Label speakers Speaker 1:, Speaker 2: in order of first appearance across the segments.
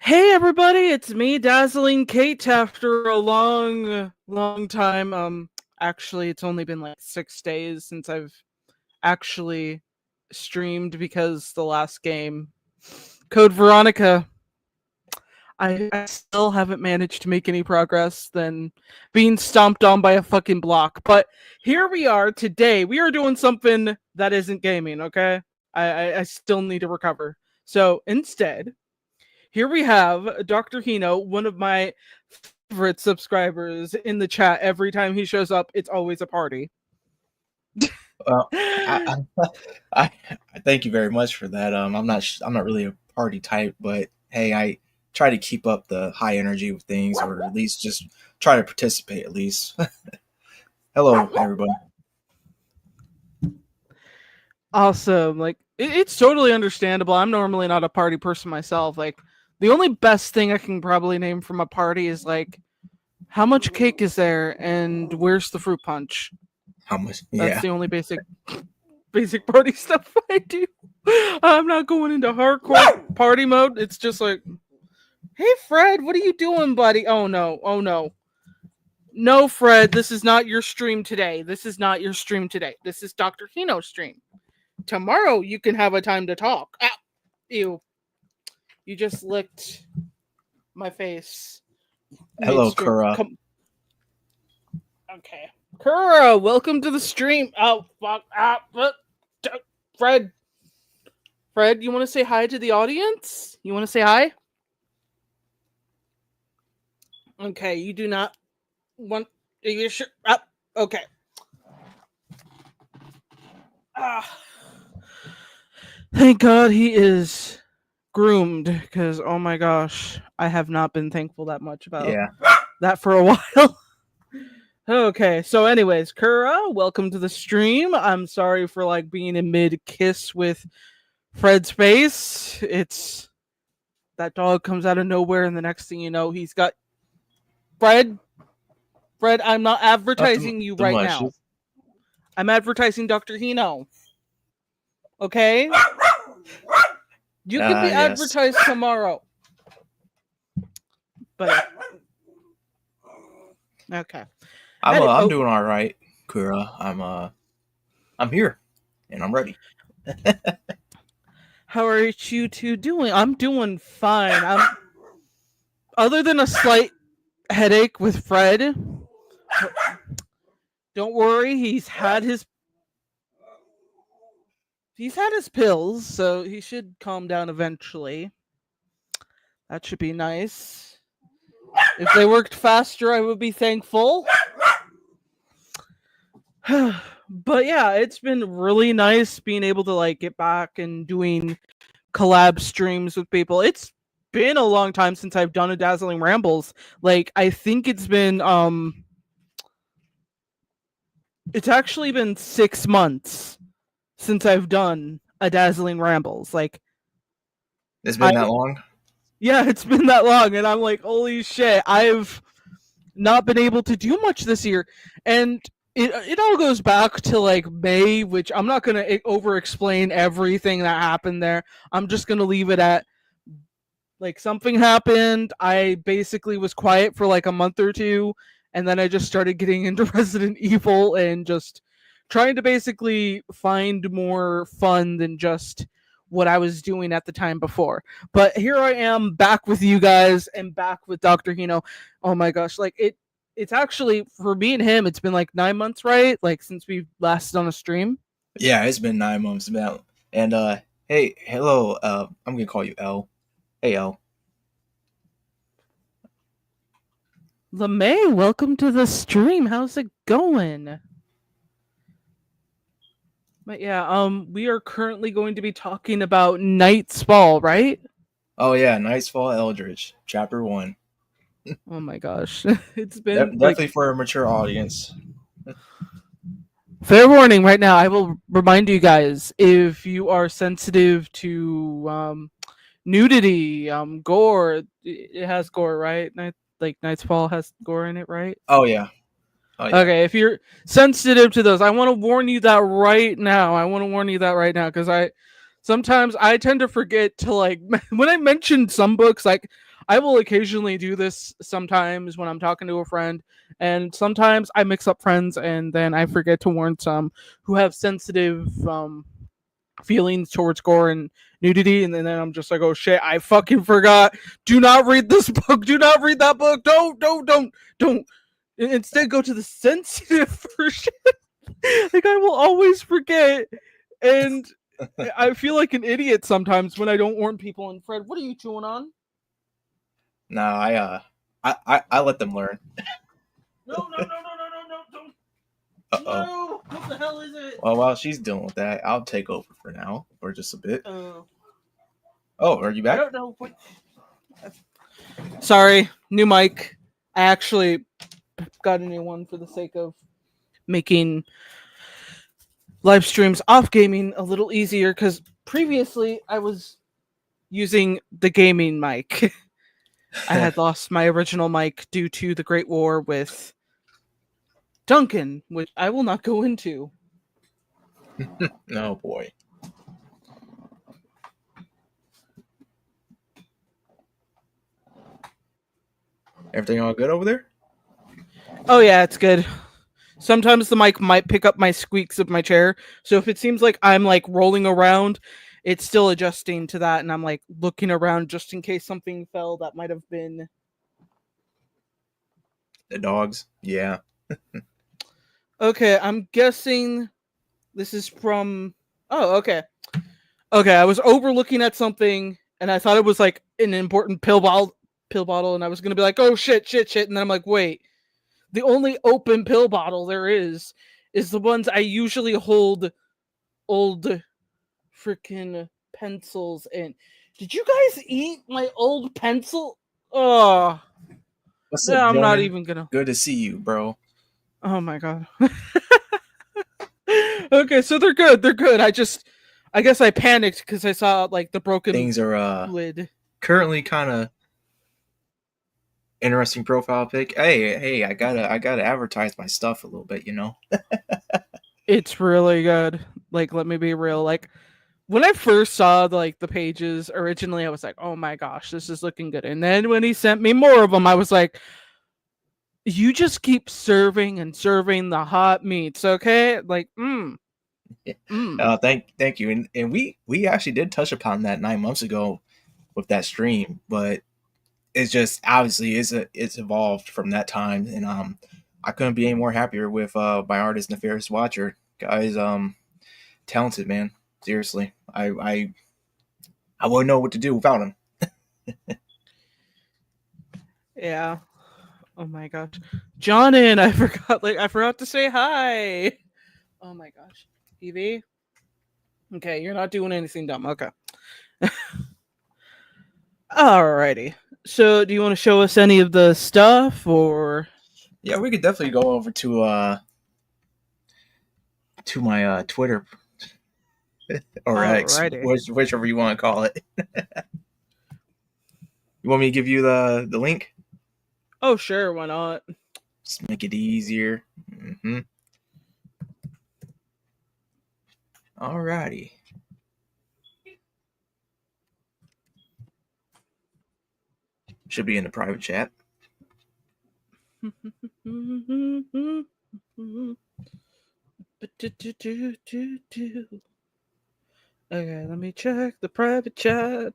Speaker 1: Hey everybody, it's me, Dazzling Kate. After a long time, actually, it's only been like 6 days since I've actually streamed because the last game, Code Veronica, I still haven't managed to make any progress than being stomped on by a fucking block. But here we are today. We are doing something that isn't gaming. Okay, I still need to recover. So instead, here we have Dr.hino, one of my favorite subscribers in the chat. Every time he shows up, it's always a party.
Speaker 2: Well, I thank you very much for that. I'm not really a party type, but hey, I try to keep up the high energy with things, or at least just try to participate. At least. Hello, everybody.
Speaker 1: Awesome. Like, it's totally understandable. I'm normally not a party person myself. Like, the only best thing I can probably name from a party is like, how much cake is there and where's the fruit punch?
Speaker 2: How much?
Speaker 1: That's
Speaker 2: Yeah.
Speaker 1: the only basic party stuff I do. I'm not going into hardcore party mode. It's just like, hey Fred, what are you doing, buddy? Oh no, oh no. No, Fred, this is not your stream today. This is not your stream today. This is Dr. Hino's stream. Tomorrow you can have a time to talk. Ah, ew. You just licked my face.
Speaker 2: Hello,
Speaker 1: Midstream.
Speaker 2: Kura.
Speaker 1: Okay. Kura, welcome to the stream. Oh, fuck. Fred. Fred, you want to say hi to the audience? You want to say hi? Okay, you do not want. Are you sure? Okay. Thank God he is groomed, because oh my gosh, I have not been thankful that much about
Speaker 2: Yeah.
Speaker 1: that for a while. Okay, so anyways, Kura, welcome to the stream. I'm sorry for like being in mid kiss with Fred's face. It's that dog comes out of nowhere, and the next thing you know, he's got Fred. Fred, I'm not
Speaker 2: Not
Speaker 1: advertising you
Speaker 2: too
Speaker 1: right
Speaker 2: much.
Speaker 1: now. I'm advertising Dr. Hino. Okay? You can be
Speaker 2: Yes.
Speaker 1: advertised tomorrow. But okay.
Speaker 2: I'm doing all right, Kura. I'm here, and I'm ready.
Speaker 1: How are you two doing? I'm doing fine. I'm other than a slight headache with Fred. Don't worry, he's had his pills, so he should calm down eventually. That should be nice. If they worked faster, I would be thankful. But yeah, it's been really nice being able to like get back and doing collab streams with people. It's been a long time since I've done a Dazzling Rambles. Like I think it's been it's actually been 6 months since I've done a Dazzling Rambles. Like
Speaker 2: It's been that long.
Speaker 1: Yeah, it's been that long, and I'm like, holy shit, I've not been able to do much this year, and it all goes back to like May, which I'm not gonna over explain everything that happened there. I'm just gonna leave it at like something happened. I basically was quiet for like a month or two, and then I just started getting into Resident Evil and just trying to basically find more fun than just what I was doing at the time before. But here I am back with you guys and back with Dr. Hino. Oh my gosh, like it's actually for me and him, it's been like 9 months, right? Like since we last done a stream.
Speaker 2: Yeah, it's been 9 months now. And hey, hello. I'm gonna call you L. Hey, L.
Speaker 1: LeMay, welcome to the stream. How's it going? But yeah, we are currently going to be talking about Knight's Fall, right?
Speaker 2: Oh yeah, Nightfall Eldritch, Chapter 1.
Speaker 1: Oh my gosh. It's been
Speaker 2: Definitely for a mature audience.
Speaker 1: fair warning right now. I will remind you guys, if you are sensitive to nudity, gore, it has gore, right? Like Knight's Fall has gore in it, right?
Speaker 2: Oh yeah. Oh yeah.
Speaker 1: Okay, if you're sensitive to those, I want to warn you that right now. I want to warn you that right now because sometimes I tend to forget to like when I mention some books, like I will occasionally do this sometimes when I'm talking to a friend, and sometimes I mix up friends and then I forget to warn some who have sensitive feelings towards gore and nudity, and then I'm just like, oh shit, I fucking forgot. Do not read this book. Do not read that book. Don't. Instead, go to the sensitive version. Like I will always forget, and I feel like an idiot sometimes when I don't warn people. And Fred, what are you chewing on?
Speaker 2: No, I let them learn.
Speaker 1: No, don't.
Speaker 2: Uh-oh.
Speaker 1: No, what the hell is it?
Speaker 2: Well, while she's dealing with that, I'll take over for now, for just a bit.
Speaker 1: Oh,
Speaker 2: Oh, are you
Speaker 1: I
Speaker 2: back?
Speaker 1: don't know. What... Sorry, new mic. I actually got a new one for the sake of making live streams off gaming a little easier, because previously I was using the gaming mic. I had lost my original mic due to the Great War with Duncan, which I will not go into.
Speaker 2: Oh boy. Everything all good over there?
Speaker 1: Oh yeah, it's good. Sometimes the mic might pick up my squeaks of my chair, so if it seems like I'm like rolling around, it's still adjusting to that, and I'm like looking around just in case something fell that might have been.
Speaker 2: The dogs? Yeah.
Speaker 1: Okay, I'm guessing this is from. Oh, okay. Okay, I was overlooking at something, and I thought it was like an important pill bottle, and I was gonna be like, "Oh shit, and then I'm like, "Wait, the only open pill bottle there is the ones I usually hold old freaking pencils in." Did you guys eat my old pencil? Oh,
Speaker 2: What's
Speaker 1: no,
Speaker 2: up,
Speaker 1: I'm not
Speaker 2: Jordan?
Speaker 1: even gonna.
Speaker 2: Good to see you, bro.
Speaker 1: Oh my god. Okay, so they're good. They're good. I guess I panicked because I saw like the broken
Speaker 2: Things are
Speaker 1: lid.
Speaker 2: currently kind of interesting profile pic. Hey, I gotta advertise my stuff a little bit, you know.
Speaker 1: It's really good. Like, let me be real. Like, when I first saw the pages originally, I was like, "Oh my gosh, this is looking good." And then when he sent me more of them, I was like, "You just keep serving and serving the hot meats, okay?" Like, mm.
Speaker 2: Thank you. And we actually did touch upon that 9 months ago with that stream, but it's just obviously it's evolved from that time, and I couldn't be any more happier with my artist Nefarious Watcher. Guys, talented man. Seriously, I wouldn't know what to do without him.
Speaker 1: Yeah. Oh my gosh, Johnnin, I forgot. I forgot to say hi. Oh my gosh, Evie. Okay, you're not doing anything dumb. Okay. Alrighty. So, do you want to show us any of the stuff, or?
Speaker 2: Yeah, we could definitely go over to my Twitter or X,
Speaker 1: Alrighty.
Speaker 2: whichever you want to call it. You want me to give you the link?
Speaker 1: Oh, sure. Why not?
Speaker 2: Just make it easier. Mm-hmm. Alrighty. Should be in the private chat.
Speaker 1: Okay, let me check the private chat.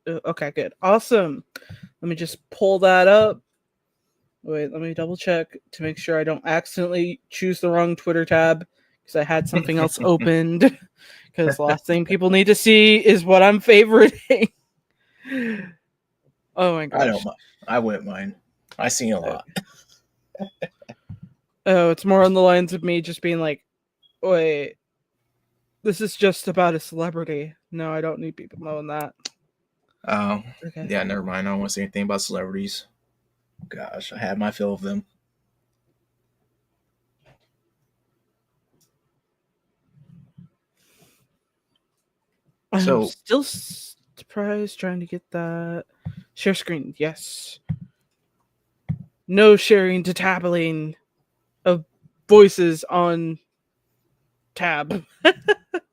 Speaker 1: Okay, good. Awesome. Let me just pull that up. Wait, let me double check to make sure I don't accidentally choose the wrong Twitter tab because I had something else opened. Because the last thing people need to see is what I'm favoriting. Oh my
Speaker 2: I
Speaker 1: gosh.
Speaker 2: don't mind. I wouldn't mind. I seen a lot.
Speaker 1: Oh, it's more on the lines of me just being like, wait, this is just about a celebrity. No, I don't need people knowing that.
Speaker 2: Oh,
Speaker 1: Okay.
Speaker 2: yeah, never mind. I don't want to say anything about celebrities. Gosh, I had my fill of them.
Speaker 1: I'm
Speaker 2: So,
Speaker 1: still surprised trying to get that. Share screen, yes. No sharing to tabling of voices on tab.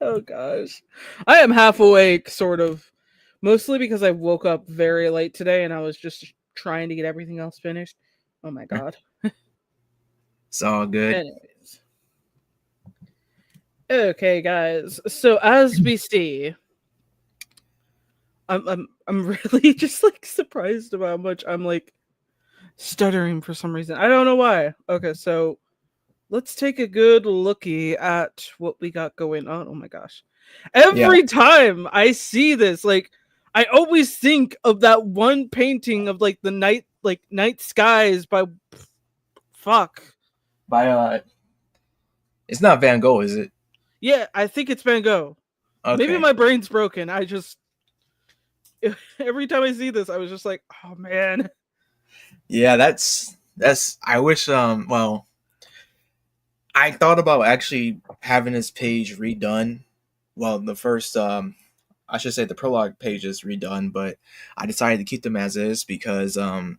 Speaker 1: Oh gosh. I am half awake, sort of. Mostly because I woke up very late today and I was just trying to get everything else finished. Oh my god.
Speaker 2: It's all good.
Speaker 1: Anyways. Okay, guys. So as we see, I'm really just like surprised about how much I'm like stuttering for some reason. I don't know why. Okay, so let's take a good looky at what we got going on. Oh my gosh.
Speaker 2: Yeah,
Speaker 1: Every time I see this, like I always think of that one painting of like the night skies by fuck.
Speaker 2: by it's not Van Gogh, is it?
Speaker 1: Yeah, I think it's Van Gogh. Maybe
Speaker 2: Okay.
Speaker 1: my brain's broken. I just every time I see this, I was just like, oh man.
Speaker 2: Yeah, that's. I wish. Well, I thought about actually having this page redone. Well, the first I should say the prologue page is redone, but I decided to keep them as is because I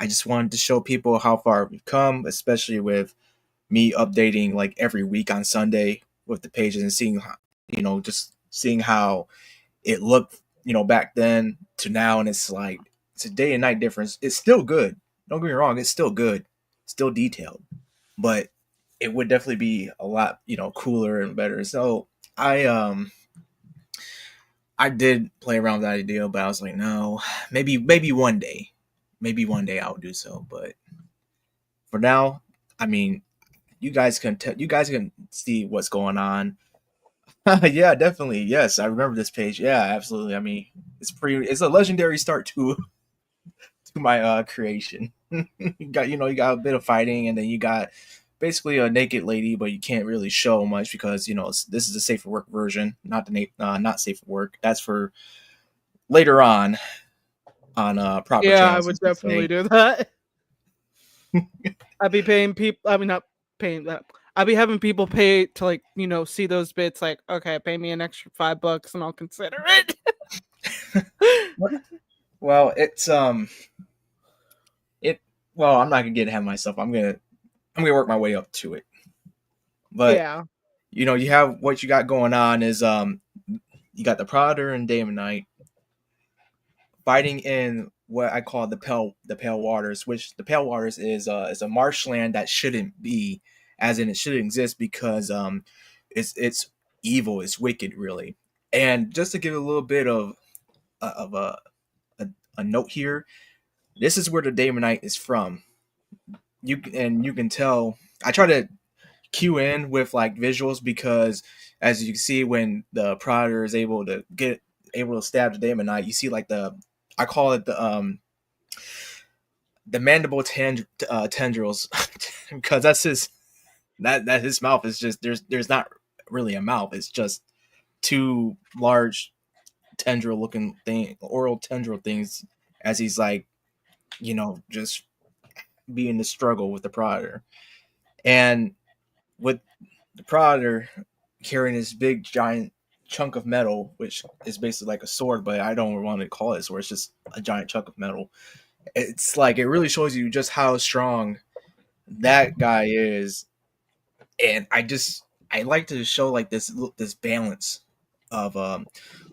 Speaker 2: just wanted to show people how far we've come, especially with me updating like every week on Sunday with the pages and seeing, just seeing how it looked, back then to now, and it's like it's a day and night difference. It's still good. Don't get me wrong, it's still good, still detailed, but it would definitely be a lot, cooler and better. So I did play around with that idea, but I was like, no, maybe one day I'll do so. But for now, I mean, you guys can see what's going on. Yeah, definitely. Yes, I remember this page. Yeah, absolutely. I mean, it's a legendary start to my creation. You got a bit of fighting, and then you got basically a naked lady, but you can't really show much because this is a safe for work version, not safe for work. That's for later on proper
Speaker 1: Yeah, I
Speaker 2: channels,
Speaker 1: would
Speaker 2: as we
Speaker 1: definitely
Speaker 2: say.
Speaker 1: do that. I'd be paying people. I mean, not paying that. I'd be having people pay to like see those bits. Like, okay, pay me an extra $5 and I'll consider it.
Speaker 2: Well, it well, I'm not gonna get ahead of myself. I'm gonna work my way up to it. But
Speaker 1: Yeah,
Speaker 2: you have what you got going on is you got the Prouder and Day and Night fighting in what I call the pale waters, which the pale waters is a marshland that shouldn't be, as in it shouldn't exist because it's evil, it's wicked really. And just to give a little bit of a note here, this is where the Daemonite is from. You can tell. I try to cue in with like visuals because as you can see when the Prouder is able to stab the Daemonite, you see like I call it the mandible tendrils because that's that his mouth is just there's not really a mouth. It's just two large tendril looking oral tendril things as he's like just being the struggle with the Prouder. And with the Prouder carrying this big giant chunk of metal, which is basically like a sword, but I don't want to call it a sword. It's just a giant chunk of metal. It's like it really shows you just how strong that guy is, and I like to show like this balance of um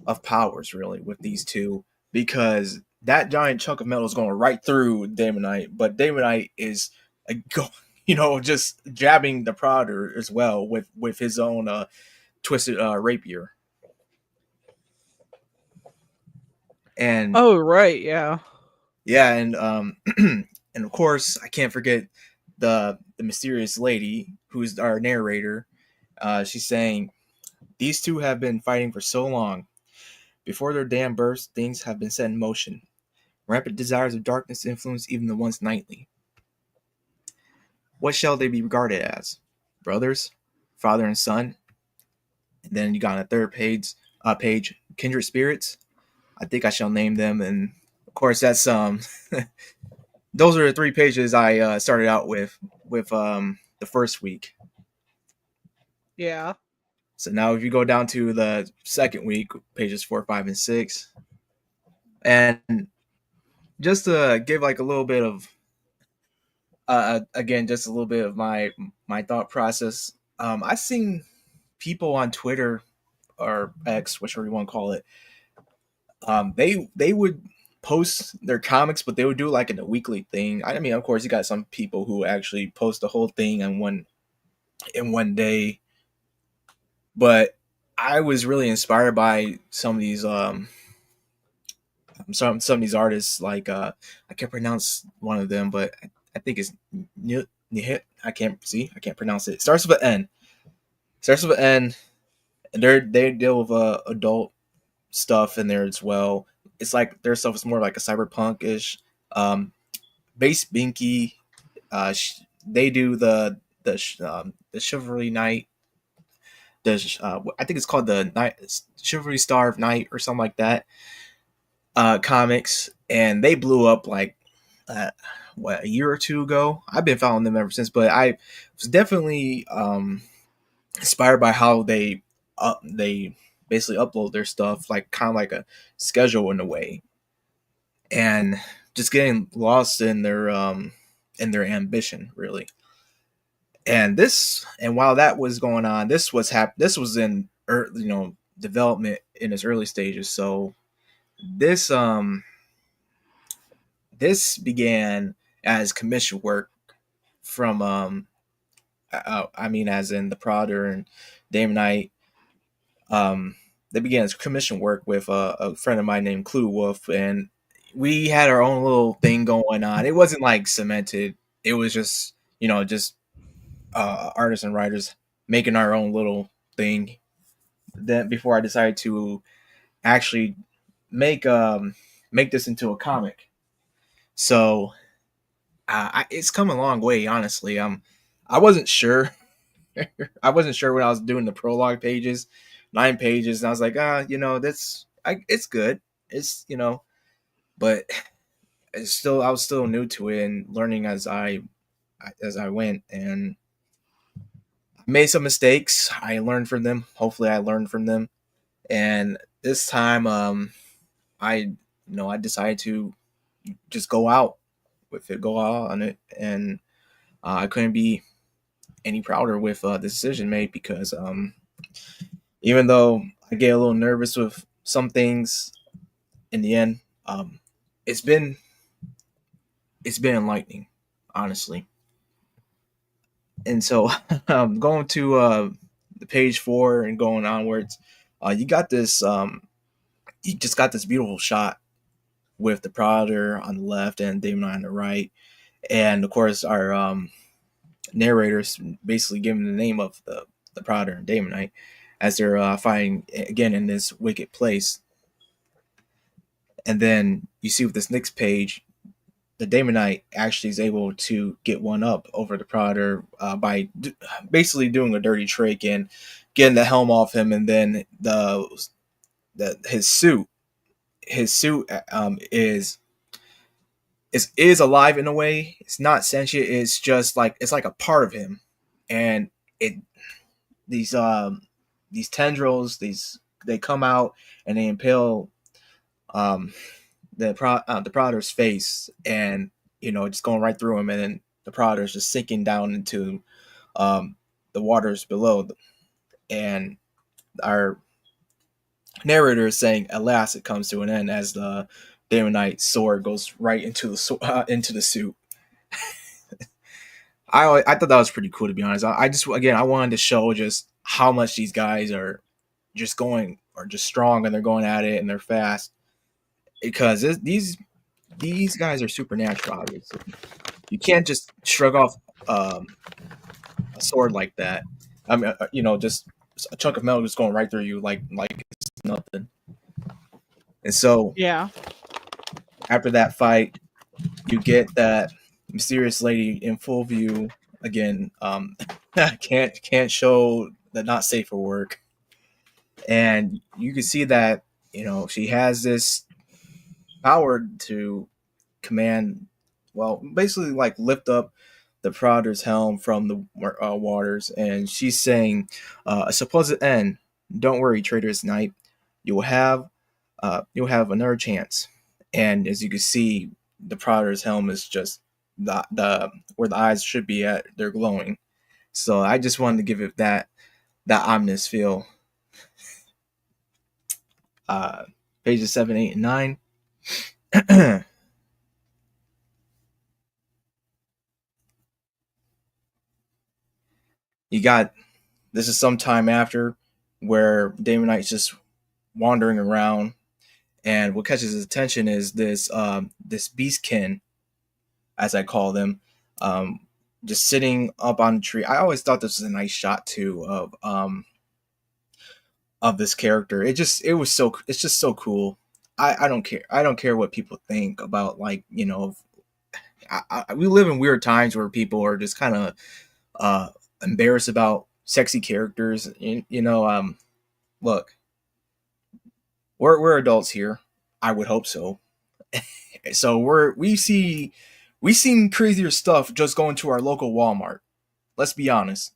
Speaker 2: of powers really with these two because that giant chunk of metal is going right through Damonite, but Damonite is go just jabbing the Prouder as well with his own twisted rapier. And
Speaker 1: oh right, yeah.
Speaker 2: yeah, and and of course I can't forget the mysterious lady who's our narrator. She's saying these two have been fighting for so long. Before their dam burst, things have been set in motion. Rampant desires of darkness influence even the once knightly. What shall they be regarded as? Brothers? Father and son? And then you got on the third page, kindred spirits. I think I shall name them, and of course that's those are the 3 pages I started out with the first week.
Speaker 1: Yeah.
Speaker 2: So now if you go down to the second week, pages 4, 5, and 6, and just to give like a little bit of again, just a little bit of my thought process. I've seen people on Twitter or X, whichever you want to call it, they would post their comics, but they would do like in a weekly thing. I mean, of course, you got some people who actually post the whole thing in one day, but I was really inspired by some of these some of these artists. Like I can't pronounce one of them, but I think it's Nihit. I can't pronounce it. Starts with an N. Starts with an N. And they deal with adult stuff in there as well. It's like their stuff is more like a cyberpunk ish. Um, Base Binky, they do the Chivalry Night. I think it's called the Night Chivalry Star of Night or something like that. Comics, and they blew up like uh, what, a year or two ago. I've been following them ever since, but I was definitely inspired by how they basically upload their stuff, like kind of like a schedule in a way, and just getting lost in their ambition really. And while that was going on, this was in development in its early stages. So this this began as commission work from I mean, as in the Prodder and Dame Knight. Um, they began as commission work with a friend of mine named Clue Wolf, and we had our own little thing going on. It wasn't like cemented. It was just just artists and writers making our own little thing. Then before I decided to actually make make this into a comic. So it's come a long way, honestly. I wasn't sure. I wasn't sure when I was doing the prologue pages, 9 pages, and I was like, it's good. It's but I was still new to it and learning as I went, and I made some mistakes. I learned from them. Hopefully, I learned from them, and this time, I decided to just go out with it, go out on it, and I couldn't be any prouder with the decision made because even though I get a little nervous with some things, in the end, it's been it's been enlightening, honestly. And so, going to the page 4 and going onwards, you got this. You just got this beautiful shot with the Prodder on the left and Damon on the right, and of course our narrators basically giving the name of the Prodder and Damonite as they're fighting again in this wicked place. And then you see with this next page, the Damonite actually is able to get one up over the Prodder by basically doing a dirty trick and getting the helm off him, and then the his suit is alive in a way. It's not sentient. It's just like it's like a part of him, and it these these tendrils they come out and they impale um the Prodder's face, and just going right through him, and then the Prodder's just sinking down into um the waters below, and our narrator is saying, "At last, it comes to an end," as the Damonite sword goes right into into the suit. I thought that was pretty cool, to be honest. I just again I wanted to show just how much these guys are just going are just strong, and they're going at it and they're fast, because these guys are supernatural. Obviously, you can't just shrug off a sword like that. I mean, just a chunk of metal just going right through you like it's nothing. And so
Speaker 1: Yeah.
Speaker 2: after that fight, you get that mysterious lady in full view again. Can't show the not safe for work, and you can see that she has this power to command, well, basically like lift up the Prodder's helm from the waters, and she's saying, "A supposed end. Don't worry, Traitor's Knight. You will you'll have another chance." And as you can see, the Prodder's helm is just the where the eyes should be at. They're glowing. So I just wanted to give it that ominous feel. Uh, pages 7, 8, and 9. You got this is some time after where Damon Knight's just wandering around, and what catches his attention is this beastkin, as I call them, um, just sitting up on a tree. I always thought this was a nice shot too of this character. It's just so cool. I don't care. I don't care what people think about, like, we live in weird times where people are just kind of uh embarrassed about sexy characters. Look, we're adults here. I would hope so. So we seen crazier stuff just going to our local Walmart. Let's be honest.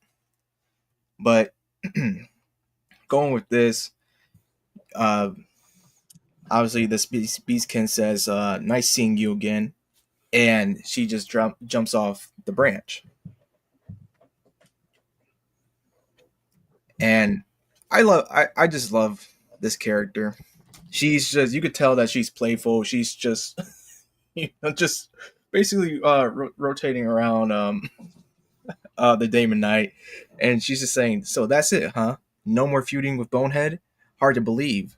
Speaker 2: But going with this, uh, obviously this Beastkin says, "Nice seeing you again," and she just jumps off the branch. And I just love this character. She's just, you could tell that she's playful. She's just just basically rotating around the Damon Knight, and she's just saying, "So that's it, huh? No more feuding with Bonehead? Hard to believe.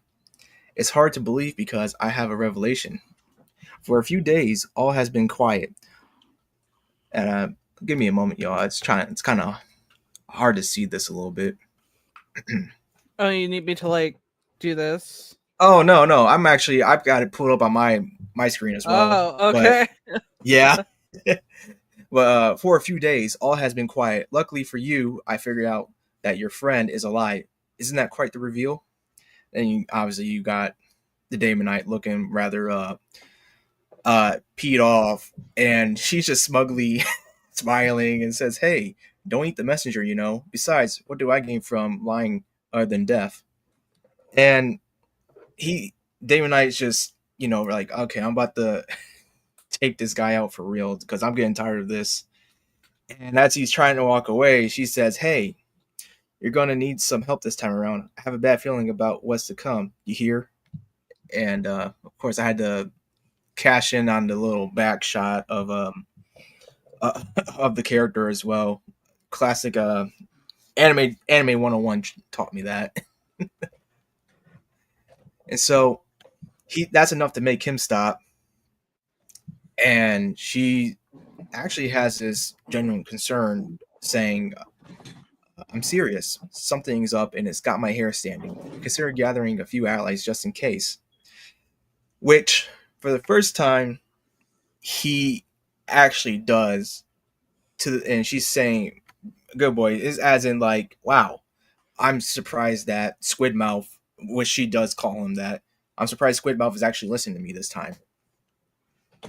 Speaker 2: It's hard to believe because I have a revelation. For a few days, all has been quiet, and give me a moment, y'all. It's kind of hard to see this a little bit.
Speaker 1: Oh, you need me to like do this?
Speaker 2: Oh no, no, I've got it pulled up on my screen as well.
Speaker 1: Oh,
Speaker 2: But
Speaker 1: okay.
Speaker 2: yeah, but for a few days, all has been quiet. Luckily for you, I figured out that your friend is alive. Isn't that quite the reveal? And obviously, you got the Damonite looking rather peed off, and she's just smugly smiling and says, "Hey, don't eat the messenger, you know. Besides, what do I gain from lying other than death?" And he Damonite's just, like, okay, I'm about to take this guy out for real because I'm getting tired of this. And as he's trying to walk away, she says, "Hey, you're gonna need some help this time around. I have a bad feeling about what's to come. You hear?" And of course, I had to cash in on the little back shot uh, of the character as well. Classic anime 101 taught me that. And so he that's enough to make him stop. And she actually has this genuine concern, saying, "I'm serious. Something's up and it's got my hair standing. Consider gathering a few allies just in case." Which, for the first time, he actually does. And she's saying, "Good boy," is as in, like, wow, I'm surprised that Squidmouth, which she does call him that, I'm surprised Squidmouth is actually listening to me this time.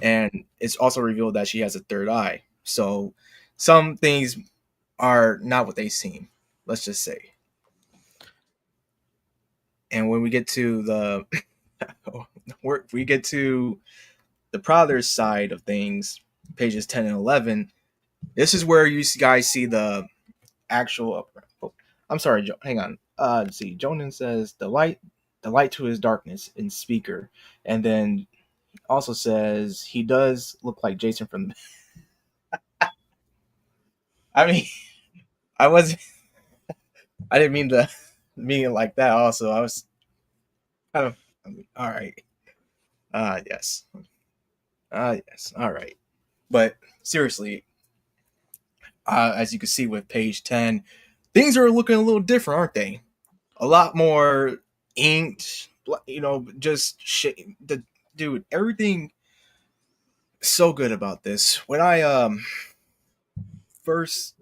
Speaker 2: And it's also revealed that she has a third eye. So some things are not what they seem. Let's just say. And when we get to we get to the Prowler's side of things, pages 10 and 11, this is where you guys see the actual. Oh, I'm sorry, hang on. Let's see. Jonan says the light to his darkness in speaker, and then also says he does look like Jason from. I mean, I was I didn't mean to mean it like that. Also, I was kind of, all right. Yes. Yes. All right. But seriously, as you can see with page 10, things are looking a little different, aren't they? A lot more inked, just shit. Dude, everything so good about this. When I first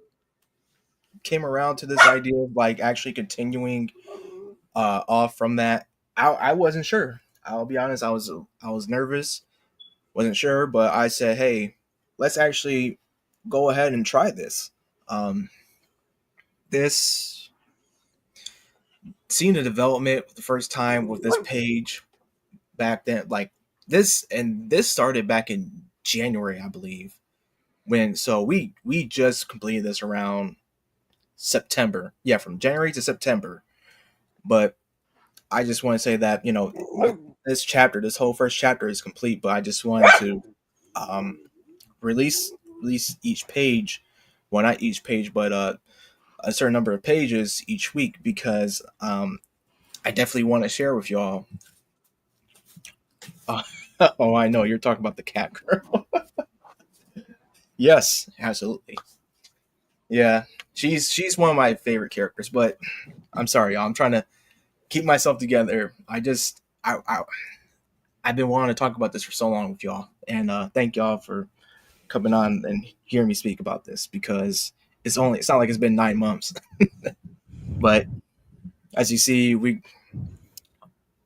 Speaker 2: came around to this idea of, like, actually continuing off from that, I wasn't sure. I'll be honest, I was nervous, wasn't sure, but I said, "Hey, let's actually go ahead and try this." Um, this Seeing the development the first time with this page back then, like, this started back in January, I believe. We just completed this around September. Yeah, from January to September. But I just want to say that this chapter, this whole first chapter is complete, but I just wanted to um, release each page, well, not each page, but a certain number of pages each week because I definitely want to share with y'all. Uh, oh, I know you're talking about the cat girl. Yes, absolutely. Yeah, she's one of my favorite characters. But I'm sorry, y'all. I'm trying to keep myself together. I've been wanting to talk about this for so long with y'all, and thank y'all for coming on and hearing me speak about this because it's not like it's been 9 months, but as you see,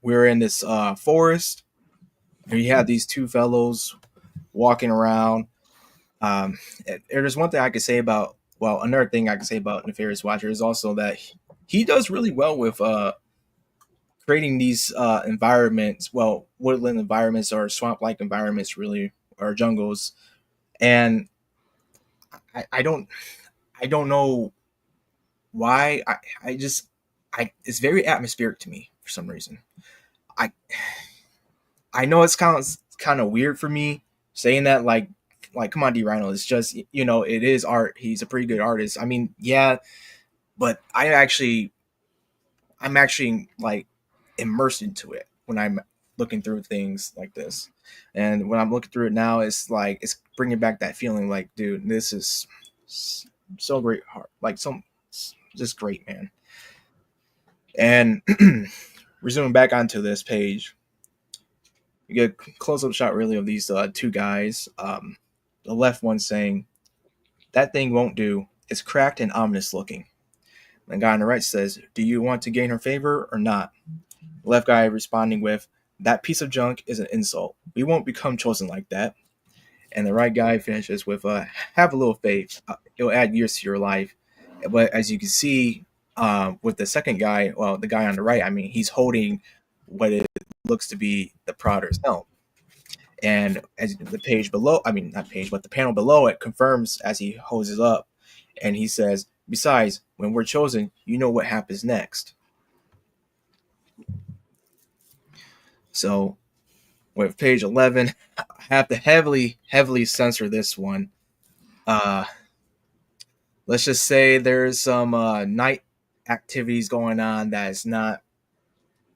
Speaker 2: we're in this forest, and you have these two fellows walking around. There's one thing I could say about, well, another thing I could say about Nefarious Watcher is also that he does really well with creating these environments, well, woodland environments or swamp-like environments, really, or jungles. And I I don't know why. I just, it's very atmospheric to me for some reason. I I know it's kind of weird for me saying that, like come on, Rhino, it's just, it is art. He's a pretty good artist. I mean, yeah, but I'm actually like immersed into it when I'm looking through things like this. And when I'm looking through it now, it's like it's bringing back that feeling like, dude, this is so great, like some just great, man. And resuming back onto this page, you get a close-up shot really of these two guys. The left one saying, "That thing won't do. It's cracked and ominous looking." The guy on the right says, "Do you want to gain her favor or not?" The left guy responding with, "That piece of junk is an insult. We won't become chosen like that." And the right guy finishes with, "Have a little faith. It'll add years to your life." But as you can see, with the second guy, well, the guy on the right, I mean, he's holding what it looks to be the Prodder's helm. And as the page below, I mean, not page, but the panel below it confirms as he hoses up, and he says, "Besides, when we're chosen, you know what happens next." So with page 11, I have to heavily censor this one. Uh, let's just say there's some night activities going on that is not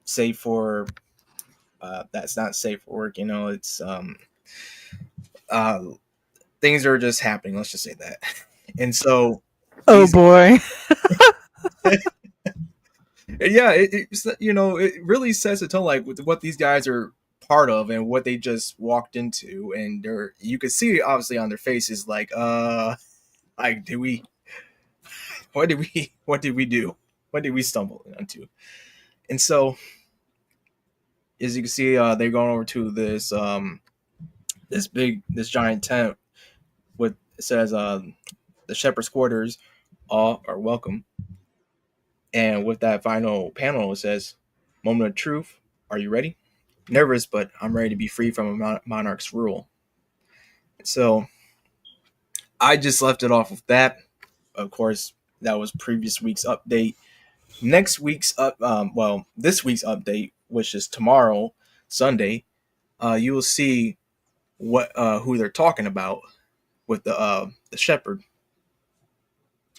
Speaker 2: safe for that's not safe for work. It's uh, things are just happening. Let's just say that. And so
Speaker 1: Oh
Speaker 2: these,
Speaker 1: boy.
Speaker 2: yeah, it really sets a tone like with what these guys are part of and what they just walked into, and you could see obviously on their faces like did we what did we do, what did we stumble into? And so as you can see, they're going over to this giant tent with it says the shepherd's quarters all are welcome, and with that final panel it says, "Moment of truth, are you ready? Nervous, but I'm ready to be free from a monarch's rule." So I just left it off of that. Of course, that was previous week's update. Next week's this week's update, which is tomorrow, Sunday, you will see what who they're talking about with the shepherd.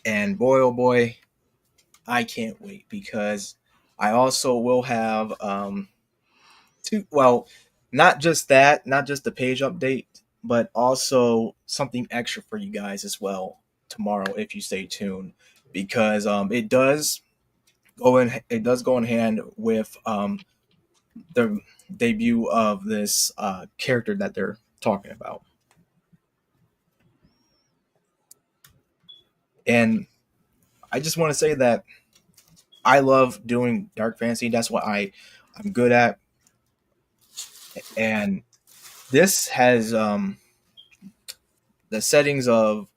Speaker 2: And boy, oh boy, I can't wait because I also will have two. Well, not just that, not just the page update, but also something extra for you guys as well tomorrow if you stay tuned, because it does go in hand with the debut of this character that they're talking about. And I just want to say that I love doing dark fantasy. That's what I'm good at. And this has the settings of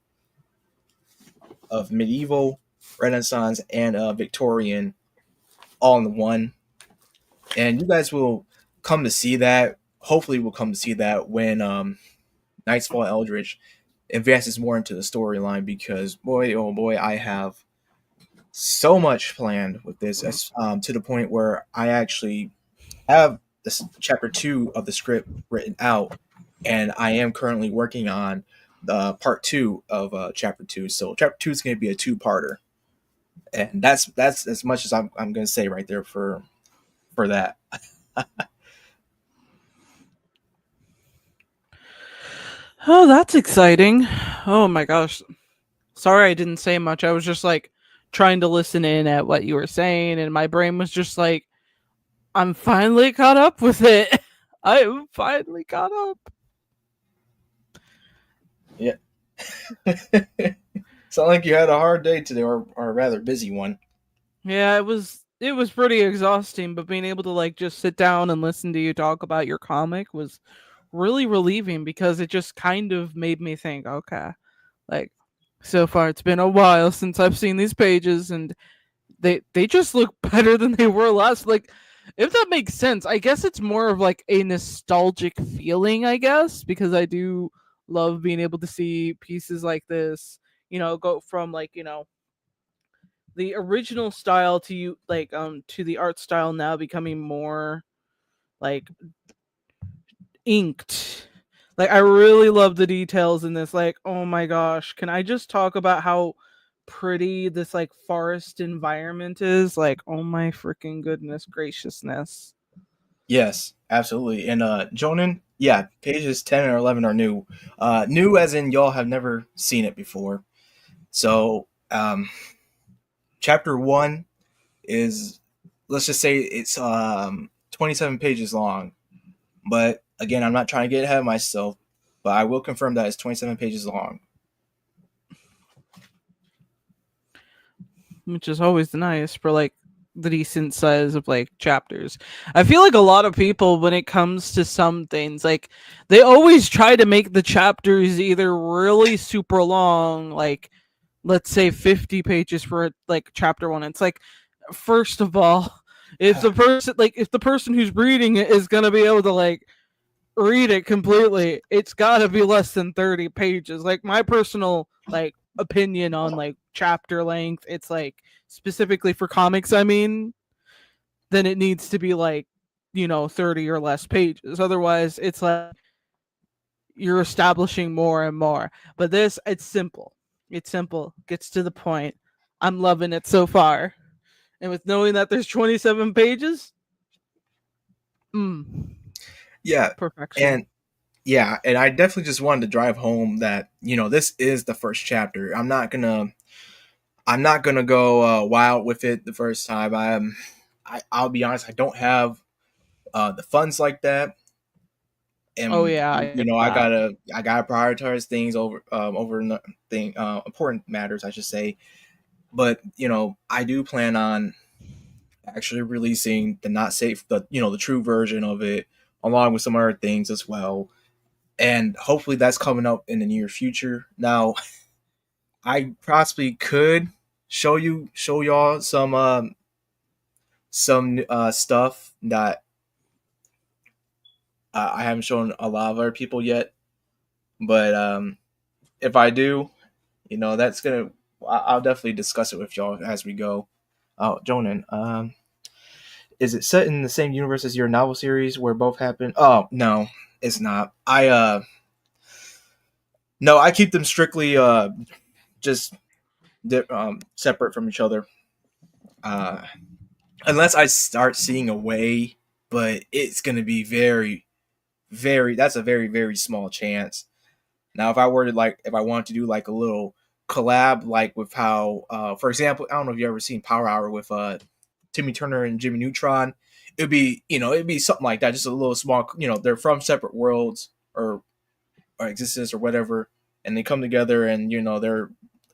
Speaker 2: medieval, Renaissance, and Victorian all in one. And you guys will come to see that. Hopefully, we'll come to see that when Nightfall Eldritch advances more into the storyline. Because boy, oh boy, I have so much planned with this, to the point where I actually have this chapter 2 of the script written out, and I am currently working on the part 2 of chapter 2. So chapter 2 is going to be a two-parter, and that's as much as I'm going to say right there for that.
Speaker 1: Oh, that's exciting. Oh my gosh. Sorry I didn't say much. I was just like trying to listen in at what you were saying, and my brain was just like, I'm finally caught up with it. I am finally caught up.
Speaker 2: Yeah. Sound like you had a hard day today, or a rather busy one.
Speaker 1: Yeah, it was pretty exhausting, but being able to like just sit down and listen to you talk about your comic was really relieving because it just kind of made me think, okay, like so far it's been a while since I've seen these pages and they just look better than they were last, like if that makes sense. I guess it's more of like a nostalgic feeling, I guess, because I do love being able to see pieces like this, go from like, the original style to you like to the art style now becoming more like inked. Like I really love the details in this. Like, oh my gosh, can I just talk about how pretty this like forest environment is? Like, oh my freaking goodness graciousness.
Speaker 2: Yes, absolutely. And Jonan, yeah, pages 10 and 11 are new. New as in y'all have never seen it before. So, chapter 1 is, let's just say it's 27 pages long. But again, I'm not trying to get ahead of myself, but I will confirm that it's 27 pages long.
Speaker 1: Which is always nice for like the decent size of like chapters. I feel like a lot of people, when it comes to some things, like they always try to make the chapters either really super long, like let's say 50 pages for like chapter 1. It's like, first of all, if the person who's reading it is going to be able to like read it completely, it's got to be less than 30 pages. Like my personal like opinion on like chapter length, it's like specifically for comics, I mean, then it needs to be like, 30 or less pages. Otherwise, it's like you're establishing more and more. But this, it's simple. It's simple, gets to the point. I'm loving it so far. And with knowing that there's 27 pages, mm,
Speaker 2: Yeah,
Speaker 1: perfection.
Speaker 2: and yeah, and I definitely just wanted to drive home that this is the first chapter. I'm not gonna go wild with it the first time. I'll be honest. I don't have the funds like that,
Speaker 1: Oh
Speaker 2: and
Speaker 1: yeah, I get
Speaker 2: I
Speaker 1: that.
Speaker 2: gotta prioritize things over thing important matters, I should say. But I do plan on actually releasing the not safe, the true version of it, along with some other things as well, and hopefully that's coming up in the near future. Now, I possibly could show y'all some stuff that I haven't shown a lot of other people yet. But if I do, that's gonna. I'll definitely discuss it with y'all as we go. Oh, Jonan, is it set in the same universe as your novel series where both happen? Oh no, it's not. No, I keep them strictly just separate from each other. Uh, unless I start seeing a way, but it's gonna be very, very. That's a very, very small chance. Now, if I want to do like a little collab, like with how, for example, I don't know if you ever seen Power Hour with Timmy Turner and Jimmy Neutron. It'd be something like that, just a little small. They're from separate worlds or existence or whatever, and they come together, and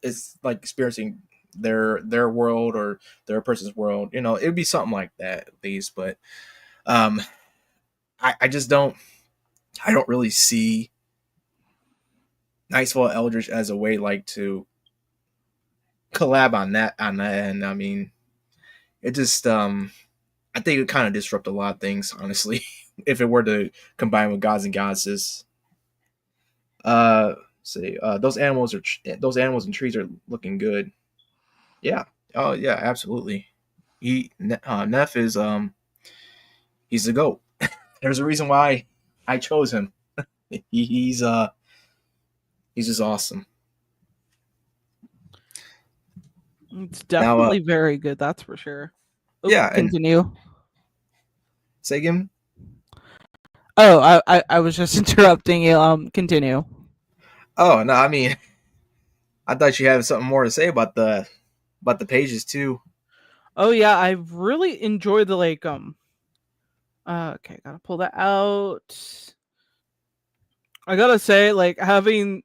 Speaker 2: it's like experiencing their world or their person's world. It'd be something like that at least, but um, I just I don't really see Nightfall Eldritch as a way like to collab on that end. I mean, it just I think it kind of disrupt a lot of things, honestly, if it were to combine with gods and goddesses. Say those animals and trees are looking good. Yeah, Oh yeah, absolutely. Neff is he's the goat. There's a reason why I chose him. He's he's just awesome.
Speaker 1: It's
Speaker 2: Now
Speaker 1: definitely very good, that's for sure. Oh,
Speaker 2: yeah, and
Speaker 1: continue.
Speaker 2: say again.
Speaker 1: Oh, I was just interrupting you. Continue.
Speaker 2: Oh no, I mean I thought you had something more to say about the pages too.
Speaker 1: Oh yeah, I've really enjoyed the like okay, gotta pull that out. I gotta say, like having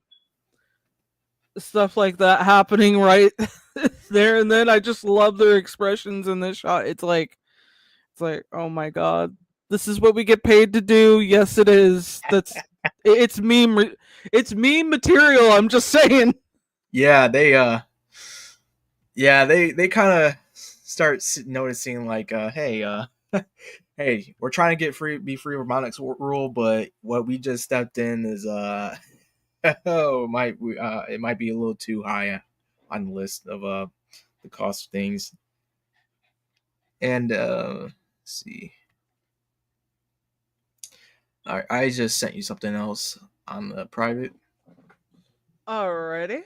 Speaker 1: stuff like that happening right there and then, I just love their expressions in this shot. It's like, oh my god, this is what we get paid to do. Yes, it is. It's meme. It's meme material. I'm just saying.
Speaker 2: Yeah, they kind of start noticing like hey hey, we're trying to get free be free of Monarch's rule, but what we just stepped in is oh it might be a little too high on the list of the cost of things. And let's see. I just sent you something else on the private.
Speaker 1: Alrighty.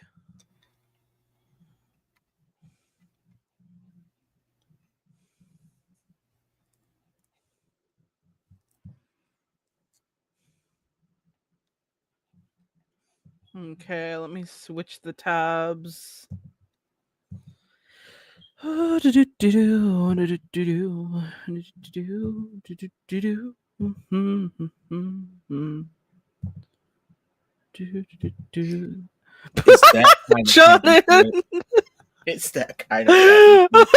Speaker 1: Okay, let me switch the tabs.
Speaker 2: It's that kind of camping
Speaker 1: Jonathan!
Speaker 2: trip. It's that kind of camping trip.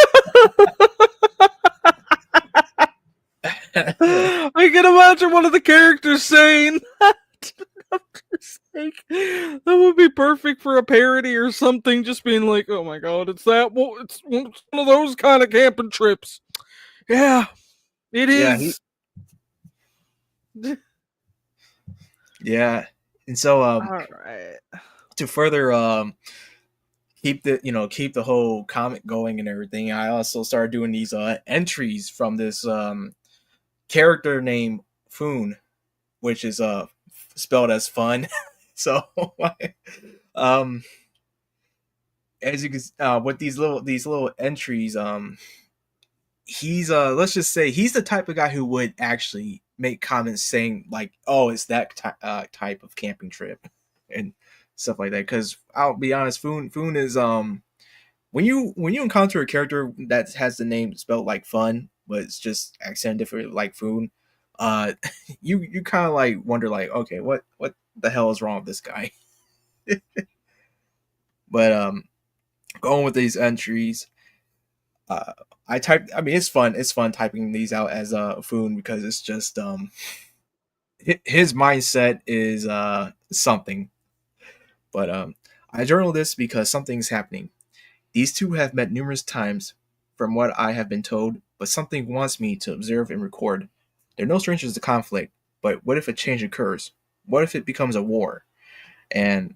Speaker 1: I can imagine one of the characters saying that. Sake. That would be perfect for a parody or something. Just being like, "Oh my god, it's that. Well, it's one of those kind of camping trips." Yeah, it
Speaker 2: Yeah,
Speaker 1: is.
Speaker 2: yeah. And so
Speaker 1: All right.
Speaker 2: to further keep the whole comic going and everything, I also started doing these entries from this character named Foon, which is spelled as fun. So um as you can with these little entries, he's let's just say he's the type of guy who would actually make comments saying like, oh, it's that type of camping trip and stuff like that. Because I'll be honest, Foon is when you encounter a character that has the name spelled like fun, but it's just accent different like Foon, uh, you kind of like wonder like, okay, what the hell is wrong with this guy? But going with these entries, uh, I type. I mean, it's fun. It's fun typing these out as a Foon because it's just his mindset is something. But I journal this because something's happening. These two have met numerous times, from what I have been told, but something wants me to observe and record. They're no strangers to conflict, but what if a change occurs? What if it becomes a war? And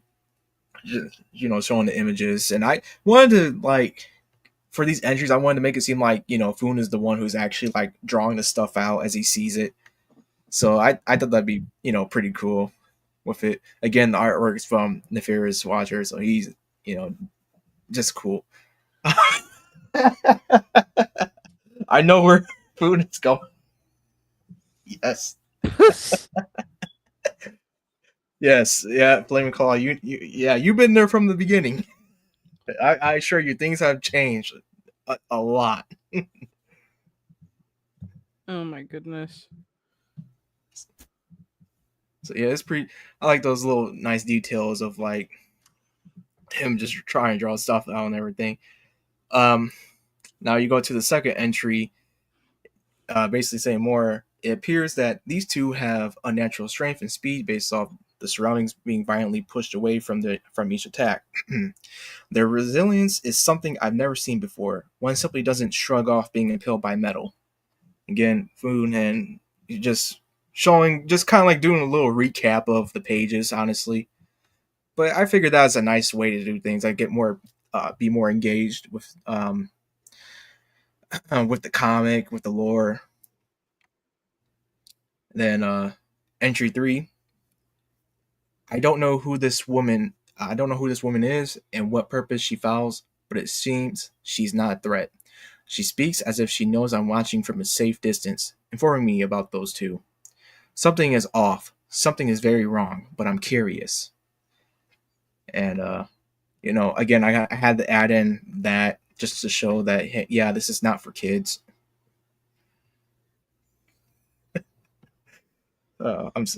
Speaker 2: showing the images. And I wanted to like for these entries, I wanted to make it seem like Foon is the one who's actually like drawing the stuff out as he sees it. So I thought that'd be pretty cool with it. Again, the artwork is from Nefarious Watcher, so he's just cool. I know where Foon is going. Yes. Yes, yeah, Flaming Claw. Yeah, you've been there from the beginning. I assure you, things have changed a lot.
Speaker 1: Oh my goodness.
Speaker 2: So yeah, it's pretty. I like those little nice details of like him just trying to draw stuff out and everything. Um, Now you go to the second entry, basically saying more. It appears that these two have unnatural strength and speed based off the surroundings being violently pushed away from each attack. Their resilience is something I've never seen before. One simply doesn't shrug off being impaled by metal. Again, Foon and just showing, just kind of like doing a little recap of the pages, honestly. But I figured that's a nice way to do things. I get more, be more engaged with. with the comic, with the lore. Then entry 3. I don't know who this woman. I don't know who this woman is and what purpose she follows, but it seems she's not a threat. She speaks as if she knows I'm watching from a safe distance, informing me about those two. Something is off. Something is very wrong, but I'm curious. And again, I had to add in that just to show that hey, yeah, this is not for kids.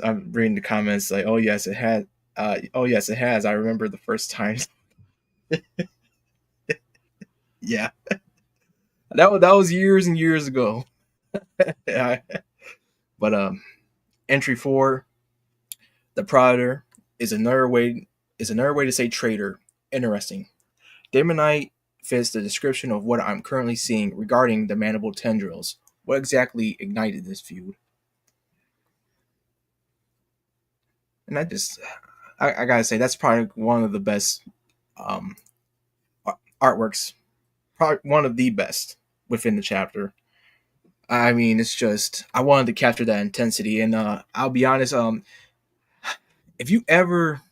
Speaker 2: I'm reading the comments like, oh yes, it had. Oh yes, it has. I remember the first time. Yeah, that was years and years ago. Yeah. But entry 4, the Predator is another way to say traitor. Interesting. Damonite fits the description of what I'm currently seeing regarding the mandible tendrils. What exactly ignited this feud? And I gotta say, that's probably one of the best um, artworks, probably one of the best within the chapter. I mean, it's just I wanted to capture that intensity, and I'll be honest. If you ever,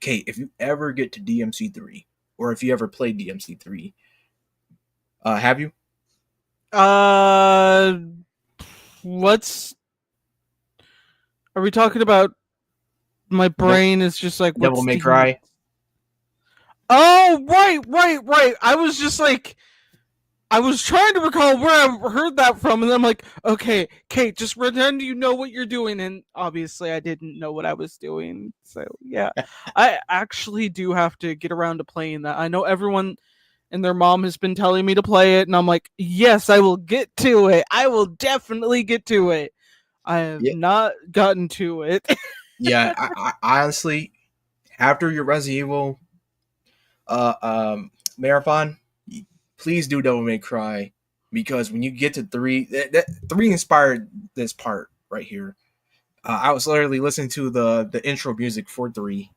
Speaker 2: Kate, if you ever get to DMC3, or if you ever played DMC3, have you?
Speaker 1: Uh, what's are we talking about? My
Speaker 2: Nope.
Speaker 1: brain is just like,
Speaker 2: Devil
Speaker 1: what's
Speaker 2: May
Speaker 1: the?
Speaker 2: Cry.
Speaker 1: Oh, right. I was just like, I was trying to recall where I heard that from, and then I'm like, okay, Kate, just pretend you know what you're doing, and obviously I didn't know what I was doing. So yeah, I actually do have to get around to playing that. I know everyone and their mom has been telling me to play it, and I'm like, yes, I will get to it. I will definitely get to it. I have
Speaker 2: Yeah,
Speaker 1: not gotten to it.
Speaker 2: yeah. I honestly, after your Resident Evil uh, um, marathon, please do Devil May Cry because when you get to 3, that 3 inspired this part right here. I was literally listening to the intro music for 3.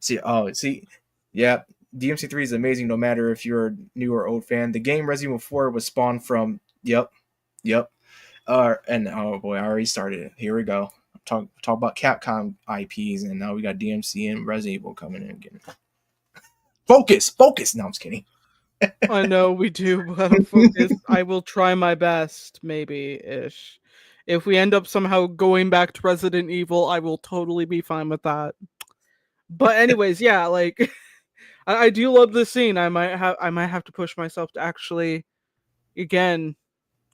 Speaker 2: See, yeah, DMC3 is amazing no matter if you're a new or old fan. The game Resident Evil 4 was spawned from, yep. And oh boy, I already started it. Here we go. Talk about Capcom IPs, and now we got DMC and Resident Evil coming in again. Focus. No, I'm just kidding.
Speaker 1: I know we do, but focus. I will try my best, maybe ish. If we end up somehow going back to Resident Evil, I will totally be fine with that. But anyways, yeah, like I do love this scene. I might have to push myself to actually again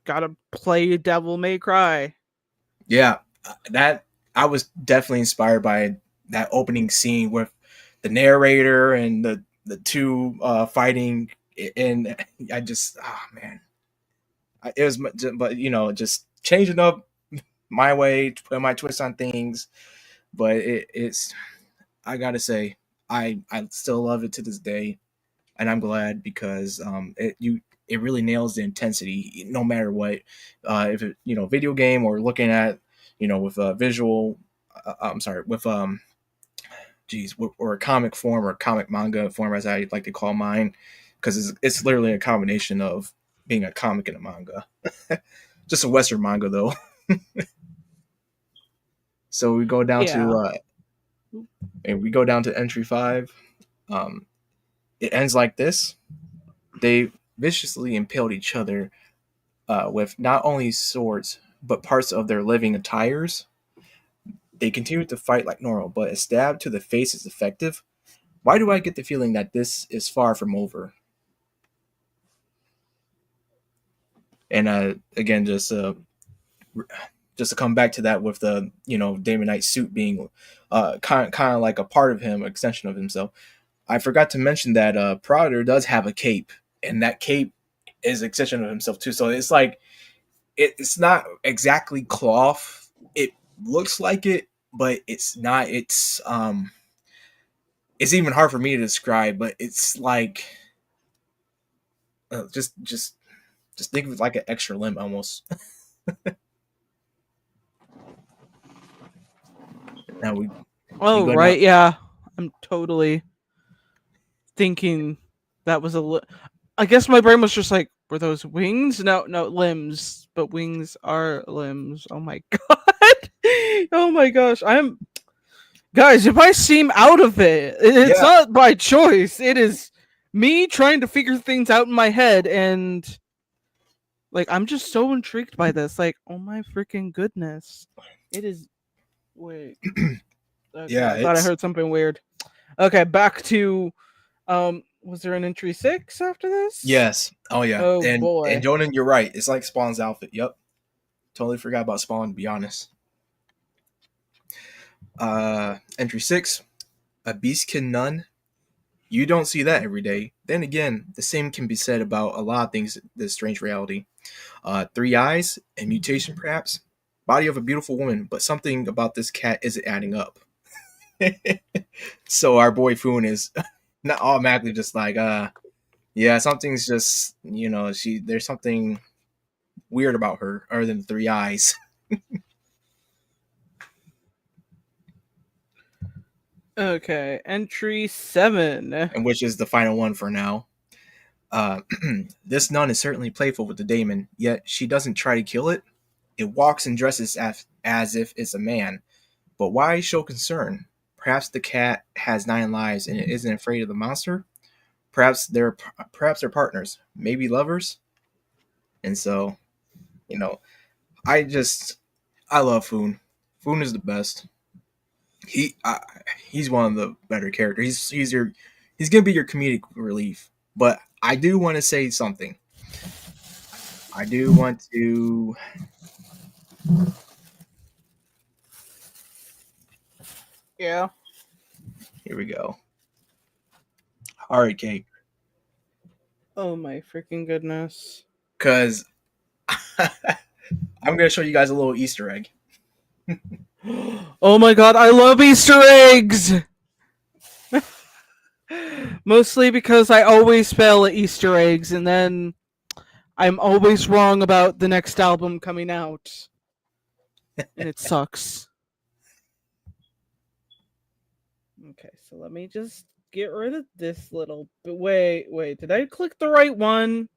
Speaker 1: gotta play Devil May Cry.
Speaker 2: Yeah, that I was definitely inspired by that opening scene with the narrator and the two fighting, and I just man, it was but just changing up my way, putting my twist on things, but it's I gotta say I still love it to this day, and I'm glad because it really nails the intensity no matter what, if it video game or looking at with a visual, I'm sorry, with or a comic form or comic manga form as I like to call mine, because it's literally a combination of being a comic and a manga. Just a Western manga though. So we go down to
Speaker 1: Yeah.
Speaker 2: entry 5. Um, it ends like this. They viciously impaled each other with not only swords but parts of their living attires. They continued to fight like normal, but a stab to the face is effective. Why do I get the feeling that this is far from over? And again, just to come back to that with the Damon Knight's suit being kind of like a part of him, extension of himself. I forgot to mention that Prouder does have a cape, and that cape is an extension of himself too. So it's like it's not exactly cloth. It looks like it, but it's not. It's even hard for me to describe, but it's like just think of it like an extra limb almost. Now we
Speaker 1: Oh
Speaker 2: go down.
Speaker 1: right, yeah. I'm totally thinking that was a I guess my brain was just like, Were those wings? No, no, limbs. But wings are limbs. Oh my god. Oh my gosh. Guys, if I seem out of it, it's
Speaker 2: Yeah,
Speaker 1: not by choice. It is me trying to figure things out in my head, and like I'm just so intrigued by this. Like, oh my freaking goodness. It is wait. Okay,
Speaker 2: yeah.
Speaker 1: I thought I
Speaker 2: It's
Speaker 1: heard something weird. Okay, back to was there an entry 6 after this?
Speaker 2: yes. Oh yeah.
Speaker 1: Oh
Speaker 2: And
Speaker 1: boy.
Speaker 2: Jonan, you're right. It's like Spawn's outfit. Yep. Totally forgot about Spawn. To be honest. Entry 6. A beastkin nun. You don't see that every day. Then again, the same can be said about a lot of things. This strange reality. Three eyes, a mutation perhaps. Body of a beautiful woman, but something about this cat isn't adding up. So our boy Foon is not automatically just like, yeah, something's just, there's something weird about her other than the three eyes.
Speaker 1: Okay, entry 7.
Speaker 2: And which is the final one for now. Uh, this nun is certainly playful with the daemon, yet she doesn't try to kill it. It walks and dresses as if it's a man. But why show concern? Perhaps the cat has 9 lives and it isn't afraid of the monster. Perhaps they're partners, maybe lovers. And so, you know, I just I love Foon. Foon is the best. He he's one of the better characters. He's gonna be your comedic relief. But I do want to say something. I do want to.
Speaker 1: Yeah.
Speaker 2: Here we go. All right, Kate.
Speaker 1: Oh my freaking goodness.
Speaker 2: Because I'm gonna show you guys a little Easter egg.
Speaker 1: Oh my god, I love Easter eggs! Mostly because I always fail at Easter eggs, and then I'm always wrong about the next album coming out. And it sucks. Okay, so let me just get rid of this little. But wait, did I click the right one?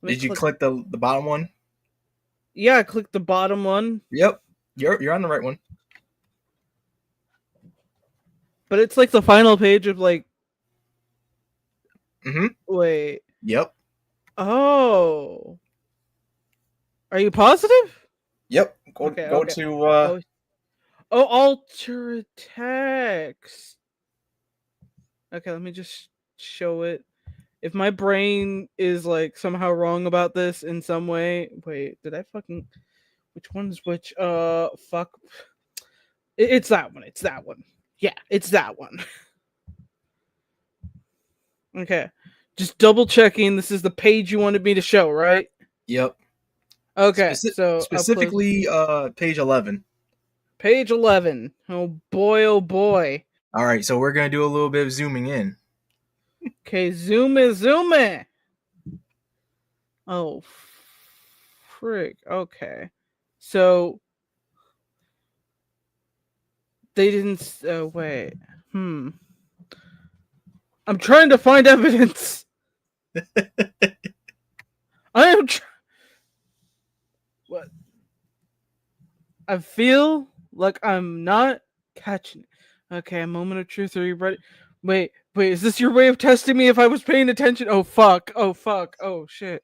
Speaker 2: Did you click the bottom one?
Speaker 1: Yeah, I clicked the bottom one.
Speaker 2: Yep, you're on the right one.
Speaker 1: But it's like the final page of like.
Speaker 2: Mm-hmm.
Speaker 1: Wait.
Speaker 2: Yep.
Speaker 1: Oh. Are you positive?
Speaker 2: Yep. Go
Speaker 1: Okay.
Speaker 2: go
Speaker 1: Okay.
Speaker 2: to
Speaker 1: Oh, alter text. Okay, let me just show it. If my brain is like somehow wrong about this in some way, wait, did I fucking which one's which? Fuck. It's that one. It's that one. Yeah, it's that one. Okay, just double checking. This is the page you wanted me to show, right?
Speaker 2: yep.
Speaker 1: Okay, so I'll close
Speaker 2: Specifically page 11.
Speaker 1: page 11. Oh boy, oh boy.
Speaker 2: All right, so we're going to do a little bit of zooming in.
Speaker 1: Okay, zoom it. Oh, frick. Okay. So, they didn't. Wait. I'm trying to find evidence. I am. What? I feel like I'm not catching it. Okay, a moment of truth. Are you ready? Wait. Is this your way of testing me if I was paying attention? Oh, fuck. Oh, shit.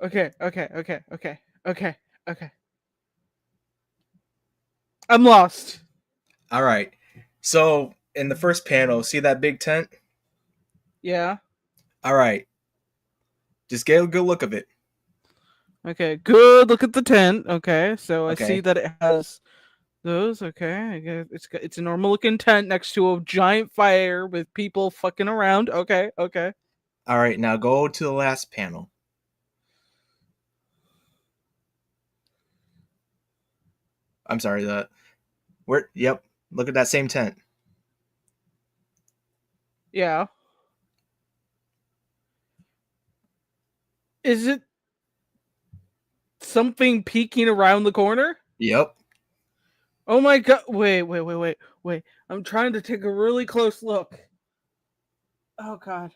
Speaker 1: Okay. I'm lost.
Speaker 2: All right. So, in the first panel, see that big tent?
Speaker 1: Yeah.
Speaker 2: All right. Just get a good look of it.
Speaker 1: Okay, good. Look at the tent. Okay, so I see
Speaker 2: Okay.
Speaker 1: that it has those. Okay, it's a normal looking tent next to a giant fire with people fucking around. Okay.
Speaker 2: All right, now go to the last panel. I'm sorry, yep. Look at that same tent.
Speaker 1: Yeah. Is it something peeking around the corner?
Speaker 2: Yep.
Speaker 1: Oh my god! Wait. I'm trying to take a really close look. Oh God.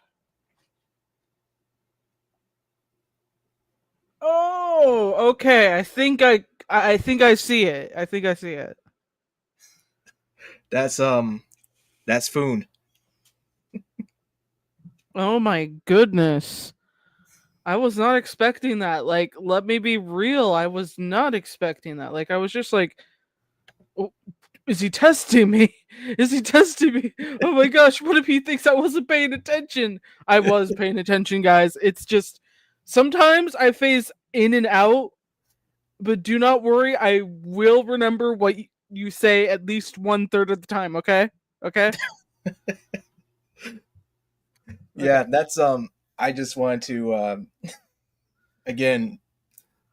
Speaker 1: Oh, okay. I think I see it. I think I see it.
Speaker 2: That's Foon.
Speaker 1: Oh my goodness. I was not expecting that. Like, let me be real. I was not expecting that. Like, I was just like, "Oh, is he testing me? Is he testing me? Oh my gosh, what if he thinks I wasn't paying attention? I was paying attention, guys. It's just sometimes I phase in and out, but do not worry. I will remember what you say at least 1/3 of the time, okay? Okay?
Speaker 2: Yeah,
Speaker 1: Okay.
Speaker 2: that's I just wanted to again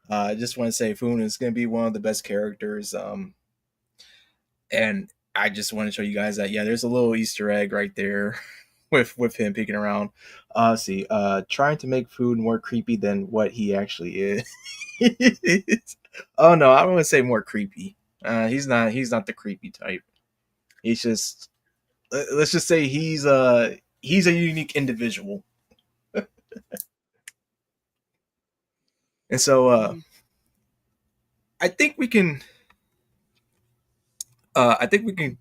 Speaker 2: I just want to say Foon is going to be one of the best characters. And I just want to show you guys that, yeah, there's a little Easter egg right there with him peeking around. See, trying to make food more creepy than what he actually is. Oh no, I don't want to say more creepy. He's not the creepy type. He's just let's just say he's a unique individual. And so
Speaker 1: Mhm.
Speaker 2: I think we can I think we can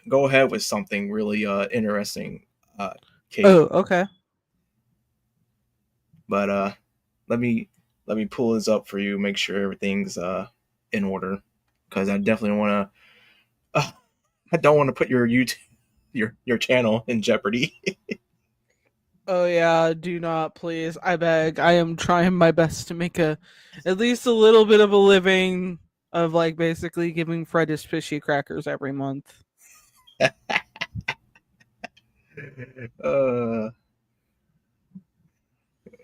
Speaker 2: go ahead with something really interesting, Kate.
Speaker 1: Oh, okay.
Speaker 2: But let me let me pull this up for you, make sure everything's in order, because I definitely want to. I don't want to put your YouTube your channel in jeopardy.
Speaker 1: Oh yeah, do not please. I beg. I am trying my best to make a at least a little bit of a living of like basically giving Fred his fishy crackers every month.
Speaker 2: uh,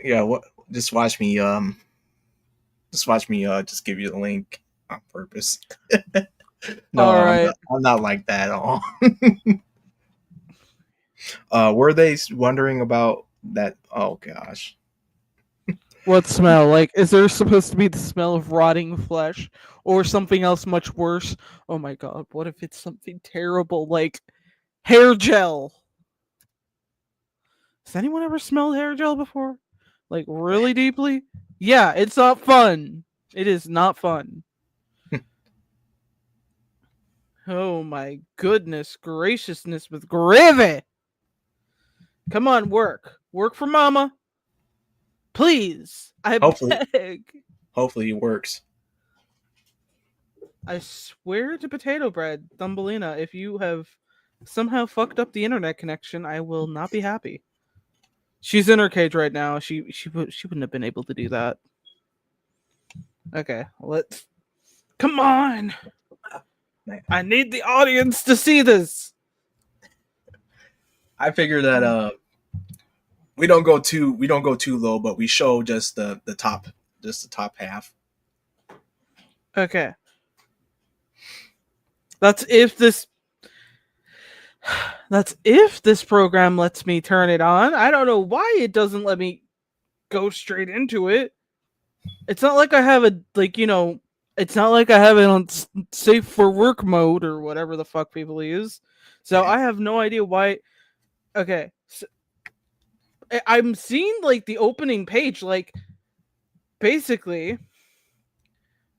Speaker 2: yeah. What? Just watch me. Just watch me. Just give you the link on purpose. No,
Speaker 1: All
Speaker 2: I'm
Speaker 1: right.
Speaker 2: not. I'm not like that at all. Were they wondering about that? Oh gosh.
Speaker 1: What smell? Like is there supposed to be the smell of rotting flesh or something else much worse? Oh my god, what if it's something terrible like hair gel? Has anyone ever smelled hair gel before? Like really deeply? Yeah, it's not fun. It is not fun. Oh my goodness graciousness with gravy. Come on, work. Work for mama. Please. I
Speaker 2: Hopefully,
Speaker 1: beg.
Speaker 2: hopefully it works.
Speaker 1: I swear to potato bread, Thumbelina, if you have somehow fucked up the internet connection, I will not be happy. She's in her cage right now. She wouldn't have been able to do that. Okay, let's come on. I need the audience to see this.
Speaker 2: I figure that we don't go too low, but we show just the top, just the top half.
Speaker 1: Okay. That's if this that's if this program lets me turn it on. I don't know why it doesn't let me go straight into it. It's not like I have a like, it's not like I have it on safe for work mode or whatever the fuck people use. So I have no idea why. Okay. So, I'm seeing like the opening page like basically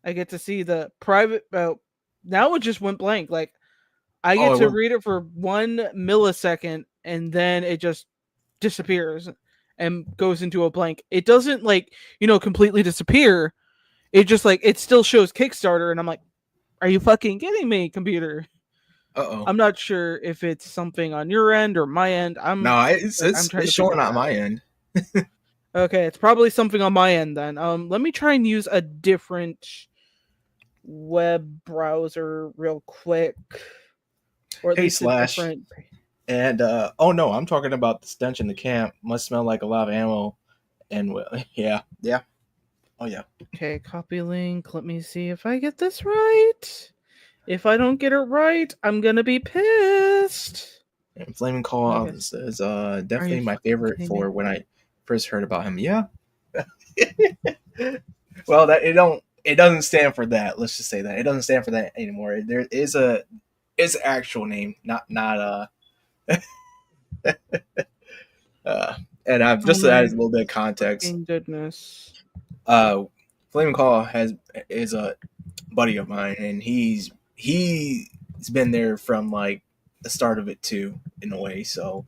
Speaker 1: I get to see the private now it just went blank. Like I
Speaker 2: Oh,
Speaker 1: get
Speaker 2: it
Speaker 1: to
Speaker 2: went.
Speaker 1: read it for 1 millisecond and then it just disappears and goes into a blank. It doesn't like, completely disappear. It just like it still shows Kickstarter and I'm like, are you fucking kidding me, computer?
Speaker 2: Uh oh.
Speaker 1: I'm not sure if it's something on your end or my end.
Speaker 2: No,
Speaker 1: I'm trying
Speaker 2: it's
Speaker 1: to figure
Speaker 2: showing
Speaker 1: it
Speaker 2: on
Speaker 1: out.
Speaker 2: my end.
Speaker 1: Okay, it's probably something on my end then. Let me try and use a different web browser real quick, or at
Speaker 2: Hey
Speaker 1: least a
Speaker 2: Slash,
Speaker 1: different.
Speaker 2: and oh no, I'm talking about the stench in the camp. Must smell like a lot of ammo. And well, yeah, yeah, oh yeah.
Speaker 1: Okay, copy link. Let me see if I get this right. If I don't get it right, I'm gonna be pissed.
Speaker 2: And Flaming Call
Speaker 1: Okay,
Speaker 2: is
Speaker 1: are you
Speaker 2: definitely my
Speaker 1: fucking
Speaker 2: favorite
Speaker 1: kidding me?
Speaker 2: for when I first heard about him. Yeah. Well, that it doesn't stand for that. Let's just say that it doesn't stand for that anymore. There is a is an actual name, not Uh, and I've
Speaker 1: Oh
Speaker 2: just to add a
Speaker 1: my
Speaker 2: little bit of context.
Speaker 1: fucking goodness.
Speaker 2: Uh, Flaming Claw is a buddy of mine, and he's been there from like the start of it too, in a way. So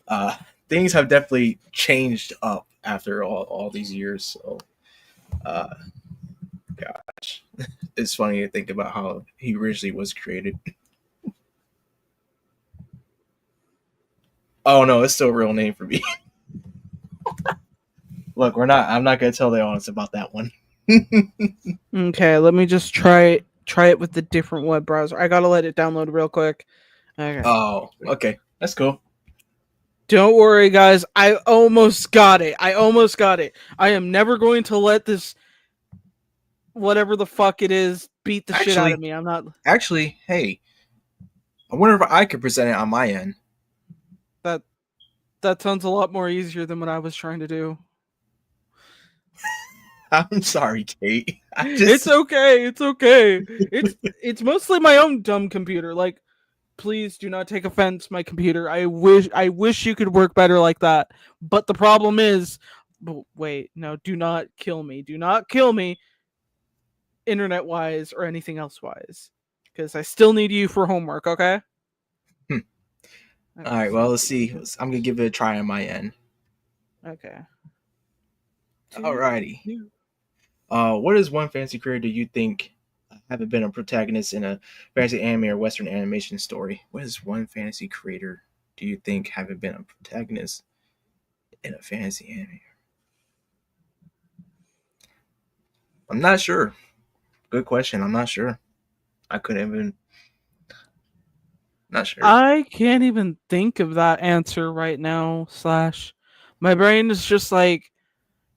Speaker 2: uh, things have definitely changed up after all these years. So uh, gosh, it's funny to think about how he originally was created. Oh no, it's still a real name for me. Look, we're not. I'm not gonna tell the audience about that one.
Speaker 1: Okay, let me just try it with the different web browser. I gotta let it download real quick. Okay.
Speaker 2: Oh, okay, that's cool.
Speaker 1: Don't worry, guys. I almost got it. I almost got it. I am never going to let this whatever the fuck it is beat the shit out of
Speaker 2: Actually,
Speaker 1: me. I'm not.
Speaker 2: hey, I wonder if I could present it on my end.
Speaker 1: That that sounds a lot more easier than what I was trying to do.
Speaker 2: I'm sorry, Kate. I
Speaker 1: It's
Speaker 2: just
Speaker 1: okay. It's okay. It's mostly my own dumb computer. Like, please do not take offense, my computer. I wish you could work better like that. But the problem is, wait, no, do not kill me. Do not kill me, internet wise or anything else wise, because I still need you for homework. Okay.
Speaker 2: hmm. All
Speaker 1: Okay.
Speaker 2: right.
Speaker 1: So
Speaker 2: Well, let's see. I'm gonna give it a try on my end.
Speaker 1: okay.
Speaker 2: Alrighty. What is one fantasy creator do you think haven't been a protagonist in a fantasy anime or Western animation story? What is one fantasy creator do you think haven't been a protagonist in a fantasy anime? I'm not sure. Good question. I'm not sure. I couldn't even. Not sure.
Speaker 1: I can't even think of that answer right now. Slash, my brain is just like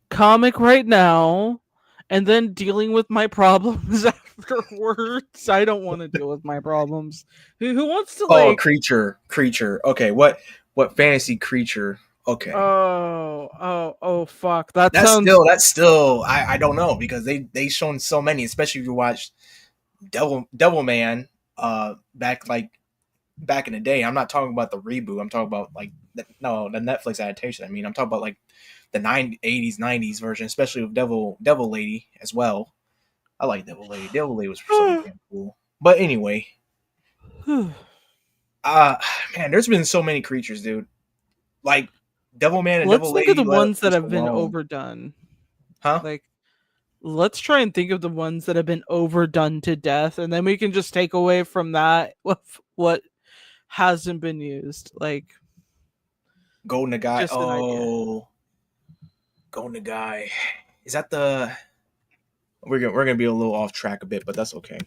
Speaker 1: comic right now, and then dealing with my problems afterwards. I don't want to deal with my problems. Who wants to
Speaker 2: Oh, a
Speaker 1: like?
Speaker 2: creature. Okay, what fantasy creature? Okay,
Speaker 1: Oh, fuck. That
Speaker 2: that's
Speaker 1: sounds.
Speaker 2: still I don't know because they shown so many, especially if you watch Devil Man back in the day. I'm not talking about the reboot. I'm talking about like the Netflix adaptation. I mean, I'm talking about like the 80s 90s version, especially with Devil Lady as well. I like Devil Lady. Devil Lady was so damn cool. But anyway, uh man, there's been so many creatures, dude. Like Devil Man and
Speaker 1: Let's
Speaker 2: Devil
Speaker 1: think of
Speaker 2: Lady,
Speaker 1: the ones that
Speaker 2: just
Speaker 1: have been
Speaker 2: alone,
Speaker 1: overdone.
Speaker 2: huh?
Speaker 1: Like, let's try and think of the ones that have been overdone to death, and then we can just take away from that what hasn't been used. Like,
Speaker 2: Golden Guy.
Speaker 1: just an idea.
Speaker 2: Oh, Golden Guy. Is that the? We're gonna be a little off track a bit, but that's okay.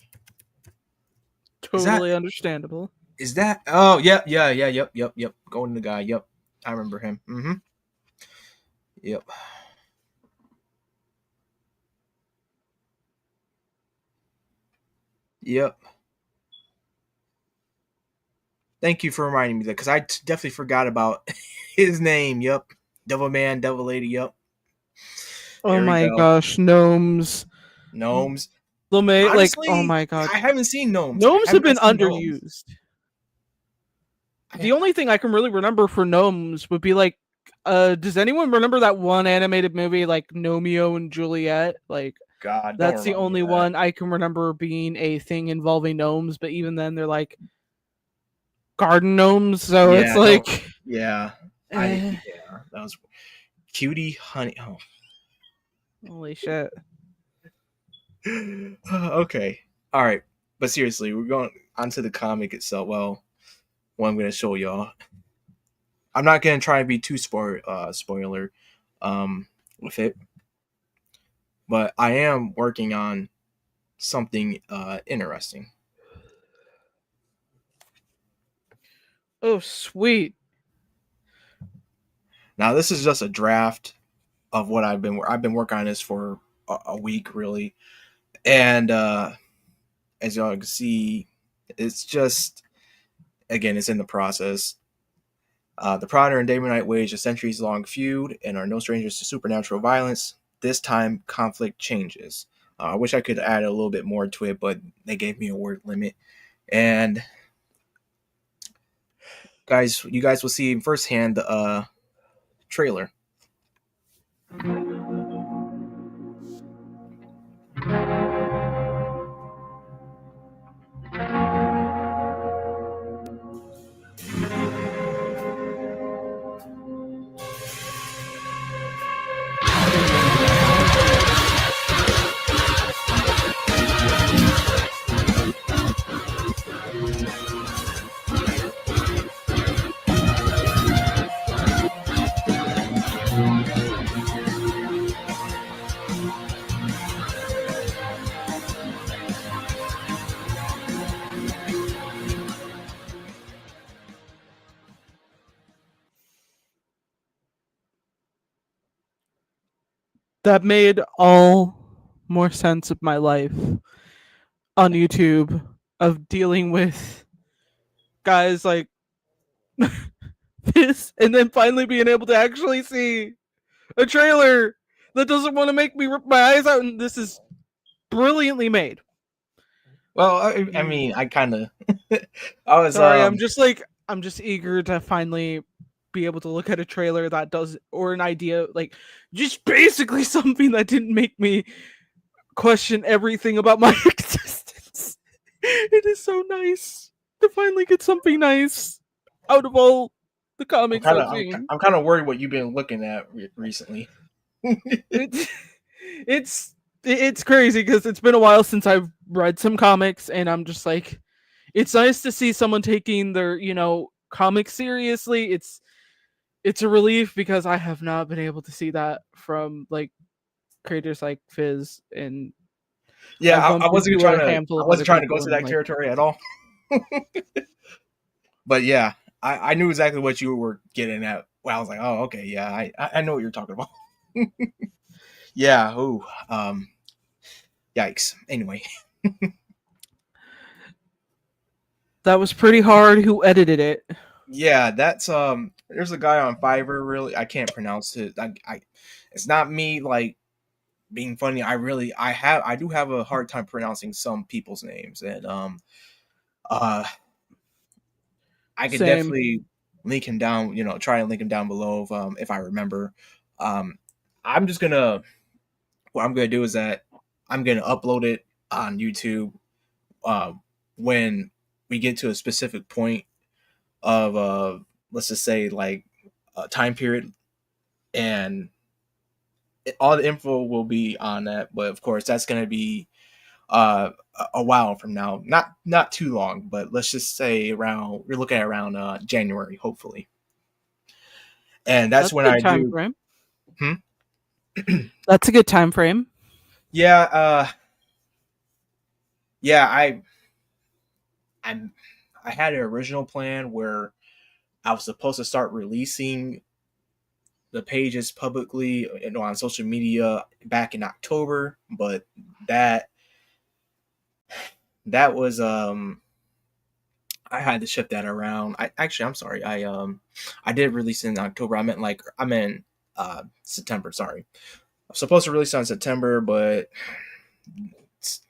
Speaker 2: Is that
Speaker 1: Totally understandable.
Speaker 2: is that? Oh, yep. Golden Guy. Yep, I remember him. Mm-hmm. Yep. Yep. Thank you for reminding me that because definitely forgot about his name. Yep. Devil Man, Devil Lady. Yep.
Speaker 1: Oh
Speaker 2: There we
Speaker 1: my
Speaker 2: go.
Speaker 1: gosh, gnomes.
Speaker 2: Gnomes.
Speaker 1: Like, oh
Speaker 2: Honestly,
Speaker 1: my god.
Speaker 2: I haven't seen gnomes. I
Speaker 1: Gnomes
Speaker 2: have
Speaker 1: have
Speaker 2: not
Speaker 1: been
Speaker 2: seen gnomes.
Speaker 1: underused. The only thing I can really remember for gnomes would be like, does anyone remember that one animated movie like Gnomeo and Juliet? Like,
Speaker 2: God, don't
Speaker 1: that's the
Speaker 2: remind me
Speaker 1: only
Speaker 2: of that.
Speaker 1: one I can remember being a thing involving gnomes, but even then they're like garden gnomes, so it's
Speaker 2: Yeah, don't.
Speaker 1: like
Speaker 2: Yeah,
Speaker 1: eh,
Speaker 2: yeah, that was cutie honey. Oh,
Speaker 1: holy shit.
Speaker 2: okay, all right. But seriously, we're going onto the comic itself. Well, what I'm going to show y'all. I'm not going to try to be too spoiler, with it, but I am working on something interesting.
Speaker 1: Oh sweet.
Speaker 2: Now, this is just a draft of what I've been working on this for a week, really, and as y'all can see, it's just again, it's in the process. The Prowler and Damon Knight wage a centuries long feud and are no strangers to supernatural violence. This time, conflict changes. I wish I could add a little bit more to it, but they gave me a word limit. And guys, you guys will see firsthand trailer.
Speaker 1: That made all more sense of my life on YouTube of dealing with guys like this and then finally being able to actually see a trailer that doesn't want to make me rip my eyes out, and this is brilliantly made.
Speaker 2: Well, I mean, I kind of, I was,
Speaker 1: Sorry, I'm just eager to finally be able to look at a trailer that does, or an idea, like just basically something that didn't make me question everything about my existence. It is so nice to finally get something nice out of all the
Speaker 2: I'm
Speaker 1: comics
Speaker 2: kind
Speaker 1: I've
Speaker 2: of,
Speaker 1: seen.
Speaker 2: I'm kind of worried what you've been looking at recently.
Speaker 1: It, it's it's crazy because it's been a while since I've read some comics, and I'm just like, it's nice to see someone taking their comics seriously. It's a relief because I have not been able to see that from like creators like Fizz, and
Speaker 2: Yeah,
Speaker 1: I've bumped into a handful
Speaker 2: I
Speaker 1: of
Speaker 2: wasn't
Speaker 1: other
Speaker 2: trying to go
Speaker 1: people,
Speaker 2: to
Speaker 1: and
Speaker 2: that
Speaker 1: like,
Speaker 2: territory at all. But yeah, I knew exactly what you were getting at. Well, I was like, oh, okay, yeah, I know what you're talking about. Yeah. Ooh. Yikes. Anyway.
Speaker 1: that was pretty hard. Who edited it?
Speaker 2: Yeah, that's there's a guy on Fiverr, really, I can't pronounce it. I it's not me like being funny. I do have a hard time pronouncing some people's names, and uh I could
Speaker 1: Same.
Speaker 2: definitely link him down, try and link him down below if I remember. Um I'm just gonna what I'm gonna do is that I'm gonna upload it on YouTube uh when we get to a specific point of let's just say like a time period, and all the info will be on that. But of course, that's going to be a while from now. Not too long, but let's just say around we're looking at around January, hopefully. And that's
Speaker 1: That's
Speaker 2: when
Speaker 1: a good
Speaker 2: I
Speaker 1: time
Speaker 2: do.
Speaker 1: frame.
Speaker 2: Hmm?
Speaker 1: That's a good time frame.
Speaker 2: Yeah, yeah. I'm I had an original plan where I was supposed to start releasing the pages publicly, on social media back in October, but that that was I had to shift that around. I'm sorry. I did release it in October. I'm in September. Sorry, I'm supposed to release it in September, but let's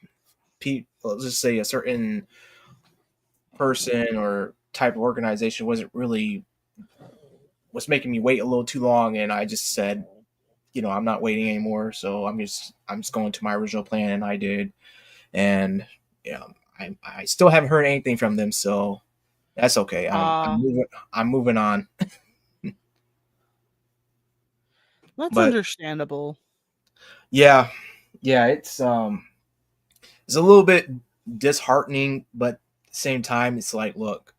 Speaker 2: just say a certain person or type of organization was making me wait a little too long, and I just said, I'm not waiting anymore. So I'm just going to my original plan, and I did, and yeah, I still haven't heard anything from them, so that's okay.
Speaker 1: Uh
Speaker 2: I'm moving on.
Speaker 1: that's
Speaker 2: But
Speaker 1: understandable.
Speaker 2: yeah, yeah, it's a little bit disheartening, but at the same time, it's like, look,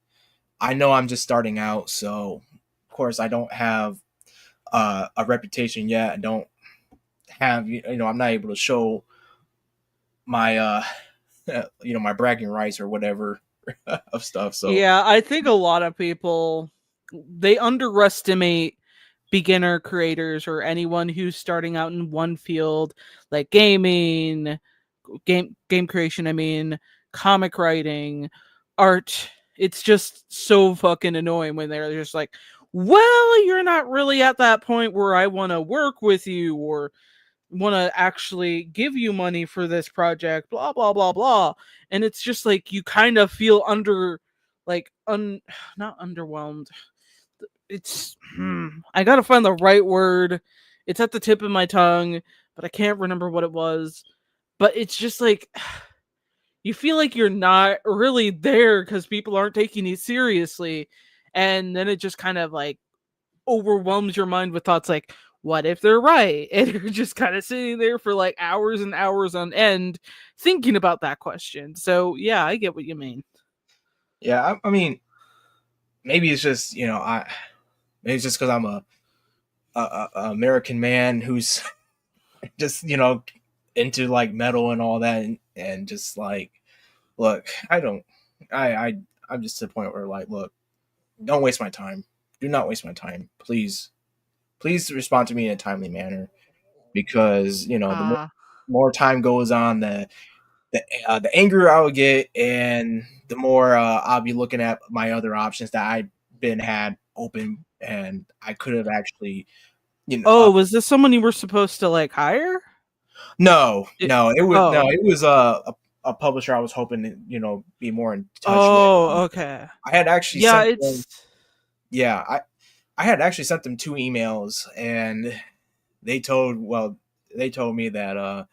Speaker 2: I know I'm just starting out, so of course I don't have a reputation yet. I don't have, I'm not able to show my my bragging rights or whatever of stuff. So
Speaker 1: Yeah, I think a lot of people, they underestimate beginner creators or anyone who's starting out in one field, like gaming, game creation, I mean, comic writing, art. It's just so fucking annoying when they're just like, well, you're not really at that point where I want to work with you or want to actually give you money for this project, blah blah blah blah. And it's just like you kind of feel under, like not underwhelmed, it's I gotta find the right word. It's at the tip of my tongue, but I can't remember what it was. But it's just like you feel like you're not really there because people aren't taking you seriously, and then it just kind of like overwhelms your mind with thoughts like, what if they're right? And you're just kind of sitting there for like hours and hours on end thinking about that question. So yeah, I get what you mean.
Speaker 2: Yeah, I mean, maybe it's just maybe it's just because I'm a American man who's just into like metal and all that, and just like, look, I don't, I'm just to the point where like, look, don't waste my time. Do not waste my time, please. Please respond to me in a timely manner, because the
Speaker 1: Uh
Speaker 2: more time goes on, the angrier I will get, and the more I'll be looking at my other options that I've been had open, and I could have actually, you know, uh,
Speaker 1: oh, was this someone you were supposed to like hire?
Speaker 2: no,
Speaker 1: It,
Speaker 2: no, it was no,
Speaker 1: oh,
Speaker 2: it was a publisher I was hoping to be more in touch with.
Speaker 1: oh, okay.
Speaker 2: I had actually
Speaker 1: Yeah,
Speaker 2: sent
Speaker 1: it's
Speaker 2: them, yeah, I had actually sent them 2 emails, and they told well they told me that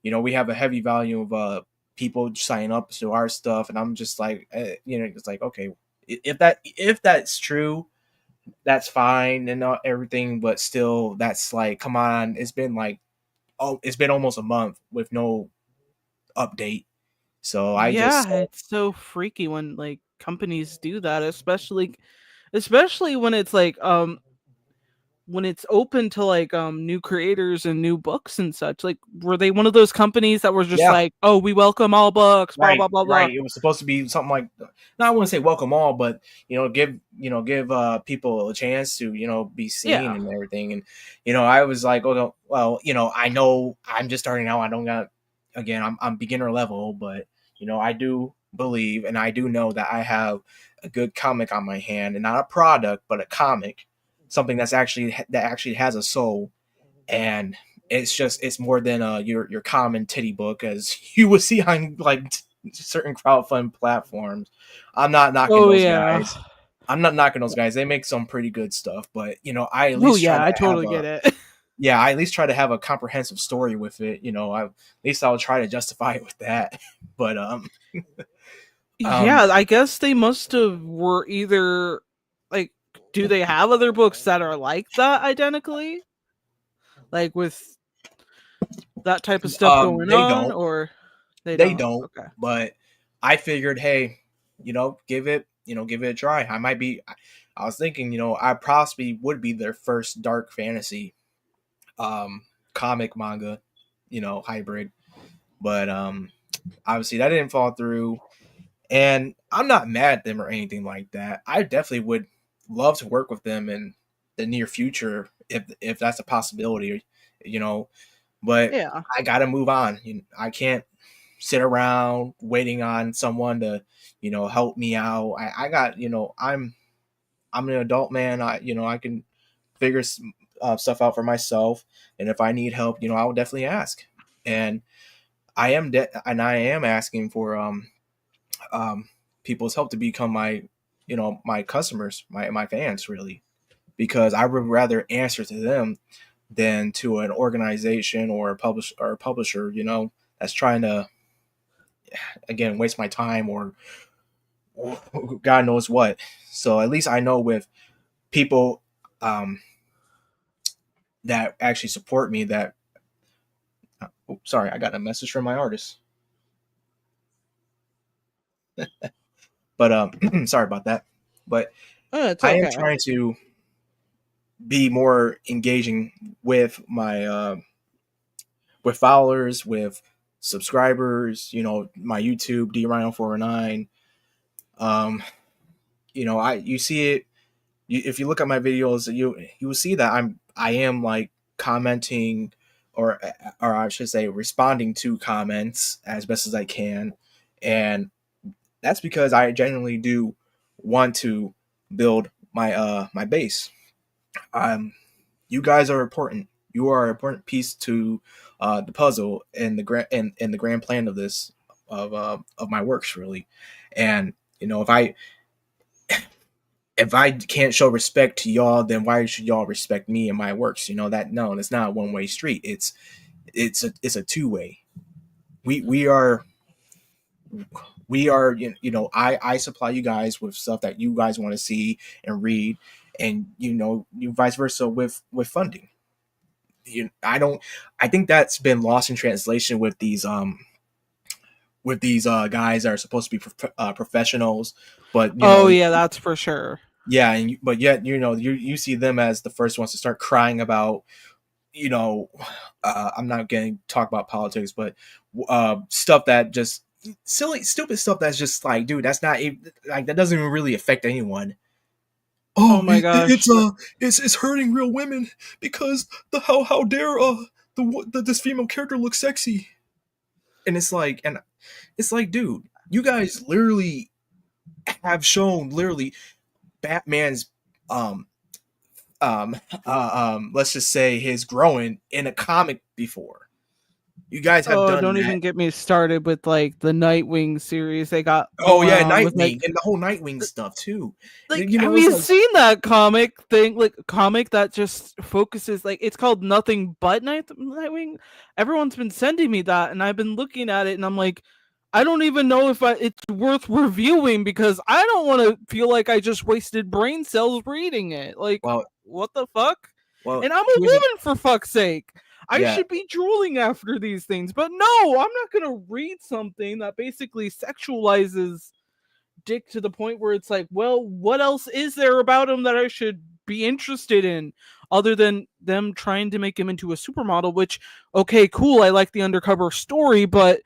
Speaker 2: we have a heavy volume of people signing up to our stuff, and I'm just like, it's like, okay, if that's true, that's fine and not everything, but still, that's like, come on, it's been like, oh, it's been almost a month with no update, so I just
Speaker 1: yeah, it's so freaky when like companies do that, especially when it's open to like new creators and new books and such. Like were they one of those companies that were just
Speaker 2: yeah.
Speaker 1: like, "Oh, we welcome all books, blah
Speaker 2: Right,
Speaker 1: blah blah blah."
Speaker 2: right. It was supposed to be something like, not, I wouldn't say welcome all, but give people a chance to be seen
Speaker 1: Yeah.
Speaker 2: and everything. And I was like, oh well, I know I'm just starting out. I don't got, again, I'm beginner level, but I do believe, and I do know that I have a good comic on my hand, and not a product, but a comic, something that actually has a soul, and it's more than your common titty book, as you would see on like certain crowdfund platforms. I'm not knocking
Speaker 1: Oh
Speaker 2: those
Speaker 1: yeah.
Speaker 2: guys. I'm not knocking those guys. They make some pretty good stuff, but I at
Speaker 1: Oh
Speaker 2: least try
Speaker 1: yeah,
Speaker 2: to
Speaker 1: I
Speaker 2: have
Speaker 1: totally
Speaker 2: a
Speaker 1: get it.
Speaker 2: yeah, I at least try to have a comprehensive story with it. At least I'll try to justify it with that. But um
Speaker 1: Yeah, I guess they must have were either like, do they have other books that are like that identically? Like with that type of stuff going
Speaker 2: they
Speaker 1: on,
Speaker 2: don't.
Speaker 1: or they
Speaker 2: They
Speaker 1: don't?
Speaker 2: don't.
Speaker 1: Okay.
Speaker 2: But I figured, hey, give it a try. I might be. I was thinking, I possibly would be their first dark fantasy um comic manga, hybrid. But obviously that didn't fall through, and I'm not mad at them or anything like that. I definitely would love to work with them in the near future, if that's a possibility, you know. But
Speaker 1: Yeah.
Speaker 2: I gotta move on. I can't sit around waiting on someone to, help me out. I got, I'm an adult man. I can figure stuff out for myself, and if I need help, I will definitely ask. And I am asking for um people's help to become my customers, my fans, really, because I would rather answer to them than to an organization or a publisher, that's trying to, again, waste my time, or God knows what. So at least I know with people um, that actually support me, that sorry, I got a message from my artist, but sorry about that. But
Speaker 1: Oh, it's
Speaker 2: I am
Speaker 1: okay.
Speaker 2: trying to be more engaging with my with followers, with subscribers, my YouTube DRhino409. um I you see it, if you look at my videos, you will see that I am like commenting, or I should say responding to comments as best as I can, and that's because I genuinely do want to build my base. Um, you guys are important. You are an important piece to the puzzle and the grand plan of this, of my works, really. And if I if I can't show respect to y'all, then why should y'all respect me and my works? You know that no, it's not a one way street. It's a two way. We are you know I supply you guys with stuff that you guys want to see and read, and you know you vice versa with funding. I don't. I think that's been lost in translation with these guys that are supposed to be professionals, but you
Speaker 1: Oh
Speaker 2: know
Speaker 1: yeah, that's for sure.
Speaker 2: yeah, and but yet you know you see them as the first ones to start crying about you know I'm not going to talk about politics, but stuff that just silly stupid stuff that's just like dude that's not like that doesn't even really affect anyone.
Speaker 1: Oh
Speaker 2: Oh,
Speaker 1: my gosh.
Speaker 2: it's hurting real women because the how dare this female character looks sexy, and it's like dude, you guys literally have shown literally Batman's um let's just say his growing in a comic before. You guys have
Speaker 1: Oh,
Speaker 2: done
Speaker 1: don't
Speaker 2: that.
Speaker 1: even get me started with like the Nightwing series they got
Speaker 2: Oh
Speaker 1: going
Speaker 2: yeah,
Speaker 1: on with
Speaker 2: Nightwing
Speaker 1: like
Speaker 2: and the whole Nightwing stuff too.
Speaker 1: like
Speaker 2: You know,
Speaker 1: have
Speaker 2: it's
Speaker 1: you
Speaker 2: like
Speaker 1: seen that comic thing, like comic that just focuses, like it's called Nothing But Nightwing. Everyone's been sending me that and I've been looking at it and I'm like, I don't even know if it's worth reviewing because I don't want to feel like I just wasted brain cells reading it. Like,
Speaker 2: well,
Speaker 1: what the fuck?
Speaker 2: well,
Speaker 1: And I'm a
Speaker 2: here's a
Speaker 1: woman, for fuck's sake. I
Speaker 2: yeah.
Speaker 1: should be drooling after these things, but no, I'm not gonna read something that basically sexualizes Dick to the point where it's like, well, what else is there about him that I should be interested in other than them trying to make him into a supermodel, which, okay, cool, I like the undercover story, but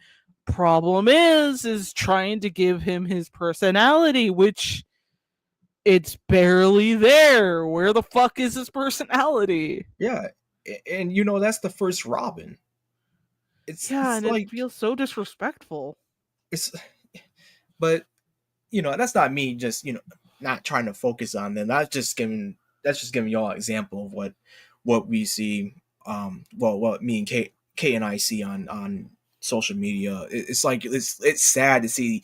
Speaker 1: problem is trying to give him his personality, which it's barely there. Where the fuck is his personality?
Speaker 2: Yeah, and you know that's the first Robin.
Speaker 1: Yeah,
Speaker 2: It's
Speaker 1: and it
Speaker 2: like
Speaker 1: feels so disrespectful.
Speaker 2: it's, but you know that's not me just you know not trying to focus on them. That's just giving y'all an example of what we see. Well, what me and K and I see on social media. It's like it's sad to see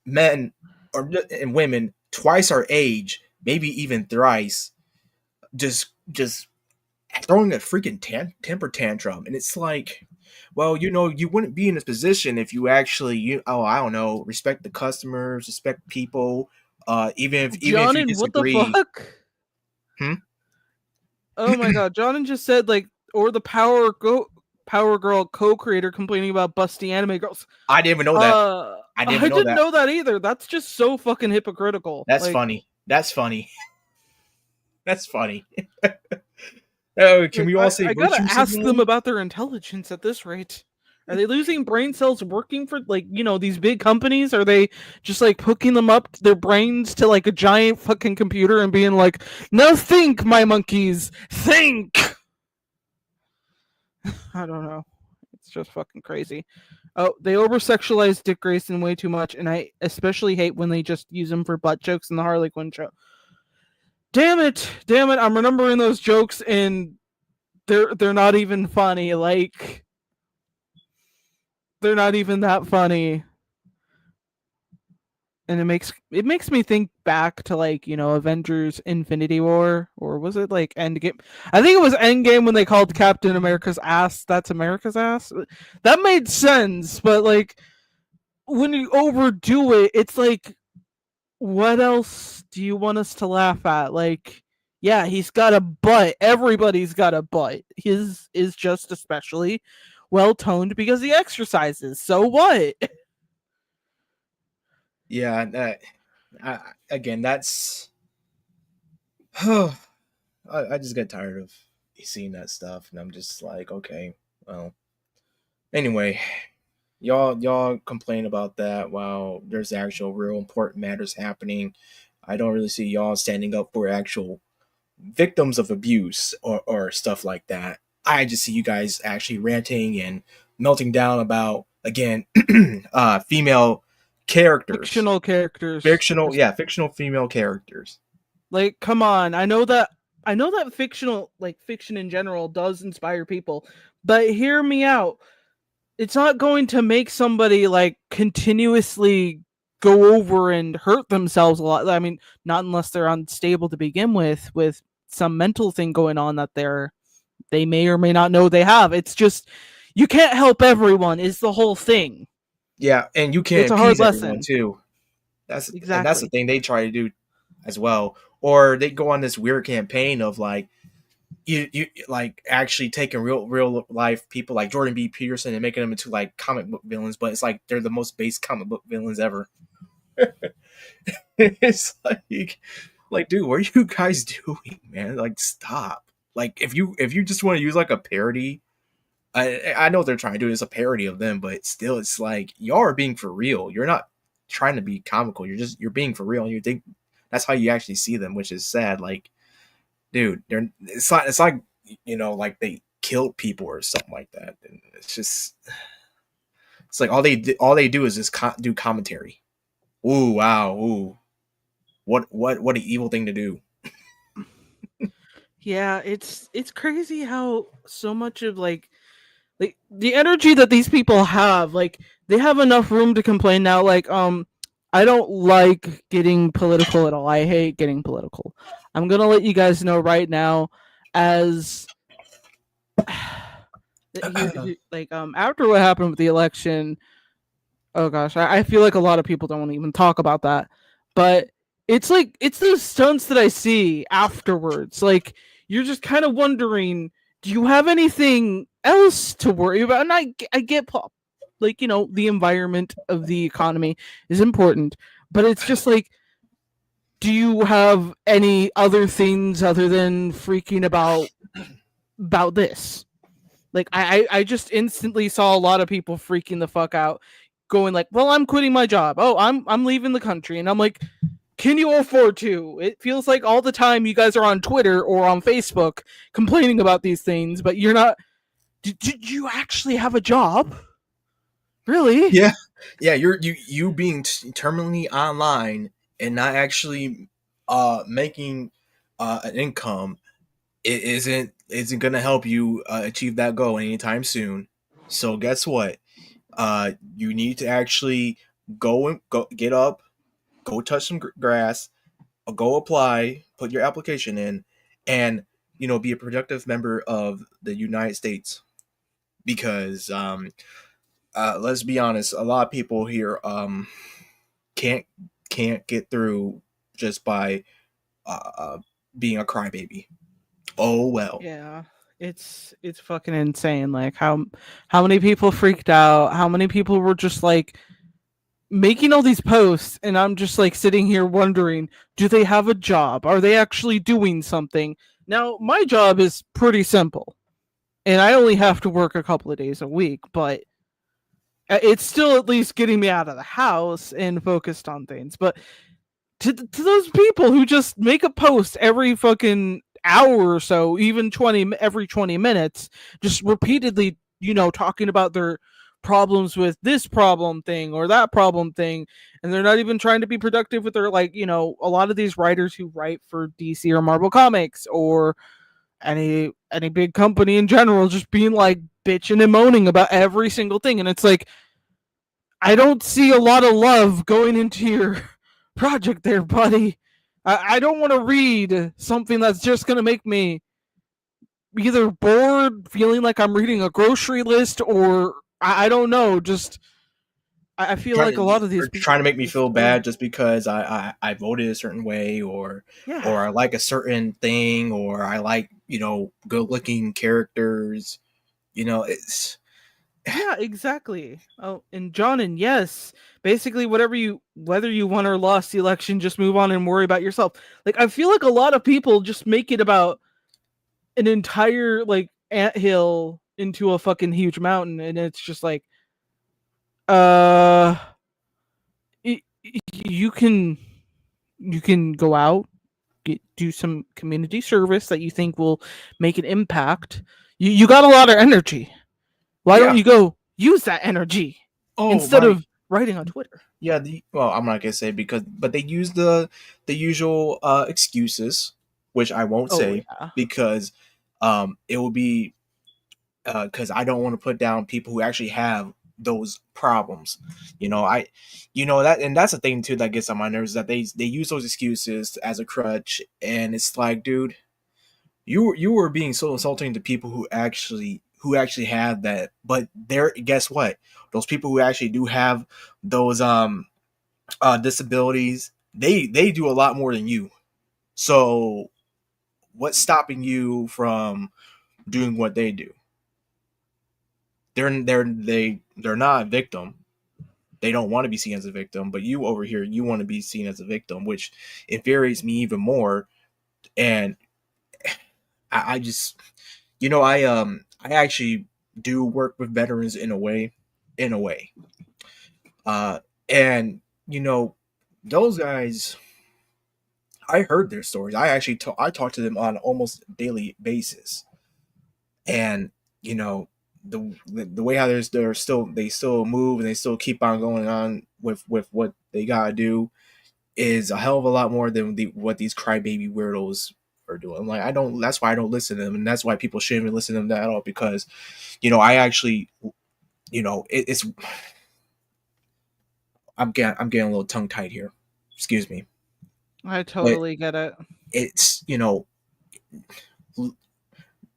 Speaker 2: men or and women twice our age, maybe even thrice, just throwing a freaking temper tantrum, and it's like, well, you know, you wouldn't be in this position if you actually, I don't know, respect the customers, respect people, even if you
Speaker 1: John, what the
Speaker 2: disagree.
Speaker 1: fuck?
Speaker 2: Hmm?
Speaker 1: Oh my god, John just said like, or the Power Girl co-creator complaining about busty anime girls.
Speaker 2: I didn't even know that. I didn't even
Speaker 1: I
Speaker 2: know
Speaker 1: didn't
Speaker 2: that.
Speaker 1: know that either. That's just so fucking hypocritical.
Speaker 2: That's
Speaker 1: Like,
Speaker 2: funny. That's funny. That's funny. Can we all say
Speaker 1: I gotta
Speaker 2: virtue
Speaker 1: ask them
Speaker 2: signaling?
Speaker 1: about their intelligence at this rate. Are they losing brain cells working for like, these big companies? Are they just like hooking them up their brains to like a giant fucking computer and being like, "Now think, my monkeys, think." I don't know. It's just fucking crazy. Oh, they over sexualize Dick Grayson way too much, and I especially hate when they just use him for butt jokes in the Harley Quinn show. Damn it, damn it! I'm remembering those jokes, and they're not even funny. Like, they're not even that funny, and it makes me think back to like Avengers Infinity War, or was it like Endgame? I think it was Endgame when they called Captain America's ass "That's America's ass." That made sense, but like when you overdo it, it's like, what else do you want us to laugh at? Like, yeah, he's got a butt. Everybody's got a butt. His is just especially well toned because he exercises. So what?
Speaker 2: Yeah, again, that's. I just get tired of seeing that stuff, and I'm just like, okay, well. Anyway, y'all complain about that while there's actual real important matters happening. I don't really see y'all standing up for actual victims of abuse or stuff like that. I just see you guys actually ranting and melting down about again female characters.
Speaker 1: Fictional characters.
Speaker 2: Fictional female characters.
Speaker 1: Like, come on. I know that fiction in general does inspire people, but hear me out. It's not going to make somebody like continuously go over and hurt themselves a lot. I mean, not unless they're unstable to begin with some mental thing going on that they may or may not know they have. It's just you can't help everyone is the whole thing.
Speaker 2: Yeah, and you
Speaker 1: It's
Speaker 2: can't
Speaker 1: a hard
Speaker 2: appease everyone
Speaker 1: lesson.
Speaker 2: too. That's the
Speaker 1: Exactly.
Speaker 2: thing they try to do as well. Or they go on this weird campaign of like you like actually taking real life people like Jordan B. Peterson and making them into like comic book villains, but it's like they're the most base comic book villains ever. It's like dude, what are you guys doing, man? Like stop. Like if you just want to use like a parody, I know what they're trying to do is a parody of them, but still it's like y'all are being for real. You're not trying to be comical. You're being for real and you think that's how you actually see them, which is sad. Like dude, they're it's like like they killed people or something like that. And it's just it's like all they do is just do commentary. Ooh, wow, ooh, what an evil thing to do.
Speaker 1: Yeah, it's crazy how so much of like the energy that these people have, like they have enough room to complain now. Like I don't like getting political at all. I hate getting political. I'm gonna let you guys know right now, as like after what happened with the election. Oh gosh, I feel like a lot of people don't want to even talk about that. But it's like it's those stunts that I see afterwards. Like you're just kind of wondering, do you have anything else to worry about? And I get like the environment of the economy is important, but it's just like, do you have any other things other than freaking about this? Like I just instantly saw a lot of people freaking the fuck out, going like, "Well, I'm quitting my job. Oh, I'm leaving the country." And I'm like, "Can you afford to?" It feels like all the time you guys are on Twitter or on Facebook complaining about these things, but you're not. Did you actually have a job? Really?
Speaker 2: Yeah, yeah. You being terminally online and not actually making an income, it isn't gonna help you achieve that goal anytime soon. So guess what? You need to actually go get up, go touch some grass, go apply, put your application in, and be a productive member of the United States. Because let's be honest, a lot of people here can't can't get through just by uh, being a crybaby. Oh well.
Speaker 1: Yeah. It's fucking insane. Like how many people freaked out? How many people were just like making all these posts, and I'm just like sitting here wondering, do they have a job? Are they actually doing something? Now, my job is pretty simple, and I only have to work a couple of days a week, but it's still at least getting me out of the house and focused on things. But to those people who just make a post every fucking hour or so, even 20 minutes, just repeatedly, talking about their problems with this problem thing or that problem thing, and they're not even trying to be productive with their, like, a lot of these writers who write for DC or Marvel Comics or any big company in general, just being like bitching and moaning about every single thing. And it's like, I don't see a lot of love going into your project there, buddy. I don't want to read something that's just going to make me either bored, feeling like I'm reading a grocery list, or I don't know. Just I feel
Speaker 2: Trying
Speaker 1: like a lot
Speaker 2: to
Speaker 1: of these
Speaker 2: or trying to
Speaker 1: people
Speaker 2: make me
Speaker 1: just
Speaker 2: feel bad just because I voted a certain way,
Speaker 1: yeah.
Speaker 2: or I like a certain thing, or I like good looking characters. It's
Speaker 1: Yeah, exactly. Oh, and John, and yes, basically whether you won or lost the election, just move on and worry about yourself. Like I feel like a lot of people just make it about an entire like anthill into a fucking huge mountain, and it's just like, uh, it, you can go out, do some community service that you think will make an impact. You got a lot of energy. Why don't
Speaker 2: yeah.
Speaker 1: you go use that energy
Speaker 2: Oh
Speaker 1: instead
Speaker 2: my.
Speaker 1: of writing on Twitter?
Speaker 2: Yeah. Well, I'm not gonna say because, but they use the usual excuses, which I won't
Speaker 1: Oh
Speaker 2: say
Speaker 1: yeah.
Speaker 2: because it will be because I don't want to put down people who actually have those problems. That, and that's the thing too that gets on my nerves, that they use those excuses as a crutch, and it's like, dude, you were being so insulting to people who actually have that. But there, guess what? Those people who actually do have those disabilities, they do a lot more than you. So what's stopping you from doing what they do? They're not a victim. They don't want to be seen as a victim, but you over here, you want to be seen as a victim, which infuriates me even more. And I just, I actually do work with veterans in a way, uh, and those guys. I heard their stories. I talk to them on almost daily basis, and you know the way how they still move and they still keep on going on with what they gotta do is a hell of a lot more than what these crybaby weirdos are doing. Like, I don't. That's why I don't listen to them, and that's why people shouldn't even listen to them at all. Because, I actually, it's. I'm getting a little tongue tied here. Excuse me,
Speaker 1: I
Speaker 2: but
Speaker 1: totally get it.
Speaker 2: it's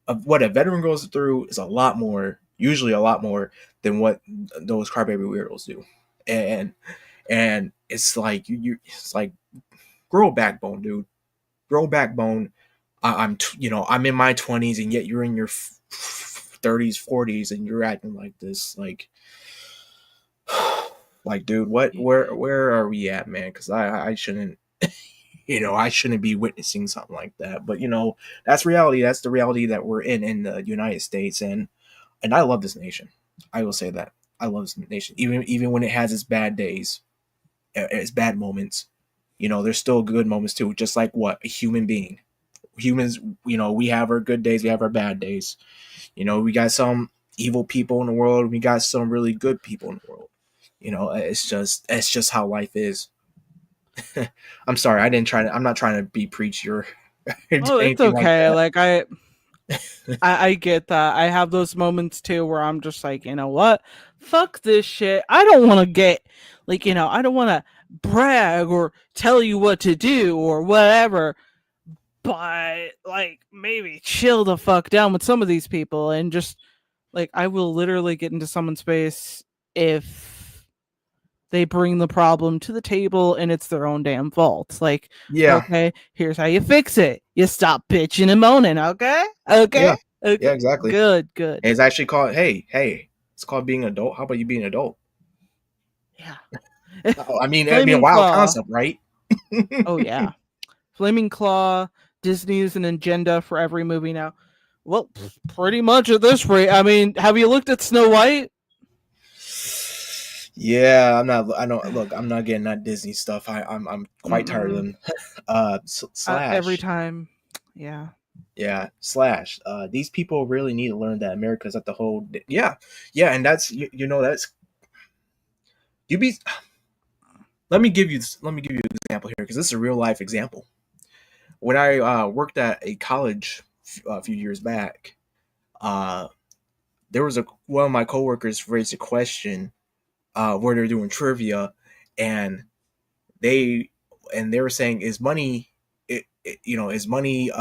Speaker 2: of what a veteran goes through is a lot more, usually a lot more than what those crybaby weirdos do, and it's like it's like, grow a backbone, dude. Grow a backbone. I'm in my 20s, and yet you're in your 30s, 40s, and you're acting like this, like, dude, where are we at, man? Because I shouldn't, I shouldn't be witnessing something like that. But that's reality. That's the reality that we're in the United States, and I love this nation. I will say that I love this nation, even when it has its bad days, its bad moments. There's still good moments too. Just like what a human being, humans. We have our good days, we have our bad days. We got some evil people in the world. We got some really good people in the world. It's just how life is. I'm sorry. I'm not trying to be preachy or
Speaker 1: Oh, it's
Speaker 2: anything like
Speaker 1: okay.
Speaker 2: that.
Speaker 1: Like I get that. I have those moments too where I'm just like, you know what? Fuck this shit. I don't want to get I don't want to brag or tell you what to do or whatever. But like maybe chill the fuck down with some of these people and just like I will literally get into someone's space if they bring the problem to the table and it's their own damn fault. Like,
Speaker 2: Yeah,
Speaker 1: okay, here's how you fix it. You stop bitching and moaning, okay?
Speaker 2: yeah,
Speaker 1: Okay?
Speaker 2: yeah,
Speaker 1: Okay.
Speaker 2: exactly.
Speaker 1: Good, good.
Speaker 2: And it's actually called, hey, it's called being an adult. How about you being an adult?
Speaker 1: Yeah.
Speaker 2: I mean, a
Speaker 1: Flaming
Speaker 2: wild
Speaker 1: Claw.
Speaker 2: concept, right?
Speaker 1: Oh yeah. Flaming Claw, Disney is an agenda for every movie now. Well, pretty much at this rate. I mean, have you looked at Snow White?
Speaker 2: Yeah, I'm not. I know. Look, I'm not getting that Disney stuff. I'm quite tired of
Speaker 1: Mm-mm.
Speaker 2: them.
Speaker 1: Every
Speaker 2: Slash.
Speaker 1: time. Yeah.
Speaker 2: Yeah, slash. These people really need to learn that America's at the whole. Yeah, yeah, and that's that's you be. Let me give you an example here, because this is a real life example. When I worked at a college a few years back, uh, there was a one of my coworkers raised a question where they're doing trivia, and they they were saying, is money, is money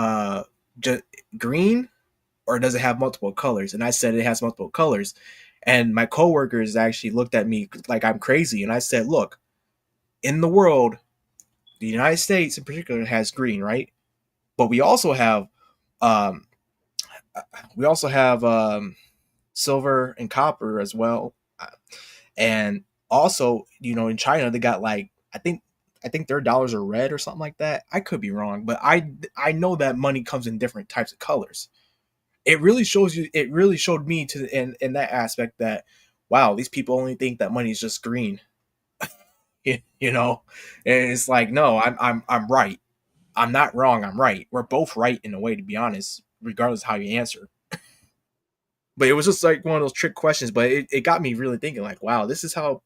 Speaker 2: just green, or does it have multiple colors? And I said it has multiple colors. And my coworkers actually looked at me like I'm crazy. And I said, look, in the world, the United States in particular has green, right? But um, we also have silver and copper as well. And also, in China, they got, like, I think their dollars are red or something like that. I could be wrong, but I know that money comes in different types of colors. It really showed me in that aspect that, wow, these people only think that money is just green. you know and it's like, no, I'm right. I'm not wrong, I'm right. We're both right in a way, to be honest, regardless of how you answer. But it was just like one of those trick questions, but it got me really thinking, like, wow, this is how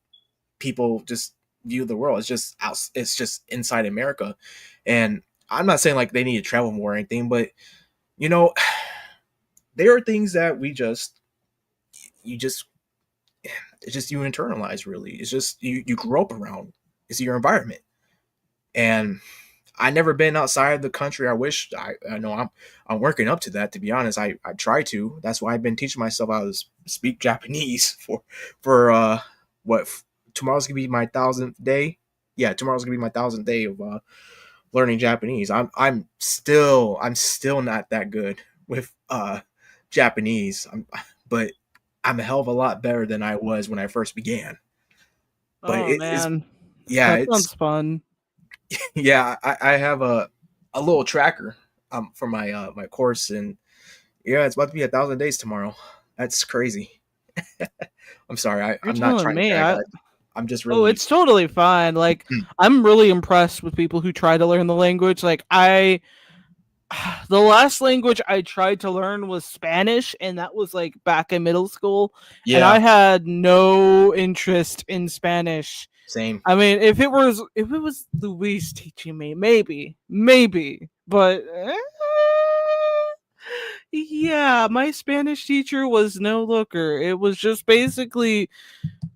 Speaker 2: people just view the world. It's just inside America. And I'm not saying like they need to travel more or anything, but you know there are things that you just it's just you internalize. Really, it's just you grow up around. It's your environment, and I never been outside the country. I know I'm working up to that. To be honest, I try to. That's why I've been teaching myself how to speak Japanese for what tomorrow's gonna be my 1,000th day. Yeah, tomorrow's gonna be my 1,000th day of learning Japanese. I'm still not that good with Japanese. But I'm a hell of a lot better than I was when I first began. But
Speaker 1: Oh
Speaker 2: it's
Speaker 1: man,
Speaker 2: yeah,
Speaker 1: that
Speaker 2: it's
Speaker 1: sounds fun.
Speaker 2: yeah. I have a little tracker for my course, and yeah, it's about to be 1,000 days tomorrow. That's crazy. I'm sorry.
Speaker 1: You're
Speaker 2: I'm not
Speaker 1: telling
Speaker 2: trying to
Speaker 1: me,
Speaker 2: brag. I'm just
Speaker 1: oh,
Speaker 2: really
Speaker 1: it's totally fine. Like,
Speaker 2: mm,
Speaker 1: I'm really impressed with people who try to learn the language. Like, the last language I tried to learn was Spanish, and that was like back in middle school, and I
Speaker 2: yeah,
Speaker 1: had no interest in Spanish.
Speaker 2: same.
Speaker 1: I mean, if it was Luis teaching me, maybe, but yeah, my Spanish teacher was no looker. It was just basically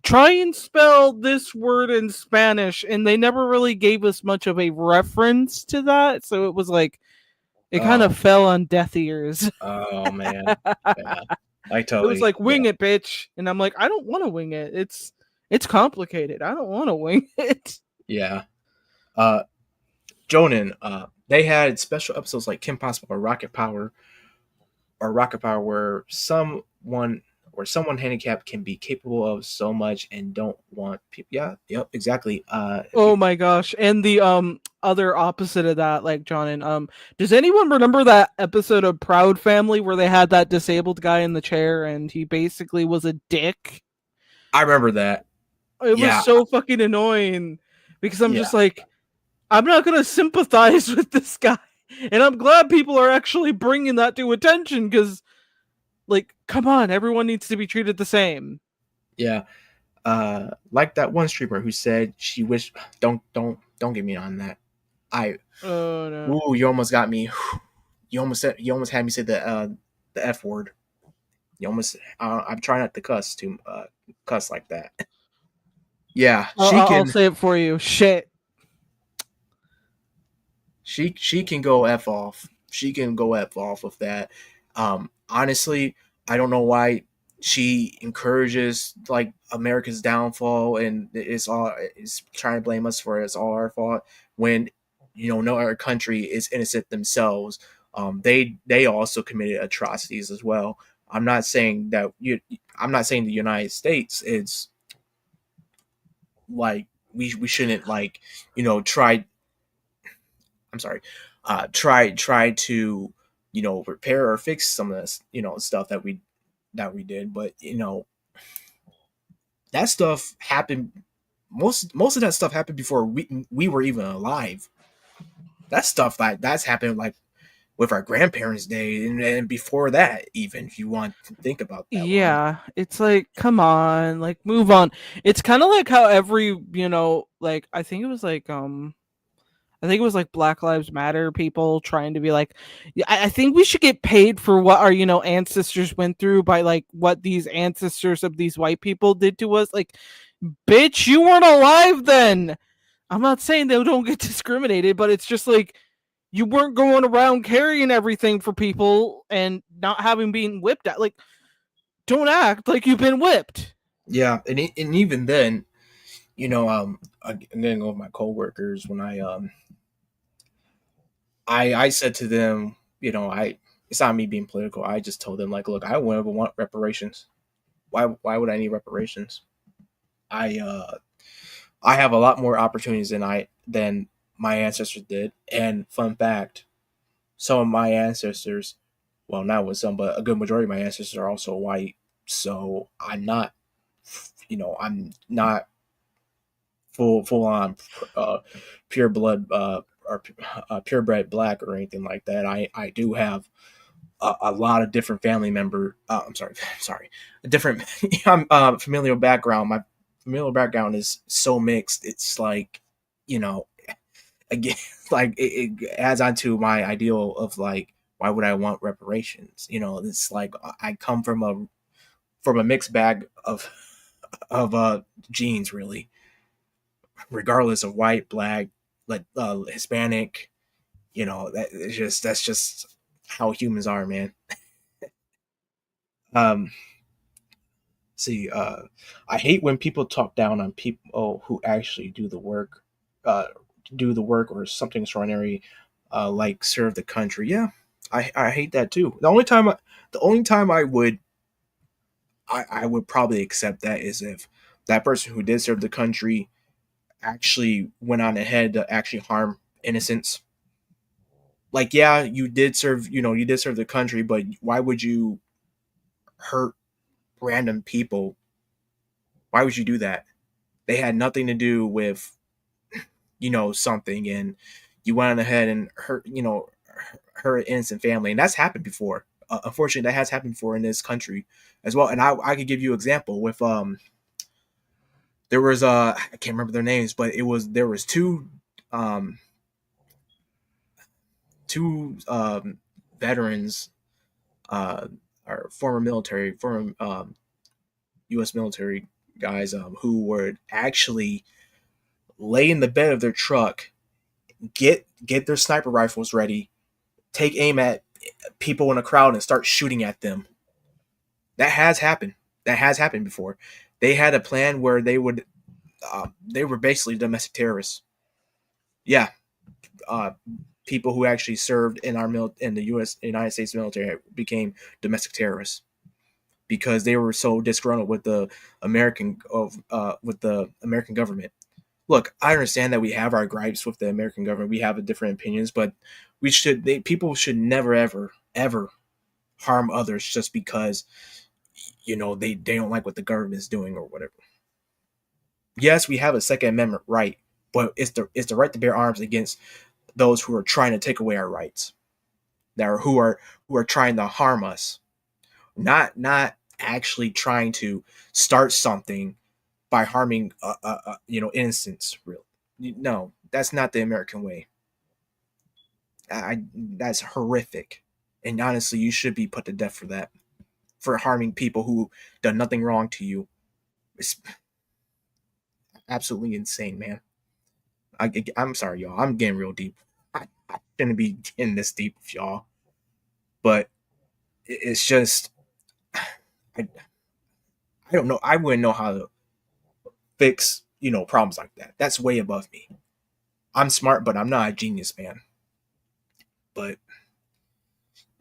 Speaker 1: try and spell this word in Spanish, and they never really gave us much of a reference to that, so it was like it kind
Speaker 2: Oh,
Speaker 1: of fell on deaf ears.
Speaker 2: oh man. Yeah, I
Speaker 1: It was
Speaker 2: totally.
Speaker 1: like
Speaker 2: Yeah,
Speaker 1: wing it, bitch, and I'm like, I don't want to wing it. It's complicated. I don't want to wing it.
Speaker 2: yeah. Uh, Jonan. They had special episodes like Kim Possible or Rocket Power, where someone handicapped can be capable of so much and don't want people. Yeah, yep, exactly. If
Speaker 1: Oh
Speaker 2: you,
Speaker 1: my gosh. And the other opposite of that, like John and does anyone remember that episode of Proud Family where they had that disabled guy in the chair and he basically was a dick?
Speaker 2: I remember that.
Speaker 1: It was
Speaker 2: Yeah,
Speaker 1: so fucking annoying because I'm
Speaker 2: yeah,
Speaker 1: just like, I'm not gonna sympathize with this guy. And I'm glad people are actually bringing that to attention because, like, come on, everyone needs to be treated the same.
Speaker 2: yeah. Like that one streamer who said she wished. Don't get me on that. I
Speaker 1: Oh no.
Speaker 2: Ooh, you almost got me. You almost had me say the F word. You almost. I'm trying not to cuss like that. Yeah,
Speaker 1: I'll,
Speaker 2: she
Speaker 1: I'll I'll
Speaker 2: can.
Speaker 1: say it for you. Shit.
Speaker 2: She can go f off. She can go f off with that. Honestly, I don't know why she encourages like America's downfall, and it's trying to blame us for it's all our fault when no other country is innocent themselves. They also committed atrocities as well. I'm not saying that you. I'm not saying the United States is like we shouldn't like try. I'm sorry, try to repair or fix some of this stuff that we did, but that stuff happened. Most of that stuff happened before we were even alive. That stuff that's happened like with our grandparents' day and before that, even if you want to think about that long.
Speaker 1: Yeah, it's like, come on, like move on. It's kind of like how every, like I think it was like Black Lives Matter people trying to be like, yeah, I think we should get paid for what our, ancestors went through by like what these ancestors of these white people did to us. Like, bitch, you weren't alive then. I'm not saying they don't get discriminated, but it's just like you weren't going around carrying everything for people and not having been whipped at. Like, don't act like you've been whipped.
Speaker 2: Yeah, and even then, I'm gonna go with my coworkers when I said to them, it's not me being political. I just told them like, look, I wouldn't ever want reparations. Why would I need reparations? I uh I have a lot more opportunities than my ancestors did. And fun fact, some of my ancestors, well, not with some, but a good majority of my ancestors are also white. So I'm not full on pure blood or purebred black or anything like that. I do have a lot of different family member. I'm sorry, sorry, a different familial background. My familial background is so mixed. It's like, you know, again, like it adds on to my ideal of like, why would I want reparations? It's like I come from a mixed bag of genes, really, regardless of white, black, like Hispanic. That's just how humans are, man. Um, see, I hate when people talk down on people who actually uh, do the work or something extraordinary, like serve the country. Yeah, I hate that too. The only time I would probably accept that is if that person who did serve the country actually went on ahead to actually harm innocents. Like, yeah, you did serve the country, but why would you hurt random people? Why would you do that? They had nothing to do with, something, and you went on ahead and hurt an innocent family, and that's happened before. Unfortunately, that has happened before in this country as well. And I could give you an example with there was I can't remember their names, but there was um two veterans, uh or former U.S. military guys, who would actually lay in the bed of their truck, get their sniper rifles ready, take aim at people in a crowd, and start shooting at them. That has happened. That has happened before. They had a plan where they were basically domestic terrorists. Yeah, uh, people who actually served in the U.S. United States military became domestic terrorists because they were so disgruntled with the American government. Look, I understand that we have our gripes with the American government. We have different opinions, but people should never ever harm others just because they don't like what the government is doing or whatever. Yes, we have a Second Amendment right, but it's the right to bear arms against those who are trying to take away our rights, who are trying to harm us, not actually trying to start something by harming innocents. Really, no, that's not the American way. That's horrific, and honestly, you should be put to death for that, for harming people who done nothing wrong to you. It's absolutely insane, man. I'm sorry, y'all. I'm getting real deep. I shouldn't be getting this deep with y'all, but it's just I don't know. I wouldn't know how to fix problems like that. That's way above me. I'm smart, but I'm not a genius, man. But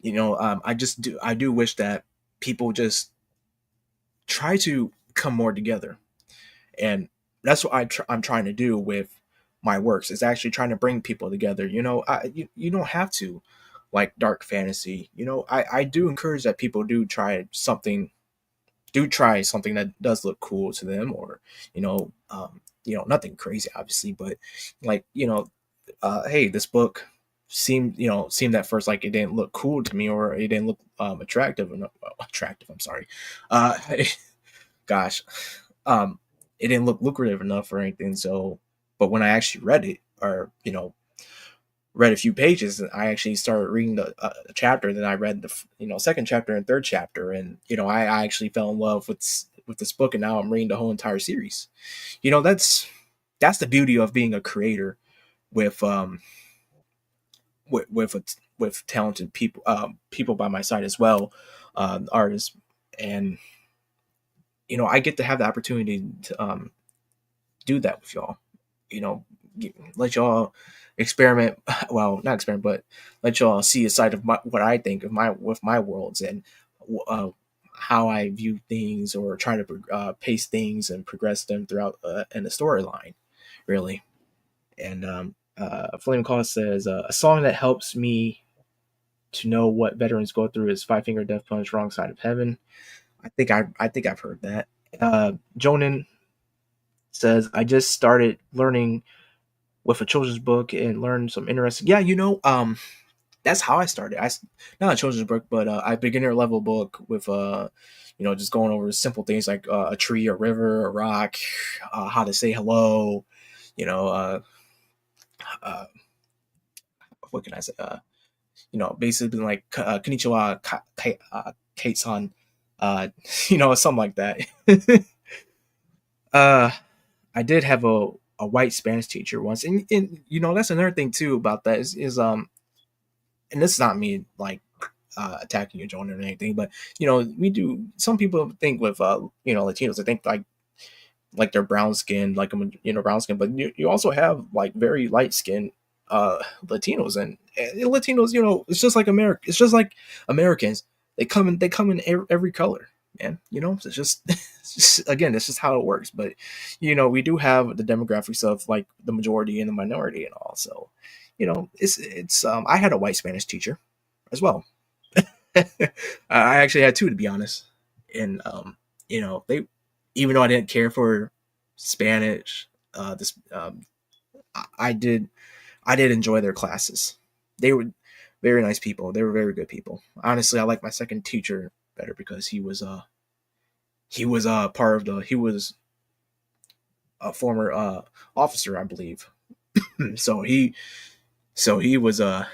Speaker 2: I do wish that people just try to come more together, and that's what I'm trying to do with my works. Is actually trying to bring people together. You don't have to like dark fantasy. I do encourage that people do try something that does look cool to them, or nothing crazy, obviously, but like hey, this book seemed at first like it didn't look cool to me, or it didn't look attractive enough. Well, attractive, I'm sorry. uh Gosh, um it didn't look lucrative enough or anything. So, but when I actually read it, or read a few pages, and I actually started reading the chapter. Then I read the second chapter and third chapter, and I actually fell in love with this book, and now I'm reading the whole entire series. That's the beauty of being a creator with with talented people by my side as well, artists, and I get to have the opportunity to do that with y'all. You know, let y'all experiment. Well, not experiment, but let y'all see a side of what I think of my worlds, and uh, how I view things, or try to pace things and progress them throughout in the storyline, really. And Flame Call says a song that helps me to know what veterans go through is Five Finger Death Punch, Wrong Side of Heaven. I think I've heard that. Jonan says I just started learning with a children's book and learned some interesting. Yeah, that's how I started. Not a children's book, but a beginner level book with just going over simple things like a tree, a river, a rock, how to say hello. You know, uh, what can I say? Basically like konnichiwa, Kate-san, something like that. Uh, I did have a white Spanish teacher once, and that's another thing too about that is and this is not me like attacking your joint or anything, but we do. Some people think with Latinos, I think like they're brown skinned, like brown skin, but you also have like very light skinned Latinos and Latinos. It's just like America. It's just like Americans. They come in every color, man. It's just, it's just again, it's just how it works. But we do have the demographics of like the majority and the minority and all. So it's I had a white Spanish teacher as well. I actually had two, to be honest, and they, even though I didn't care for Spanish, this I did enjoy their classes. They were very nice people. They were very good people. Honestly, I like my second teacher better because he was part of the he was a former officer, I believe. so he he was it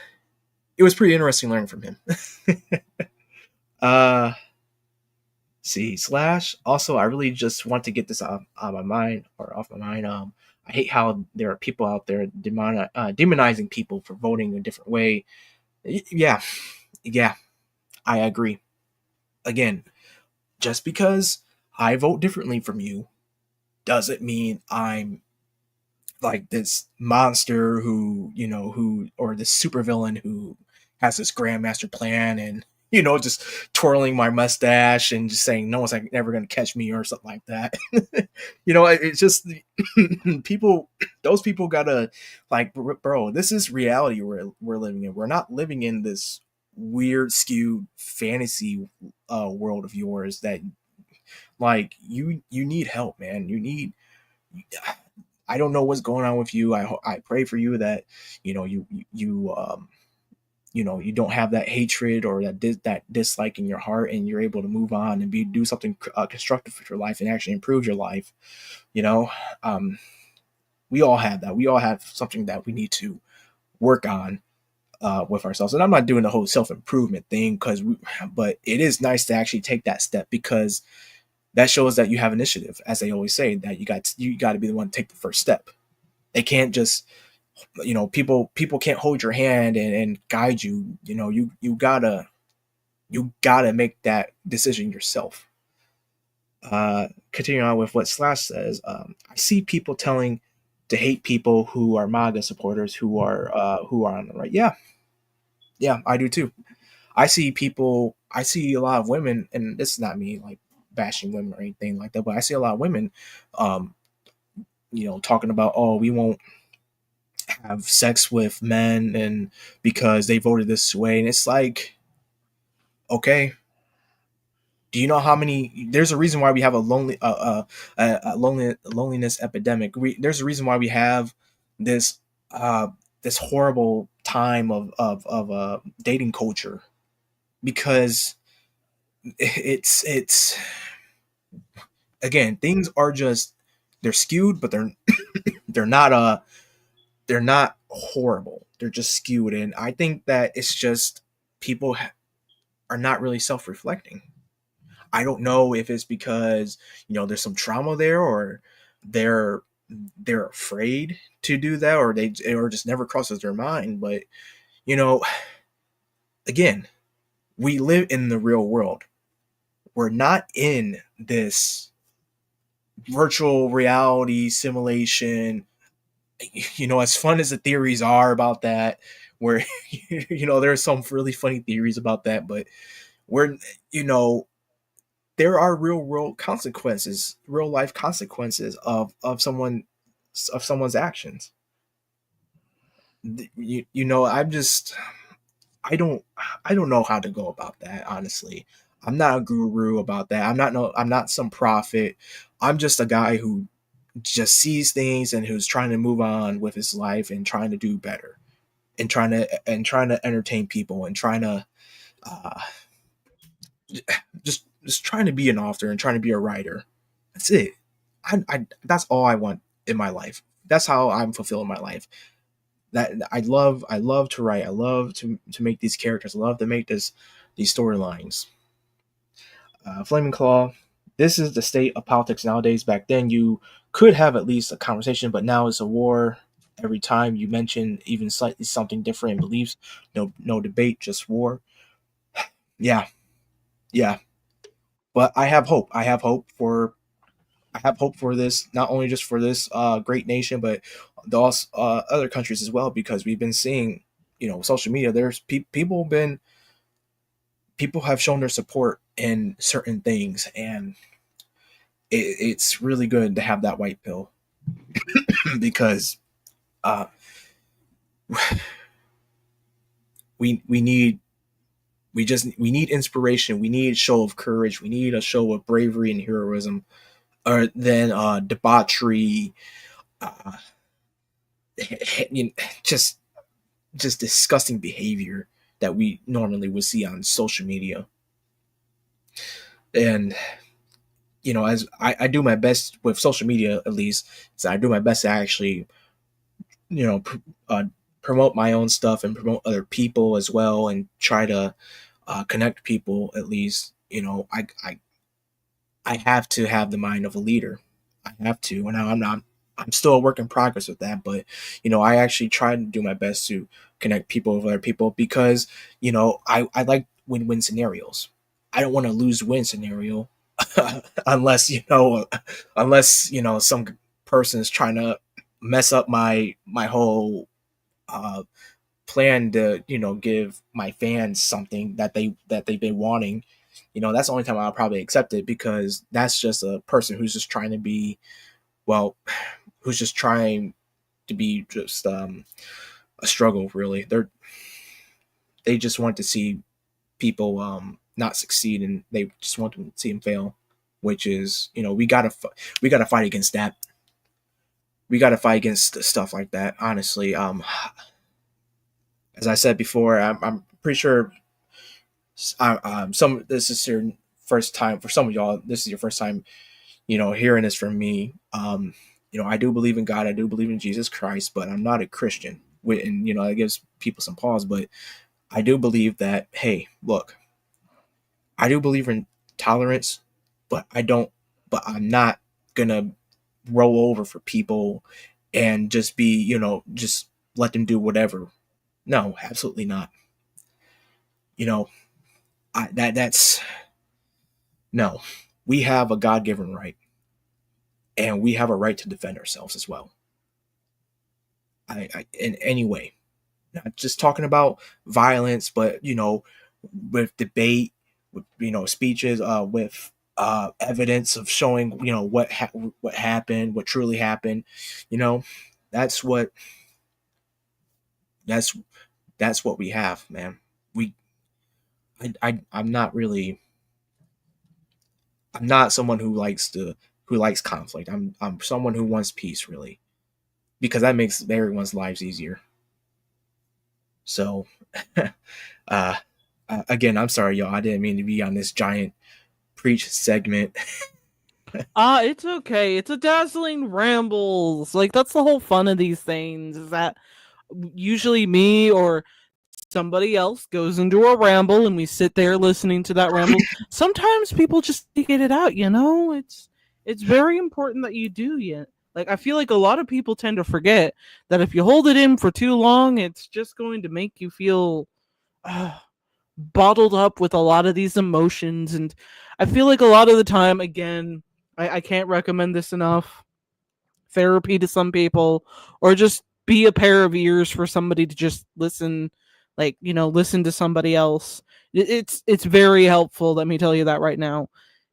Speaker 2: was pretty interesting learning from him. uh See, slash. Also, I really just want to get this out of my mind or off my mind. I hate how there are people out there demonizing people for voting a different way. Yeah, yeah, I agree. Again, just because I vote differently from you doesn't mean I'm like this monster who or this supervillain who has this grandmaster plan and just twirling my mustache and just saying no one's like never gonna catch me or something like that. It's just people. Those people gotta like, bro. This is reality we're living in. We're not living in this weird skewed fantasy world of yours that like you need help, man. I don't know what's going on with you. I pray for you that you don't have that hatred or that dislike in your heart, and you're able to move on and do something constructive for your life and actually improve your life. You know, um, we all have that. We all have something that we need to work on with ourselves. And I'm not doing the whole self improvement thing but it is nice to actually take that step because that shows that you have initiative, as they always say, that you got to be the one to take the first step. They can't just people can't hold your hand and guide you. You gotta make that decision yourself. Continuing on with what Slash says, I see people telling to hate people who are MAGA supporters who are on the right. Yeah, yeah, I do too. I see a lot of women, and this is not me like bashing women or anything like that, but I see a lot of women, um, talking about, oh, we won't have sex with men and because they voted this way, and it's like, okay, do you know how many? There's a reason why we have a loneliness epidemic. There's a reason why we have this uh, this horrible time of dating culture because it's again, things are just, they're skewed, but they're not they're not horrible. They're just skewed, and I think that it's just people are not really self-reflecting. I don't know if it's because there's some trauma there, or they're they're afraid to do that, or just never crosses their mind. But you know, again, we live in the real world. We're not in this virtual reality simulation. As fun as the theories are about that, where there's some really funny theories about that, but we're you know there are real world consequences, real life consequences of someone's actions. I'm just, I don't I don't know how to go about that, honestly. I'm not a guru about that. I'm not some prophet. I'm just a guy who just sees things and who's trying to move on with his life and trying to do better and trying to entertain people and trying to uh, just trying to be an author and trying to be a writer. That's it. That's all I want in my life. That's how I'm fulfilling my life. That I love to write. I love to make these characters. I love to make these storylines. Flaming Claw. this is the state of politics nowadays. Back then, you could have at least a conversation, but now it's a war. Every time you mention even slightly something different in beliefs, no debate, just war. Yeah, yeah. But I have hope. I have hope for this, not only just for this great nation, but the also, other countries as well, because we've been seeing, social media. There's people have shown their support in certain things, and it's really good to have that white pill because uh, we need we need inspiration. We need a show of courage. We need a show of bravery and heroism, or than debauchery, uh, you know, just just disgusting behavior that we normally would see on social media. And as I do my best with social media, at least, so I do my best to actually you know pr- uh, promote my own stuff and promote other people as well, and try to connect people. At least, I have to have the mind of a leader. I have to, and I'm not. I'm still a work in progress with that, but I actually try to do my best to connect people with other people, because I like win-win scenarios. I don't want a lose-win scenario, unless some person is trying to mess up my whole uh, plan to give my fans something that they've been wanting. That's the only time I'll probably accept it, because that's just a person who's just trying to be, well, who's just trying to be just a struggle. Really, they just want to see people not succeed, and they just want to see them fail, which is, we gotta fight against that. We gotta fight against stuff like that. Honestly, as I said before, I'm pretty sure some this is your first time for some of y'all. This is your first time, hearing this from me. I do believe in God. I do believe in Jesus Christ, but I'm not a Christian. And it gives people some pause. But I do believe that, hey, look, I do believe in tolerance, but I don't. But I'm not gonna roll over for people and just be, just let them do whatever. No, absolutely not. You know, that's no. We have a God given right, and we have a right to defend ourselves as well. In any way, not just talking about violence, but with debate, with speeches, with evidence of showing what happened, what truly happened. You know, that's what that's that's what we have, man. We I'm not really, I'm not someone who likes conflict. I'm someone who wants peace, really, because that makes everyone's lives easier. So, uh, again, I'm sorry, y'all. I didn't mean to be on this giant preach segment.
Speaker 1: It's okay. It's a dazzling rambles. Like that's the whole fun of these things is that usually me or somebody else goes into a ramble and we sit there listening to that ramble. Sometimes people just get it out, it's very important that you do. Yet like I feel like a lot of people tend to forget that if you hold it in for too long, it's just going to make you feel uh, bottled up with a lot of these emotions. And I feel like a lot of the time, again, I can't recommend this enough, therapy to some people, or just be a pair of ears for somebody to just listen, like listen to somebody else. It's very helpful, let me tell you that right now.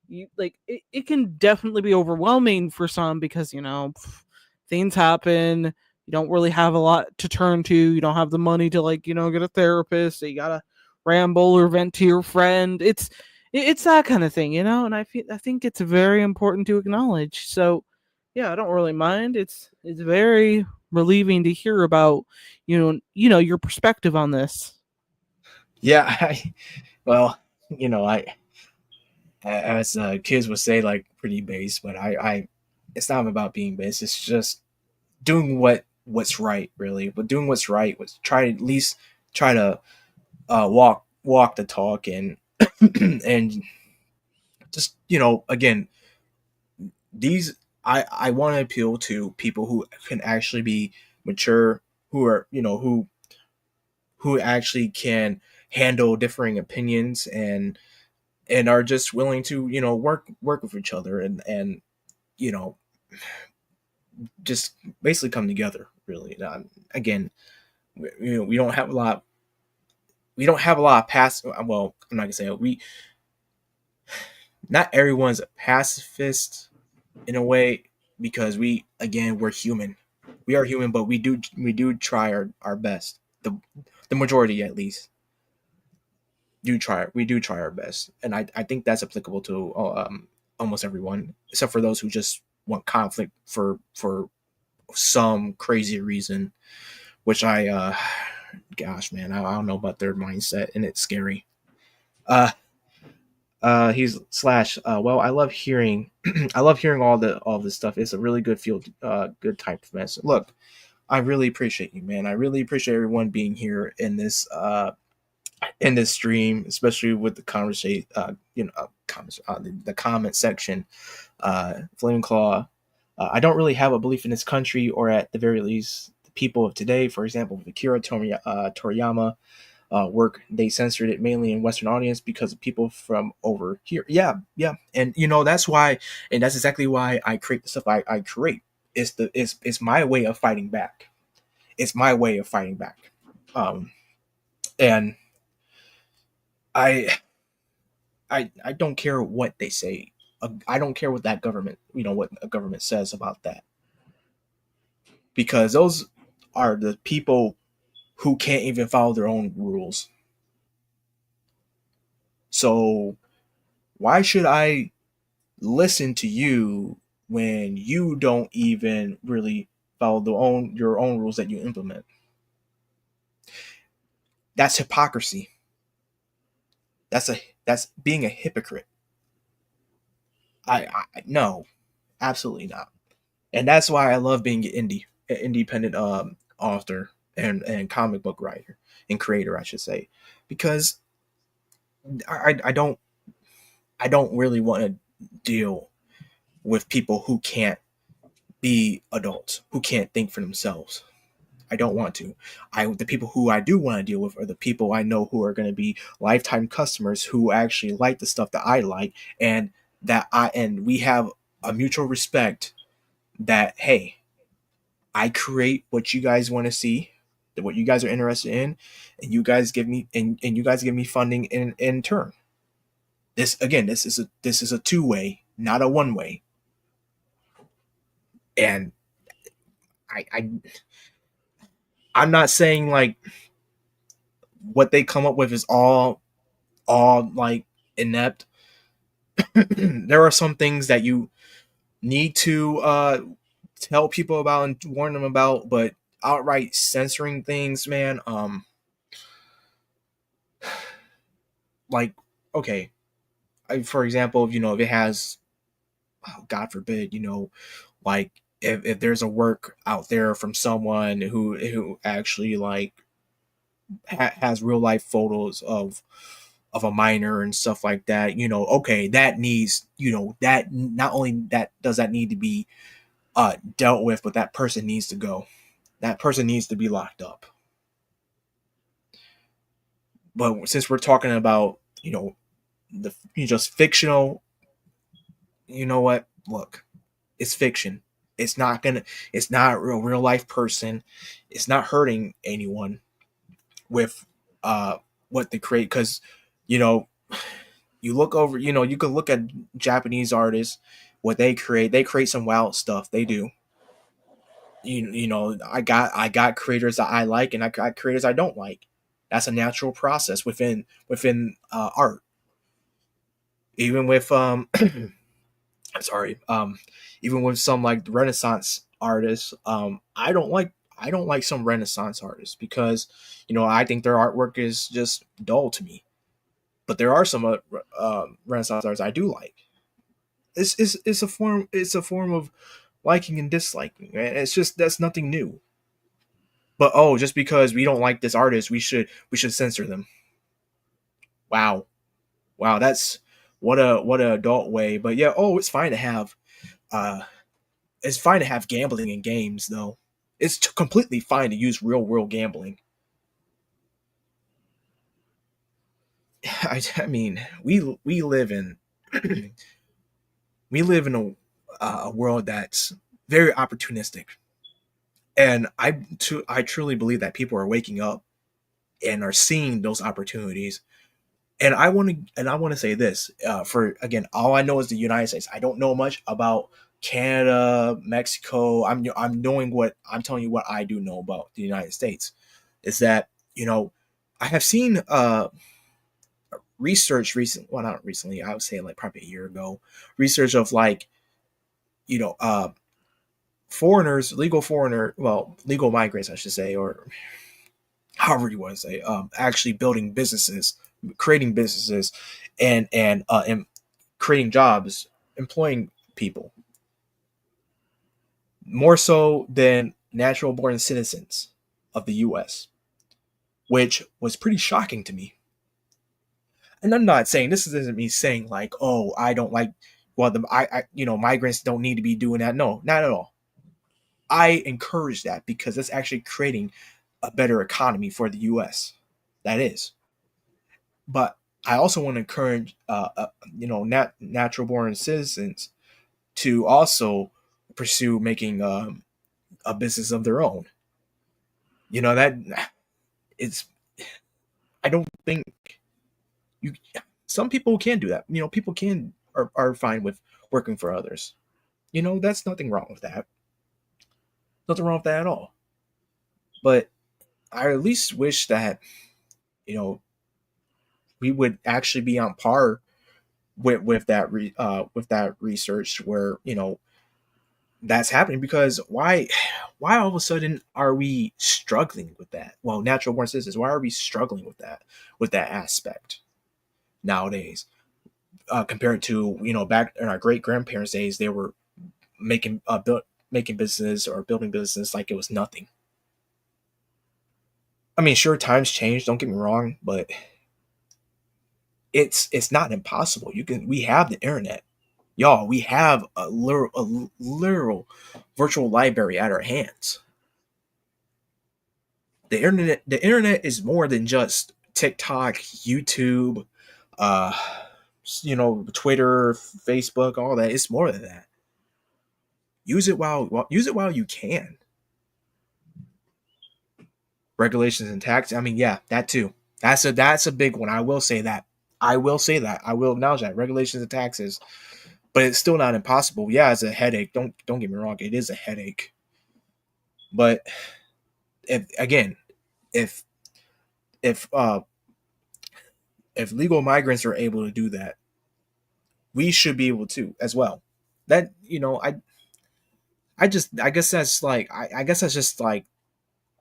Speaker 1: It can definitely be overwhelming for some because things happen, you don't really have a lot to turn to, you don't have the money to get a therapist, so you gotta ramble or vent to your friend. It's that kind of thing, and I think it's very important to acknowledge. So yeah, I don't really mind. It's very relieving to hear about your perspective on this.
Speaker 2: Yeah, well, I as kids would say, like, pretty base, but it's not about being base. It's just doing what's right, really. But doing what's right was try at least try to walk the talk, and and just again, these I want to appeal to people who can actually be mature, who are who actually can handle differing opinions, and are just willing to work with each other, and you know just basically come together, really. Again, we don't have a lot, we don't have a lot of past, well, I'm not gonna say it. We Not everyone's a pacifist in a way, because we're human. We are human, but we do try our best. The majority, at least, we do try our best, and I think that's applicable to almost everyone, except for those who just want conflict for some crazy reason, which gosh, man, I don't know about their mindset, and it's scary. Uh, he's slash. Well, I love hearing, I love hearing all this stuff. It's a really good field, good type of mess. Look, I really appreciate you, man. I really appreciate everyone being here in this stream, especially with the conversation, comments, the comment section. Flaming Claw. I don't really have a belief in this country, or at the very least, the people of today. For example, Akira Toriyama work, they censored it mainly in Western audience because of people from over here. Yeah, yeah, and that's why, and that's exactly why I create the stuff I create. It's my way of fighting back. It's my way of fighting back. Um, and I I don't care what they say. I don't care what that government, what a government says about that, because those are the people who can't even follow their own rules. So why should I listen to you when you don't even really follow your own rules that you implement? That's hypocrisy. That's being a hypocrite. I no, absolutely not. And that's why I love being an independent author and comic book writer and creator, I should say, because I I don't really want to deal with people who can't be adults, who can't think for themselves. I don't want to. The people who I do want to deal with are the people I know who are going to be lifetime customers, who actually like the stuff that I like, and we have a mutual respect that, hey, I create what you guys want to see, what you guys are interested in, and you guys give me funding in turn. This is a two-way, not a one-way. And I I'm not saying like what they come up with is all like inept. There are some things that you need to tell people about and warn them about, but outright censoring things, man, like, okay, for example, if it has, oh, God forbid, like, if there's a work out there from someone who actually like has real life photos of a minor and stuff like that, okay, that needs, that not only that does that need to be dealt with, but that person needs to go. That person needs to be locked up. But since we're talking about, the just fictional, you know what? Look, it's fiction. It's not gonna. It's not a real life person. It's not hurting anyone with what they create, because you know you look over. You can look at Japanese artists, what they create. They create some wild stuff. They do. I got creators that I like, and I got creators I don't like. That's a natural process within art. Even with sorry, even with some like Renaissance artists, I don't like some Renaissance artists, because I think their artwork is just dull to me. But there are some Renaissance artists I do like. It's a form of liking and disliking. Right? It's just, that's nothing new. But oh, just because we don't like this artist, we should censor them. Wow, wow, what a adult way. But yeah, oh, uh it's fine to have gambling in games though. It's completely fine to use real world gambling. I mean, we live in we live in a world that's very opportunistic, and I truly believe that people are waking up and are seeing those opportunities. And I want to say this, for again, all I know is the United States. I don't know much about Canada, Mexico. I'm knowing what I'm telling you what I do know about the United States is that I have seen research recent well, not recently, I would say like probably a year ago, research of like you know foreigners, legal migrants, I should say, or however you want to say, actually building businesses, creating businesses, and creating jobs, employing people more so than natural born citizens of the U.S., which was pretty shocking to me. And I'm not saying this isn't me saying like, oh, I don't like, well, migrants don't need to be doing that. No, not at all. I encourage that because that's actually creating a better economy for the U.S. That is, but I also want to encourage, natural born citizens to also pursue making a business of their own. That it's. I don't think you. Some people can do that. People are fine with working for others. That's nothing wrong with that. Nothing wrong with that at all. But I at least wish that you know we would actually be on par with that research where that's happening, because why all of a sudden are we struggling with that? Well, natural born citizens, why are we struggling with that aspect nowadays, compared to back in our great grandparents days? They were making business or building business like it was nothing. I mean, sure, times change, don't get me wrong, but it's not impossible. We have the internet, y'all. We have a literal virtual library at our hands. The internet is more than just TikTok, YouTube, uh Twitter, Facebook, all that. It's more than that. Use it while you can. Regulations and tax, I mean, yeah, that too. That's a big one. I will acknowledge that. Regulations and taxes, but it's still not impossible. Yeah, it's a headache. Don't get me wrong, it is a headache. But if if uh if legal migrants are able to do that, we should be able to as well. That I guess that's like I guess that's just like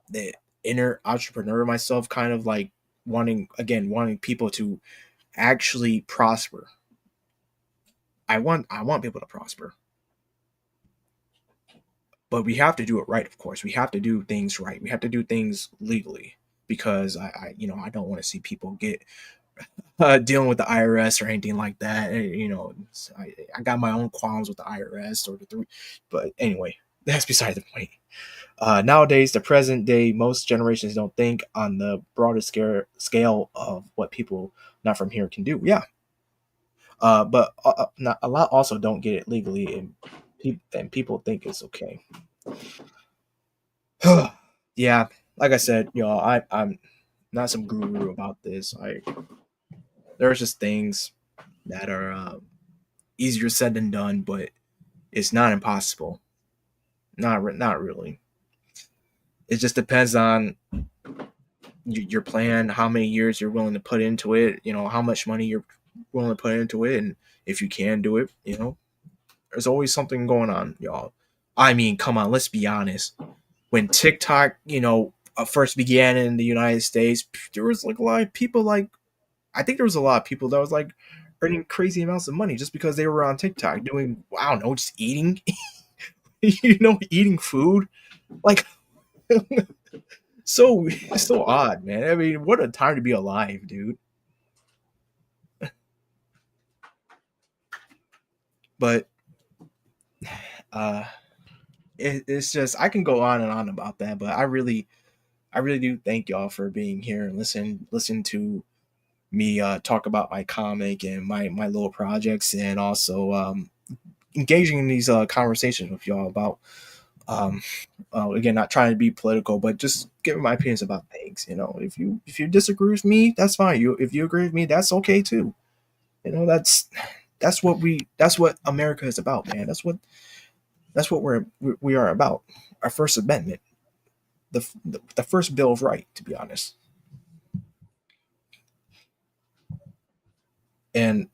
Speaker 2: the inner entrepreneur myself, kind of like wanting people to actually prosper. I want people to prosper, but we have to do it right. Of course, we have to do things right. We have to do things legally, because I don't want to see people get dealing with the IRS or anything like that. I got my own qualms with the IRS or the three, but anyway, that's beside the point. Nowadays, the present day, most generations don't think on the broader scale of what people not from here can do. Yeah, but not, a lot also don't get it legally, and people think it's okay. Yeah, like I said, I'm not some guru about this. There's just things that are easier said than done, but it's not impossible. Not really. It just depends on your plan, how many years you're willing to put into it, how much money you're willing to put into it, and if you can do it, there's always something going on, y'all. I mean, come on, let's be honest. When TikTok, first began in the United States, there was like a lot of people, like, I think there was a lot of people that was like earning crazy amounts of money just because they were on TikTok doing, I don't know, just eating, eating food. Like, so odd, man. I mean, what a time to be alive, dude. but uh, it's just I can go on and on about that, but I really do thank y'all for being here and listen to me talk about my comic and my little projects, and also engaging in these conversations with y'all about um, again, not trying to be political, but just giving my opinions about things. You know, if you disagree with me, that's fine. You if you agree with me, that's okay too. You know, that's what America is about, man. That's what we are about. Our First Amendment, the first Bill of Right, to be honest. And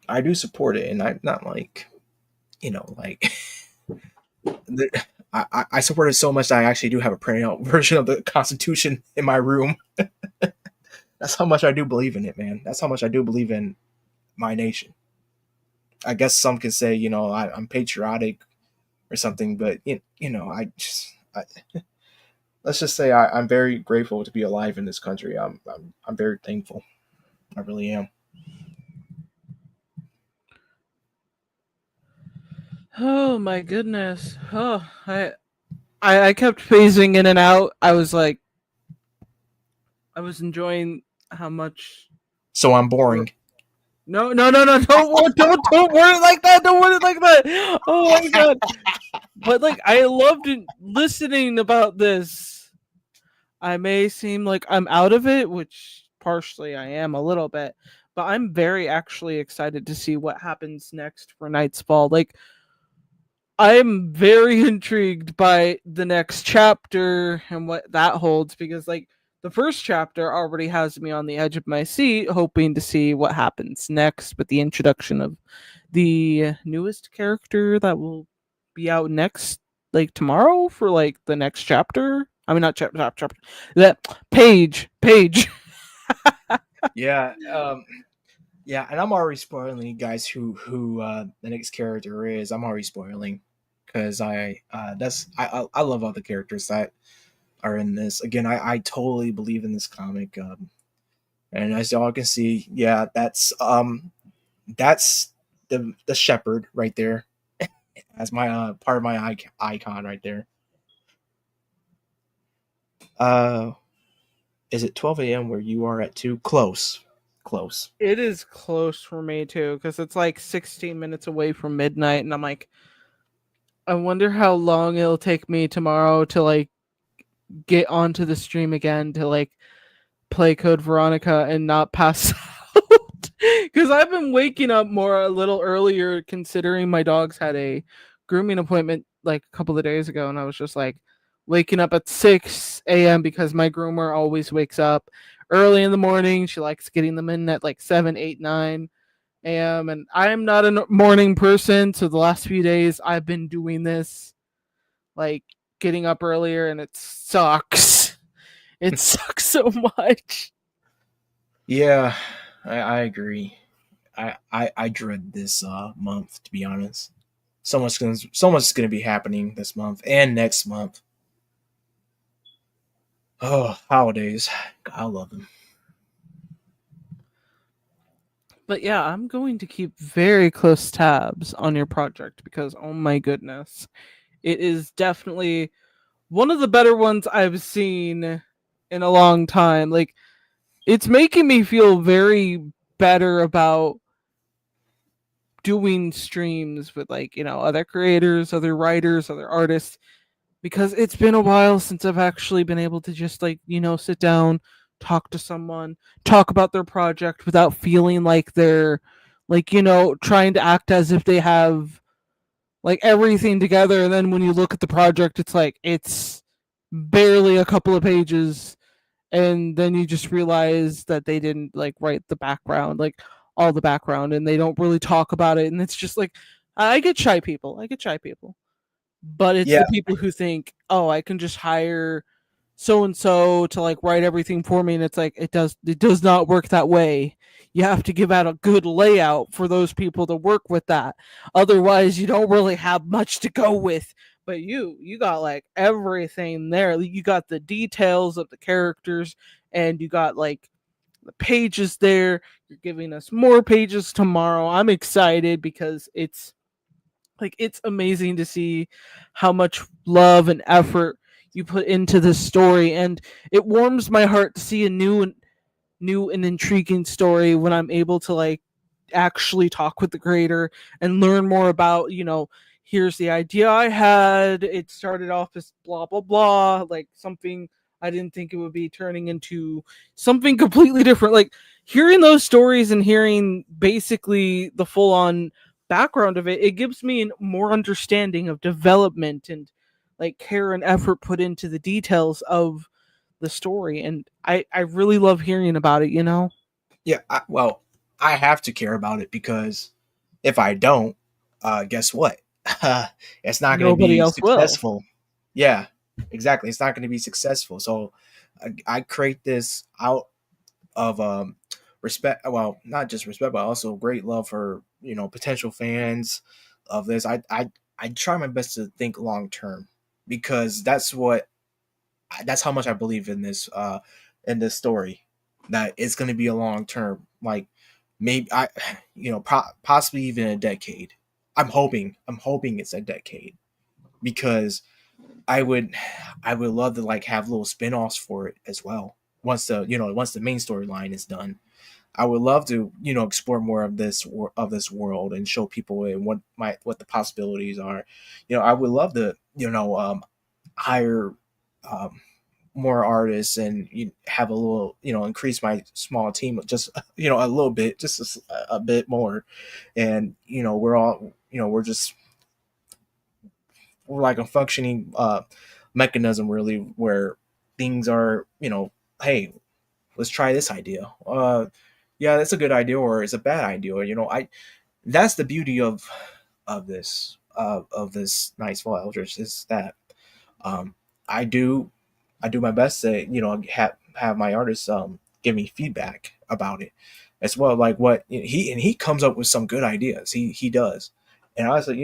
Speaker 2: I do support it, and I'm not like, you know, like the, I support it so much that I actually do have a printed out version of the Constitution in my room. That's how much I do believe in it, man. That's how much I do believe in my nation. I guess some can say, you know, I'm patriotic or something, but you know, let's just say I'm very grateful to be alive in this country. I'm very thankful. I really am.
Speaker 1: Oh my goodness. I kept phasing in and out. I was like, I was enjoying how much.
Speaker 2: So I'm
Speaker 1: Or,
Speaker 2: boring.
Speaker 1: no! Don't word it like that! Don't word it like that! Oh my god! But like, I loved listening about this. I may seem like I'm out of it, which partially I am a little bit, but I'm very actually excited to see what happens next for Night's Fall. Like, I'm very intrigued by the next chapter and what that holds because, like, the first chapter already has me on the edge of my seat, hoping to see what happens next with the introduction of the newest character that will be out next, like tomorrow for like the next chapter. I mean, not chapter, that page.
Speaker 2: Yeah, yeah, and I'm already spoiling you guys who the next character is. I'm already spoiling because I love all the characters that are in this. Again, I totally believe in this comic. And as y'all can see, yeah, that's the shepherd right there as my part of my icon right there. Uh, is it 12 a.m. where you are at too? Close, close.
Speaker 1: It is close for me too because it's like 16 minutes away from midnight, and I'm like, I wonder how long it'll take me tomorrow to like get onto the stream again to like play Code Veronica and not pass out. Because I've been waking up more a little earlier considering my dogs had a grooming appointment like a couple of days ago, and I was just like waking up at 6 a.m. because my groomer always wakes up early in the morning. She likes getting them in at like 7, 8, 9 a.m. And I am not a morning person, so the last few days I've been doing this, like getting up earlier, and it sucks. It sucks so much.
Speaker 2: Yeah, I agree. I dread this month, to be honest. So much gonna be happening this month and next month. Oh, holidays. I love them.
Speaker 1: But yeah, I'm going to keep very close tabs on your project because oh my goodness, it is definitely one of the better ones I've seen in a long time. Like, it's making me feel very better about doing streams with, like, other creators, other writers, other artists, because it's been a while since I've actually been able to just, like, sit down, talk to someone, talk about their project without feeling like they're, like, trying to act as if they have like everything together, and then when you look at the project it's like it's barely a couple of pages, and then you just realize that they didn't like write the background, like all the background, and they don't really talk about it, and it's just like I get shy people, but it's
Speaker 2: Yeah,
Speaker 1: the people who think, oh, I can just hire so and so to like write everything for me, and it's like it does not work that way. You have to give out a good layout for those people to work with that, otherwise you don't really have much to go with. But you got like everything there. You got the details of the characters, and you got like the pages there. You're giving us more pages tomorrow. I'm excited because it's Like it's amazing to see how much love and effort you put into this story, and it warms my heart to see a new and intriguing story when I'm able to like actually talk with the creator and learn more about, here's the idea I had. It started off as blah blah blah, like something I didn't think it would be, turning into something completely different. Like hearing those stories and hearing basically the full on background of it, it gives me a more understanding of development and like care and effort put into the details of the story, and I really love hearing about it.
Speaker 2: Yeah, well, I have to care about it because if I don't, guess what? It's not going to
Speaker 1: Nobody
Speaker 2: be
Speaker 1: else will.
Speaker 2: successful. Yeah, exactly. It's not going to be successful. So I create this out of respect. Well, not just respect, but also great love for potential fans of this. I try my best to think long term because that's how much I believe in this story, that it's going to be a long term, like maybe possibly even a decade. I'm hoping it's a decade because I would I would love to like have little spin-offs for it as well. Once the main storyline is done, I would love to explore more of this world and show people and what the possibilities are. I would love to hire um, more artists and have a little increase my small team just a little bit, just a bit more. And we're all we're like a functioning mechanism, really, where things are hey, let's try this idea. Yeah, that's a good idea, or it's a bad idea. I That's the beauty of this Nice Fall Eldritch, is that um, I do I do my best to have my artists give me feedback about it as well. Like what he comes up with some good ideas. He does, and I was like,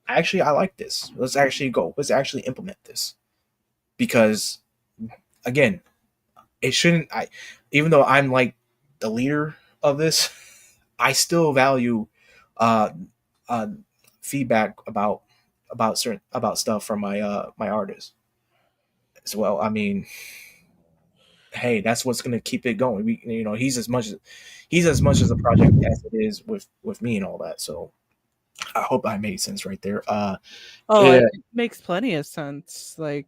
Speaker 2: actually I like this. Let's actually implement this because again, it shouldn't. I Even though I'm like the leader of this, I still value uh, uh, feedback about stuff from my artists as well. I mean, hey, that's what's going to keep it going. He's as much as a project as it is with me and all that. So I hope I made sense right there.
Speaker 1: Oh,
Speaker 2: Yeah,
Speaker 1: it makes plenty of sense. Like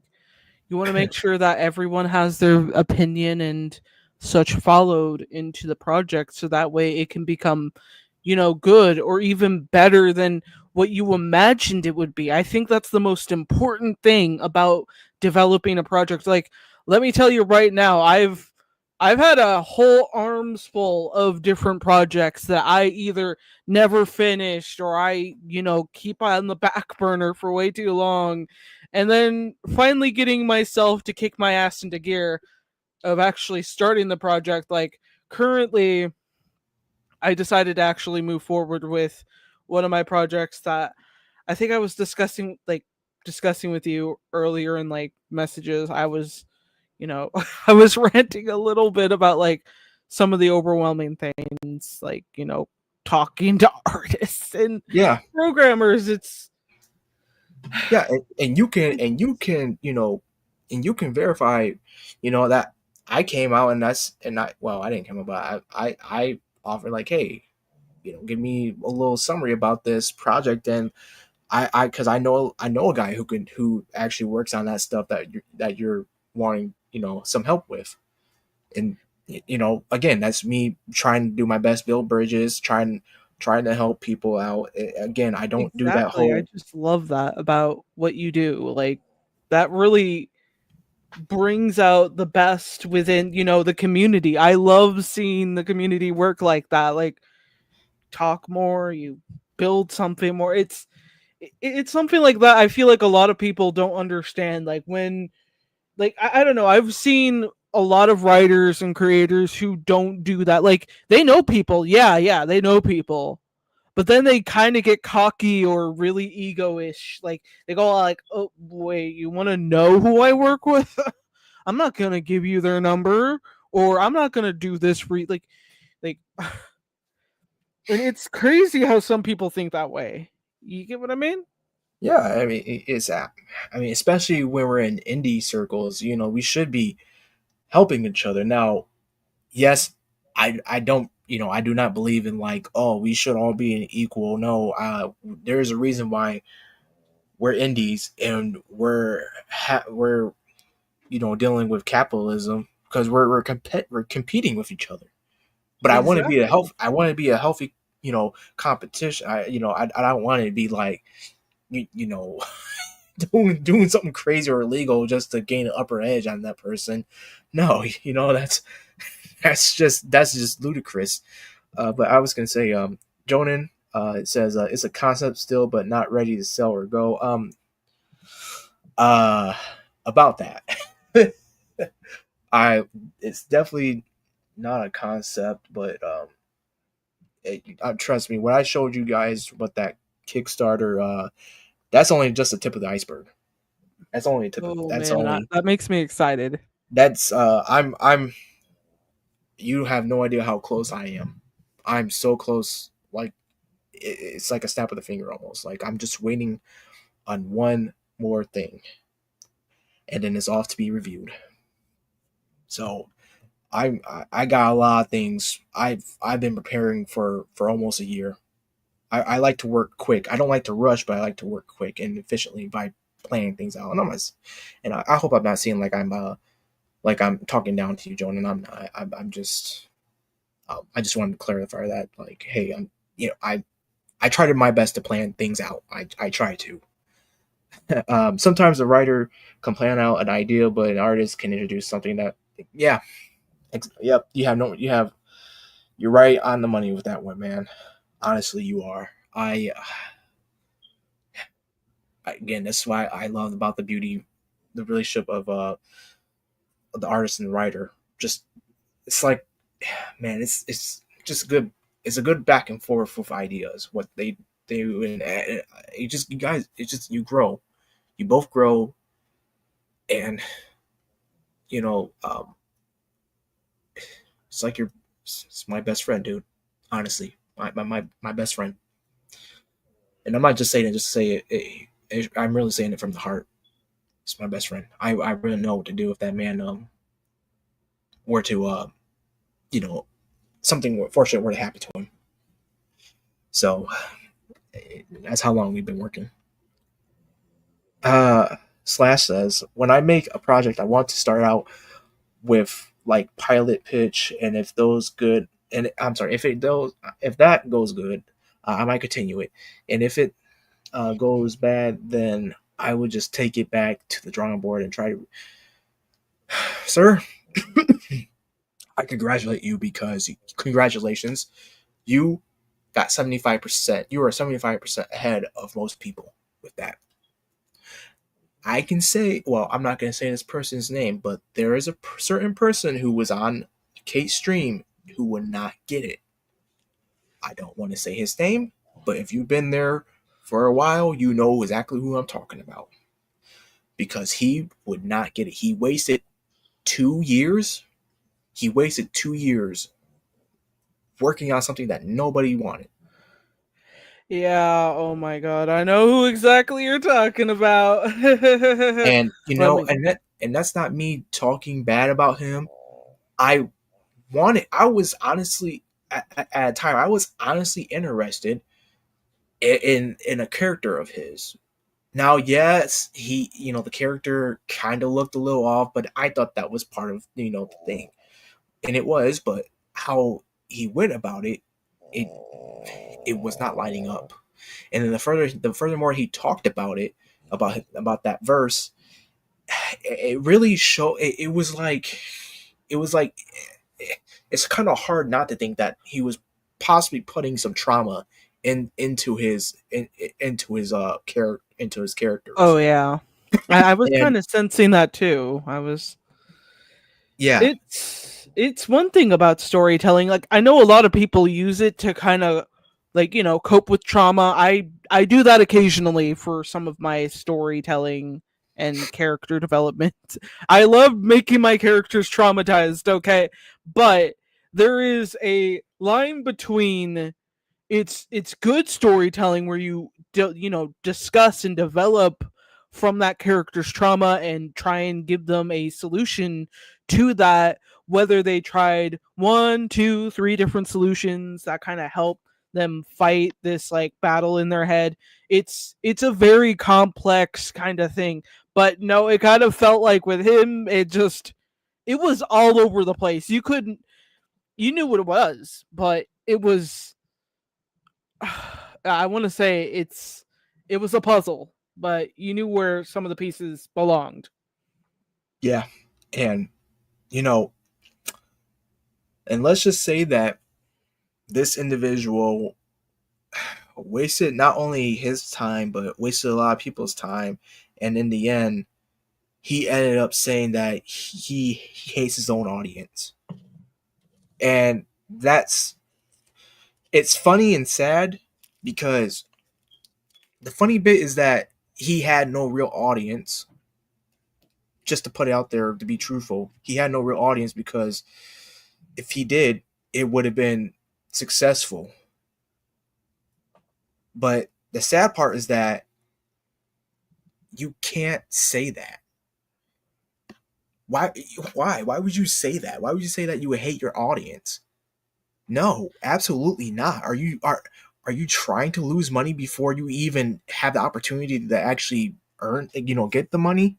Speaker 1: you want to make sure that everyone has their opinion and such followed into the project, so that way it can become, good or even better than what you imagined it would be. I think that's the most important thing about developing a project. Like, let me tell you right now, I've had a whole arms full of different projects that I either never finished or I, keep on the back burner for way too long, and then finally getting myself to kick my ass into gear of actually starting the project. Like currently I decided to actually move forward with one of my projects that I think I was discussing with you earlier in like messages. I was, I was ranting a little bit about like some of the overwhelming things, like, talking to artists and
Speaker 2: yeah,
Speaker 1: programmers. It's
Speaker 2: yeah, and you can verify, that I came out and I didn't come out, but I offered like, hey, give me a little summary about this project, and because I know a guy who actually works on that stuff that you're wanting some help with, and again, that's me trying to do my best, build bridges, trying to help people out. Again, I don't do that
Speaker 1: exactly. I
Speaker 2: whole.
Speaker 1: just love that about what you do. Like that really brings out the best within, the community. I love seeing the community work like that. Like talk more, you build something more. It's something like that. I feel like a lot of people don't understand. Like when, like I don't know. I've seen a lot of writers and creators who don't do that. Like they know people, yeah, they know people, but then they kind of get cocky or really ego-ish. Like they go like, "Oh wait, you want to know who I work with? I'm not gonna give you their number, or I'm not gonna do this for you." Like, and it's crazy how some people think that way. You get what I mean?
Speaker 2: Yeah, I mean, I mean, especially when we're in indie circles, we should be helping each other. Now, yes, I don't, I do not believe in like, oh, we should all be an equal. No, there is a reason why we're indies and we're dealing with capitalism because we're competing with each other. But
Speaker 1: Exactly.
Speaker 2: I want to be a healthy, competition. I don't want to be like, you know, doing something crazy or illegal just to gain an upper edge on that person. No, that's just ludicrous. But I was gonna say, Jonan, it says it's a concept still, but not ready to sell or go. Uh, about that, I it's definitely not a concept, but trust me, when I showed you guys what that Kickstarter, that's only just the tip of the iceberg. That's only a tip of
Speaker 1: Oh
Speaker 2: that's
Speaker 1: man, that,
Speaker 2: only
Speaker 1: that makes me excited.
Speaker 2: that's I'm you have no idea how close I am. I'm so close, like it's like a snap of the finger almost. Like I'm just waiting on one more thing, and then it's off to be reviewed. So I got a lot of things. I've been preparing for almost a year. I like to work quick. I don't like to rush, but I like to work quick and efficiently by planning things out. And I hope I'm not seeing like I'm talking down to you, Joan, and I'm not. I'm just I just wanted to clarify that, like, hey, I tried my best to plan things out. I try to. Sometimes a writer can plan out an idea, but an artist can introduce something that, yeah, yep, you're right on the money with that one, man. Honestly, you are. Again, that's why I love about the relationship of the artist and the writer. Just it's like, man, it's just good. It's a good back and forth with ideas. What they do, and you guys, it's just you grow. You both grow, and you know, um, it's like it's my best friend, dude. Honestly, my best friend, and I'm not just saying it just to say it. I'm really saying it from the heart. It's my best friend. I really know what to do if that man were to you know something fortunate were to happen to him. So that's how long we've been working. Slash says, when I make a project, I want to start out with like pilot pitch, and if those good, and I'm sorry, if that goes good, I might continue it, and if it goes bad, then I would just take it back to the drawing board and try to, sir. I congratulate you because congratulations, you got 75%. You are 75% ahead of most people with that. I can say, well, I'm not going to say this person's name, but there is a certain person who was on Kate's stream who would not get it. I don't want to say his name, but if you've been there for a while, you know exactly who I'm talking about. Because he would not get it. He wasted 2 years. He wasted 2 years working on something that nobody wanted.
Speaker 1: Yeah, oh my god, I know who exactly you're talking about.
Speaker 2: And
Speaker 1: Let me.
Speaker 2: that's not me talking bad about him. I I was honestly at a time I was honestly interested in a character of his. Now, yes, the character kind of looked a little off, but I thought that was part of the thing, and it was. But how he went about it, it it was not lining up. And then the furthermore he talked about it, about that verse, it really showed. It was like it's kind of hard not to think that he was possibly putting some trauma into his into his
Speaker 1: Oh
Speaker 2: characters.
Speaker 1: yeah, I was
Speaker 2: And
Speaker 1: kind of sensing that too. I was.
Speaker 2: yeah,
Speaker 1: It's one thing about storytelling. Like I know a lot of people use it to kind of cope with trauma. I do that occasionally for some of my storytelling and character development. I love making my characters traumatized, okay? But there is a line between it's good storytelling where you know, discuss and develop from that character's trauma and try and give them a solution to that, whether they tried one, two, three different solutions that kind of help them fight this like battle in their head. It's a very complex kind of thing. But no, it kind of felt like with him it was all over the place. You knew what it was, but it was I want to say it was a puzzle, but you knew where some of the pieces belonged.
Speaker 2: Yeah, and you know, and let's just say that this individual wasted not only his time but wasted a lot of people's time, and in the end he ended up saying that he hates his own audience. And that's it's funny and sad because the funny bit is that he had no real audience. Just to put it out there, to be truthful, he had no real audience because if he did, it would have been successful. But the sad part is that you can't say that. Why? Why would you say that? Why would you say that you would hate your audience? No, absolutely not. Are you trying to lose money before you even have the opportunity to actually earn, get the money,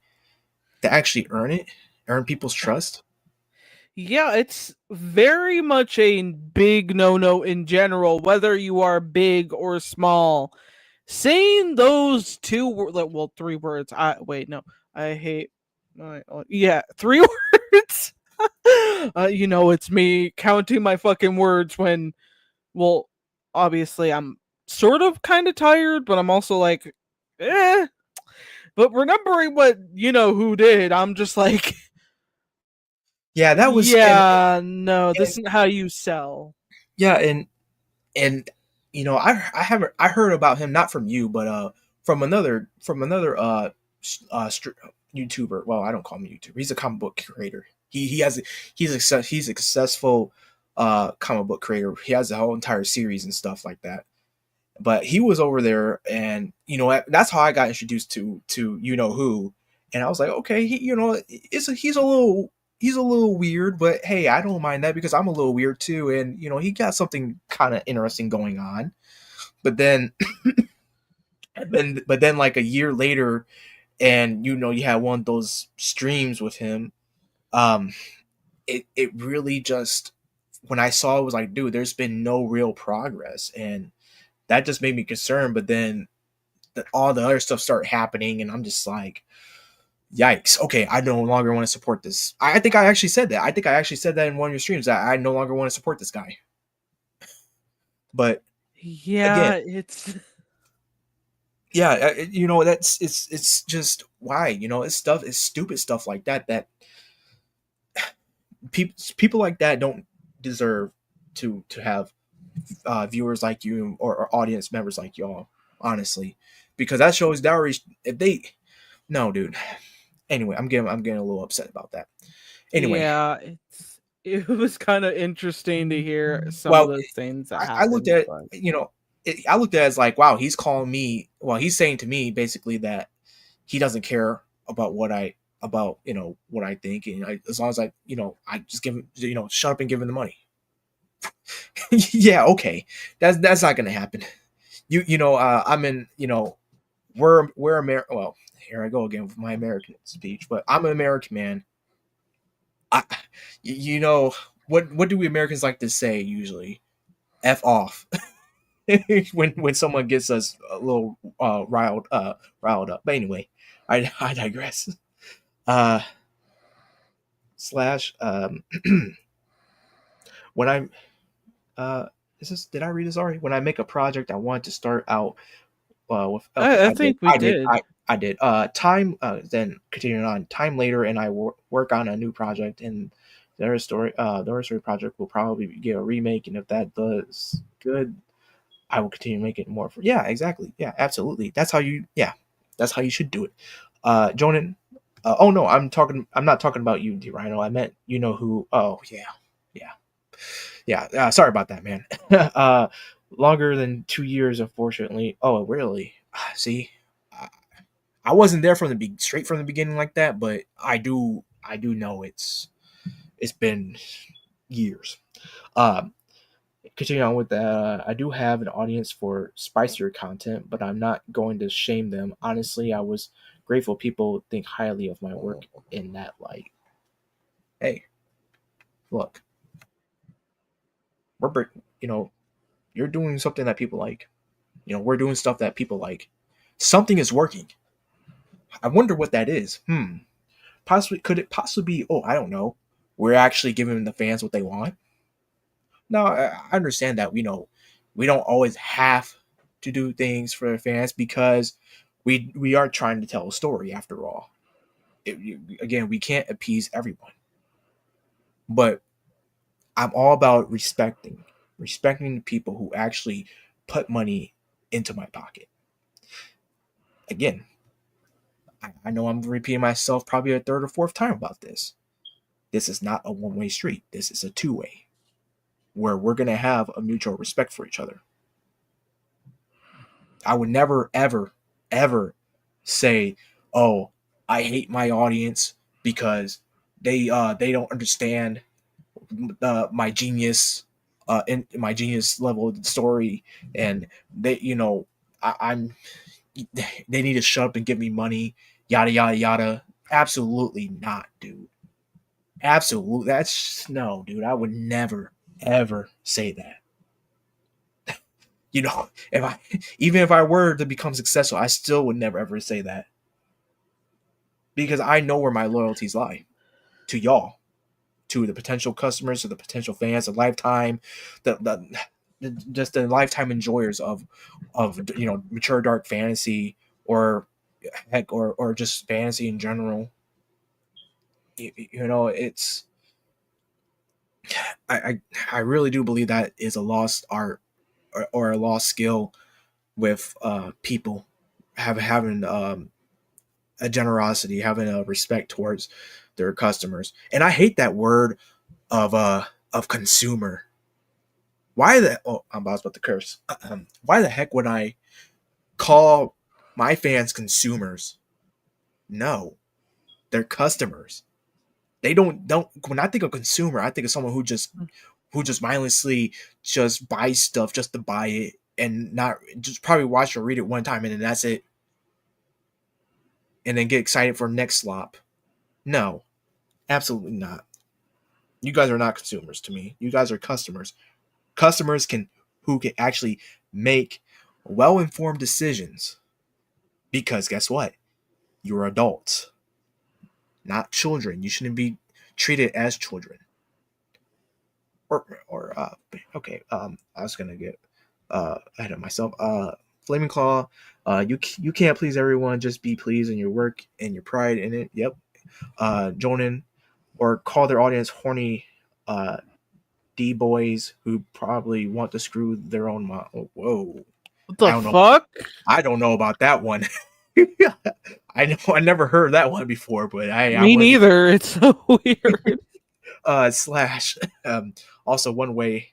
Speaker 2: to actually earn it, earn people's trust?
Speaker 1: Yeah, it's very much a big no-no in general, whether you are big or small. Saying those well, three words. I wait, no, I hate. Yeah, three words. You know, it's me counting my fucking words when, well, obviously I'm sort of kind of tired, but I'm also like, eh. But remembering what you know who did, I'm just like,
Speaker 2: Yeah, that was
Speaker 1: yeah, no, this
Speaker 2: and
Speaker 1: isn't how you sell.
Speaker 2: yeah, and I haven't I heard about him not from you, but from another YouTuber. Well, I don't call him a YouTuber. He's a comic book creator. He's a successful comic book creator. He has a whole entire series and stuff like that. But he was over there, and that's how I got introduced to who. And I was like, okay, he's a little weird, but hey, I don't mind that because I'm a little weird too, and he got something kind of interesting going on. But then, but then like a year later, and you had one of those streams with him. Um, it really just, when I saw it, was like, dude, there's been no real progress, and that just made me concerned. But then all the other stuff started happening, and I'm just like, yikes. Okay, I no longer want to support this. I think I actually said that. I think I actually said that in one of your streams, that I no longer want to support this guy. But again,
Speaker 1: Yeah, it's
Speaker 2: yeah, that's it's just why, it's stupid stuff like that, that people like that don't deserve to have viewers like you, or audience members like y'all, honestly, because that shows dowry. If they No, dude. Anyway, I'm getting a little upset about that. Anyway,
Speaker 1: yeah, it was kind of interesting to hear some of
Speaker 2: well,
Speaker 1: those things that
Speaker 2: I looked
Speaker 1: happened,
Speaker 2: at
Speaker 1: but
Speaker 2: I looked at it as like, wow, he's calling me. Well, he's saying to me basically that he doesn't care about what I think, and as long as I just give him, shut up and give him the money. Yeah, okay, that's not gonna happen. I'm in, we're America. Well, here I go again with my American speech, but I'm an American man. I, you know, what do we Americans like to say usually? F off. when someone gets us a little riled up. But anyway, I digress. Uh slash when I'm is this did I read this already? When I make a project, I want to start out with, okay,
Speaker 1: I think we did.
Speaker 2: I did. Time, then continuing on, time later, and I work on a new project, and the other story project will probably get a remake, and if that does good, I will continue making more. Yeah, exactly. Yeah, absolutely. Yeah, that's how you should do it. Jonan. Oh no, I'm not talking about you, Rhino. I meant who. Oh yeah, yeah, yeah. Sorry about that, man. Longer than 2 years, unfortunately. Oh, really? See, I, I wasn't there from the straight from the beginning like that, but I do know it's been years. Um, Continuing on with that, I do have an audience for spicier content, but I'm not going to shame them. Honestly, I was grateful people think highly of my work in that light. Hey, look, you know, you're doing something that people like. We're doing stuff that people like. Something is working. I wonder what that is. Possibly, could it possibly be? Oh, I don't know. We're actually giving the fans what they want. No, I understand that. We don't always have to do things for the fans because we are trying to tell a story after all. Again, we can't appease everyone, but I'm all about respecting the people who actually put money into my pocket. Again, I know I'm repeating myself probably a third or fourth time about this. This is not a one-way street. This is a two-way where we're going to have a mutual respect for each other. I would never, ever, ever say, "Oh, I hate my audience because they don't understand my genius in my genius level story, and I'm they need to shut up and give me money, yada yada yada." Absolutely not, dude. Absolutely, that's no, dude. I would never ever say that. If I even if I were to become successful, I still would never ever say that because I know where my loyalties lie to y'all, to the potential customers, to the potential fans, the lifetime, just the lifetime enjoyers of mature dark fantasy or heck or just fantasy in general. It's I really do believe that is a lost art or a lost skill with people having a generosity, having a respect towards their customers. And I hate that word of consumer. Why the oh I'm about to curse. Why the heck would I call my fans consumers? No, they're customers. They don't when I think of consumer, I think of someone who just mindlessly just buys stuff just to buy it and not just probably watch or read it one time and then that's it. And then get excited for next slop. No, absolutely not. You guys are not consumers to me. You guys are customers. Customers who can actually make well-informed decisions because guess what? You're adults, not children. You shouldn't be treated as children. Or okay, I was gonna get ahead of myself. Flaming Claw, you can't please everyone. Just be pleased in your work and your pride in it. Yep. Jonan, or call their audience horny D boys who probably want to screw their own mom. Oh, whoa,
Speaker 1: What
Speaker 2: I
Speaker 1: the
Speaker 2: don't know.
Speaker 1: fuck?
Speaker 2: I don't know about that one. I never heard that one before, but I
Speaker 1: Me
Speaker 2: want to be
Speaker 1: neither. It's so weird.
Speaker 2: slash. Also, one way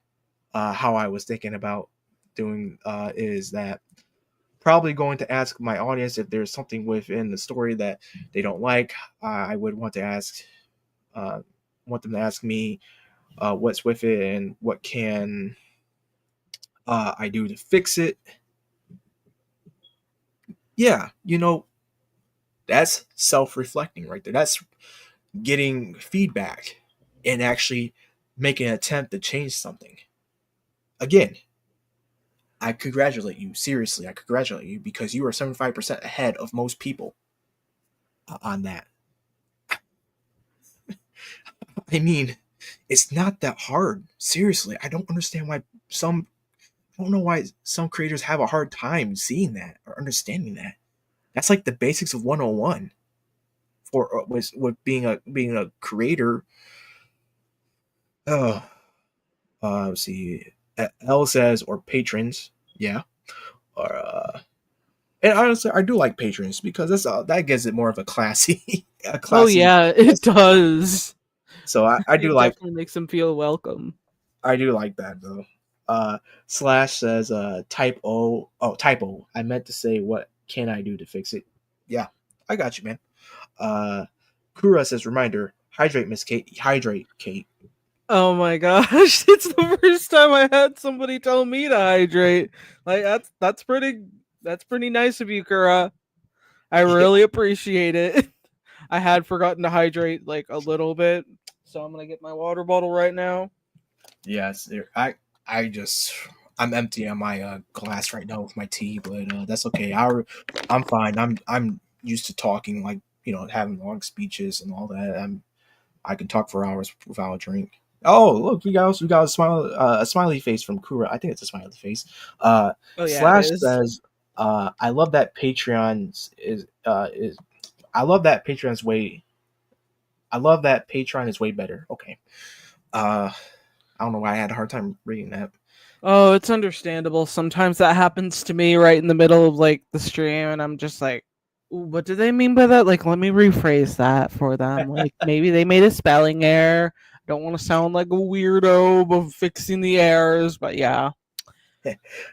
Speaker 2: how I was thinking about doing is that probably going to ask my audience if there's something within the story that they don't like. I would uh, want them to ask me what's with it and what can I do to fix it. Yeah, that's self-reflecting right there. That's getting feedback and actually making an attempt to change something. Again, I congratulate you. Seriously, I congratulate you because you are 75% ahead of most people on that. I mean, it's not that hard. Seriously, I don't understand why some I don't know why some creators have a hard time seeing that or understanding that. That's like the basics of 101 for with being a creator. Oh, let's see. L says or patrons. Yeah. Or and honestly, I do like patrons because that gives it more of a classy, a
Speaker 1: Oh
Speaker 2: classy.
Speaker 1: yeah, it does.
Speaker 2: So I do
Speaker 1: It
Speaker 2: like
Speaker 1: definitely makes them feel welcome.
Speaker 2: I do like that though. Slash says typo. I meant to say what can I do to fix it? Yeah, I got you, man. Uh Kura says reminder, hydrate, Miss Kate. Hydrate, Kate.
Speaker 1: Oh my gosh, it's the first time I had somebody tell me to hydrate. Like that's pretty nice of you, Kura. I
Speaker 2: Yeah.
Speaker 1: really appreciate it. I had forgotten to hydrate like a little bit, so I'm gonna get my water bottle right now.
Speaker 2: Yes, I just I'm empty on my glass right now with my tea, but that's okay. I'm fine. I'm used to talking, like, having long speeches and all that. I can talk for hours without a drink. Oh, look, you got a smiley face from Kura. I think it's a smiley face.
Speaker 1: Oh yeah, it
Speaker 2: Slash
Speaker 1: is.
Speaker 2: says, I love that is I love that Patreon's way. I love that Patreon is way better. Okay. Uh, I don't know why I had a hard time reading that.
Speaker 1: Oh, it's understandable. Sometimes that happens to me right in the middle of like the stream, and I'm just like, what do they mean by that? Like, let me rephrase that for them. Like, maybe they made a spelling error. I don't want to sound like a weirdo of fixing the errors, but yeah,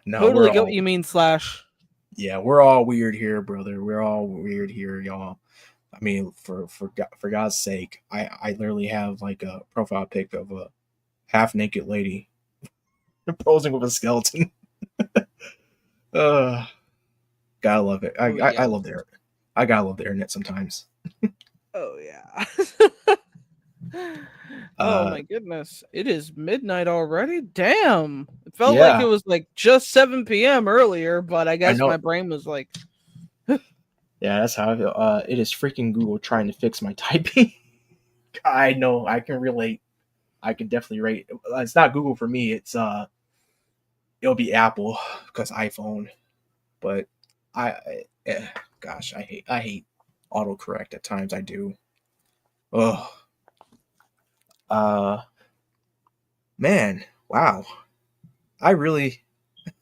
Speaker 2: No,
Speaker 1: totally get what you mean, Slash.
Speaker 2: we're all weird here, brother. We're all weird here, y'all. I mean, for God's sake, I literally have like a profile pic of a half naked lady posing with a skeleton. uh, gotta love it.
Speaker 1: Oh
Speaker 2: I
Speaker 1: yeah.
Speaker 2: love the internet. I gotta love the internet sometimes.
Speaker 1: Oh yeah. Oh
Speaker 2: Uh,
Speaker 1: my goodness. It is midnight already? Damn. It felt like it
Speaker 2: yeah,
Speaker 1: was like just 7 p.m. earlier, but I
Speaker 2: I
Speaker 1: guess my
Speaker 2: know.
Speaker 1: brain was like,
Speaker 2: Yeah, that's how I feel. It is freaking Google trying to fix my typing. I know. I can relate. I can definitely rate. It's not Google for me. It'll be Apple because iPhone. But gosh, I hate autocorrect at times. I do. Oh, uh, man, wow. I really,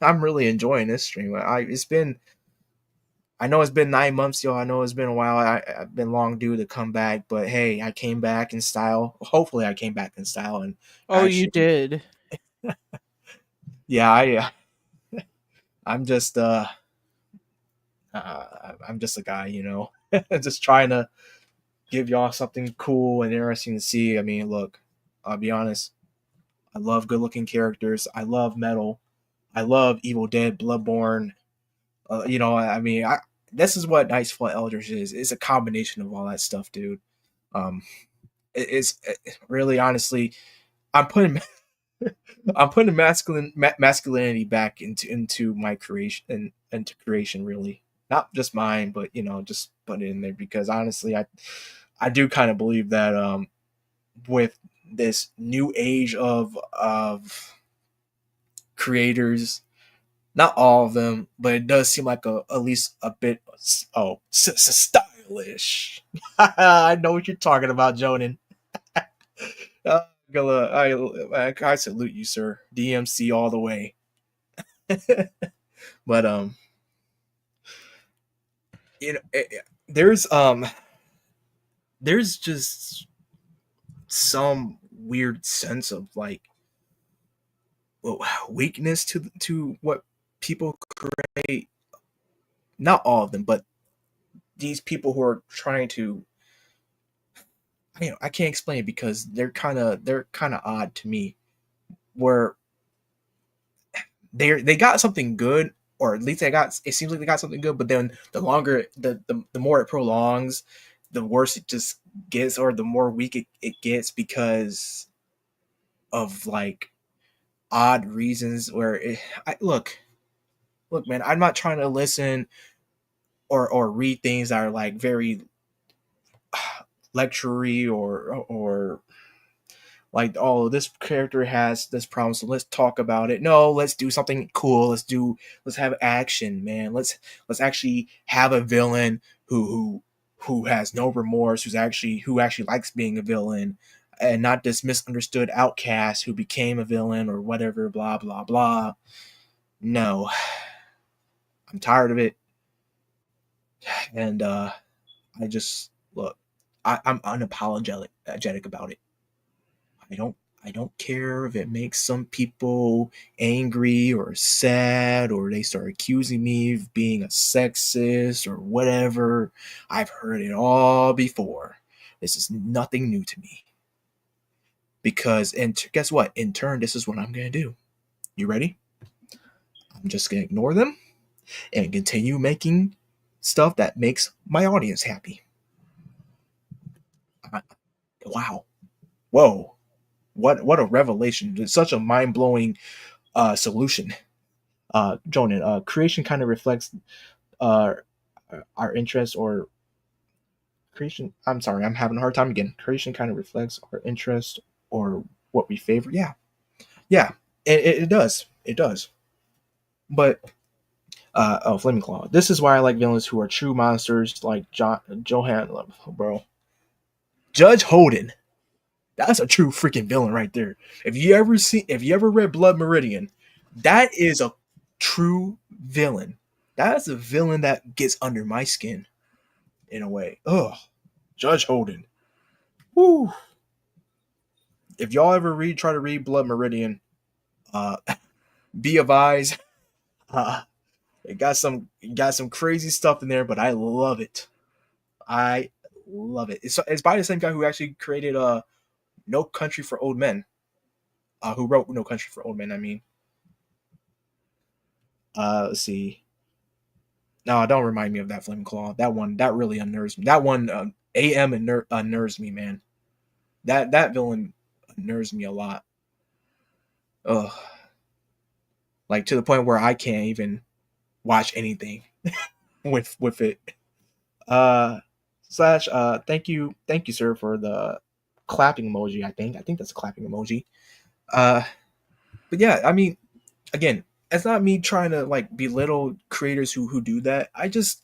Speaker 2: I'm really enjoying this stream. I know it's been 9 months, y'all. I know it's been a while. I've been long due to come back, but hey, I came back in style. Hopefully, I came back in style and
Speaker 1: oh, you
Speaker 2: actually,
Speaker 1: did.
Speaker 2: yeah, I'm just, I'm just a guy, just trying to give y'all something cool and interesting to see. I mean, look, I'll be honest. I love good looking characters. I love metal. I love Evil Dead, Bloodborne. I mean, this is what Nightfall Elders is. It's a combination of all that stuff, dude. Um, really, honestly, I'm putting I'm putting masculinity back into my creation and into creation, really, not just mine, but just put it in there because honestly, I do kind of believe that with this new age of creators, not all of them, but it does seem like at least a bit stylish. I know what you're talking about, Jonan. uh, I salute you, sir. DMC all the way. But there's there's just some weird sense of like weakness to what people create. Not all of them, but these people who are trying to, I can't explain it because they're kind of odd to me. Where they got something good, or at least it seems like they got something good, but then the longer the more it prolongs, the worse it just gets, or the more weak it gets because of like odd reasons where look, man, I'm not trying to listen or read things that are like very lectury or like, oh, this character has this problem, so let's talk about it. No, let's do something cool. Let's have action, man. Let's actually have a villain who has no remorse, who actually likes being a villain, and not this misunderstood outcast who became a villain or whatever, blah blah blah. No, I'm tired of it. And I just look, I'm unapologetic about it. I don't I don't care if it makes some people angry or sad or they start accusing me of being a sexist or whatever. I've heard it all before. This is nothing new to me. Because, and guess what? In turn, this is what I'm going to do. You ready? I'm just going to ignore them and continue making stuff that makes my audience happy. Wow. Whoa. What a revelation. It's such a mind-blowing solution. Jonan, creation kind of reflects uh, our interest or creation. I'm sorry, I'm having a hard time again. Creation kind of reflects our interest or what we favor. Yeah, yeah, it does. It does. But Flaming Claw. This is why I like villains who are true monsters, like Johan, bro. Judge Holden. That's a true freaking villain right there. If you ever read Blood Meridian, that is a true villain. That's a villain that gets under my skin in a way. Ugh, Judge Holden. Woo. If y'all ever try to read Blood Meridian, uh, be advised. Uh, it got some crazy stuff in there, but I love it. I love it. It's by the same guy who actually created No Country for Old Men. Who wrote No Country for Old Men? I mean, let's see. No, don't remind me of that Flaming Claw. That one, that really unnerves me. That one, AM unnerves me, man. That villain unnerves me a lot. Ugh, like to the point where I can't even watch anything with it. Uh, Slash. Thank you, sir, for the clapping emoji. I think that's a clapping emoji. Uh, but yeah, I mean, again, it's not me trying to like belittle creators who do that. I just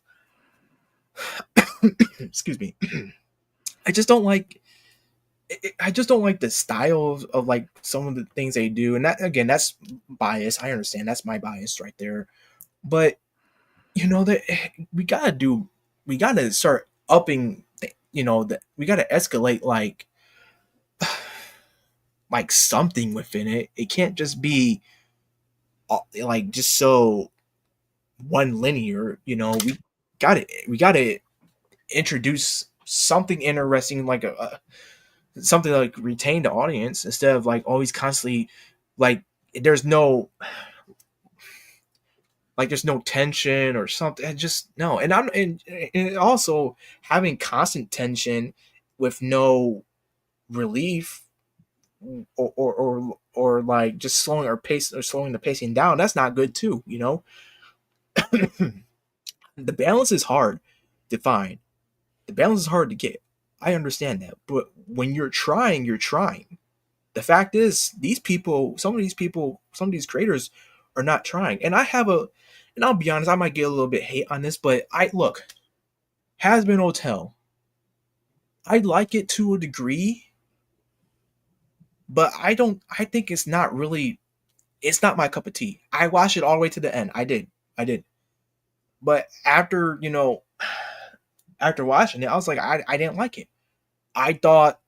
Speaker 2: excuse me. I just don't like I just don't like the style of like some of the things they do, and that again, that's bias. I understand that's my bias right there, but you know that we gotta start upping. You know that we gotta escalate like something within it. It can't just be like just so one linear. You know, we got to introduce something interesting, like a something like retain the audience instead of like always constantly like there's no there's no tension or something. And just no, and also having constant tension with no relief or like just slowing our pace or slowing the pacing down. That's not good too. You know, the balance is hard to find. The balance is hard to get. I understand that, but when you're trying, you're trying. The fact is, some of these creators are not trying. And I'll be honest, I might get a little bit hate on this, but Has Been Hotel. I like it to a degree, but I think it's not my cup of tea. I watched it all the way to the end. I did. But after, after watching it, I was like, I didn't like it. I thought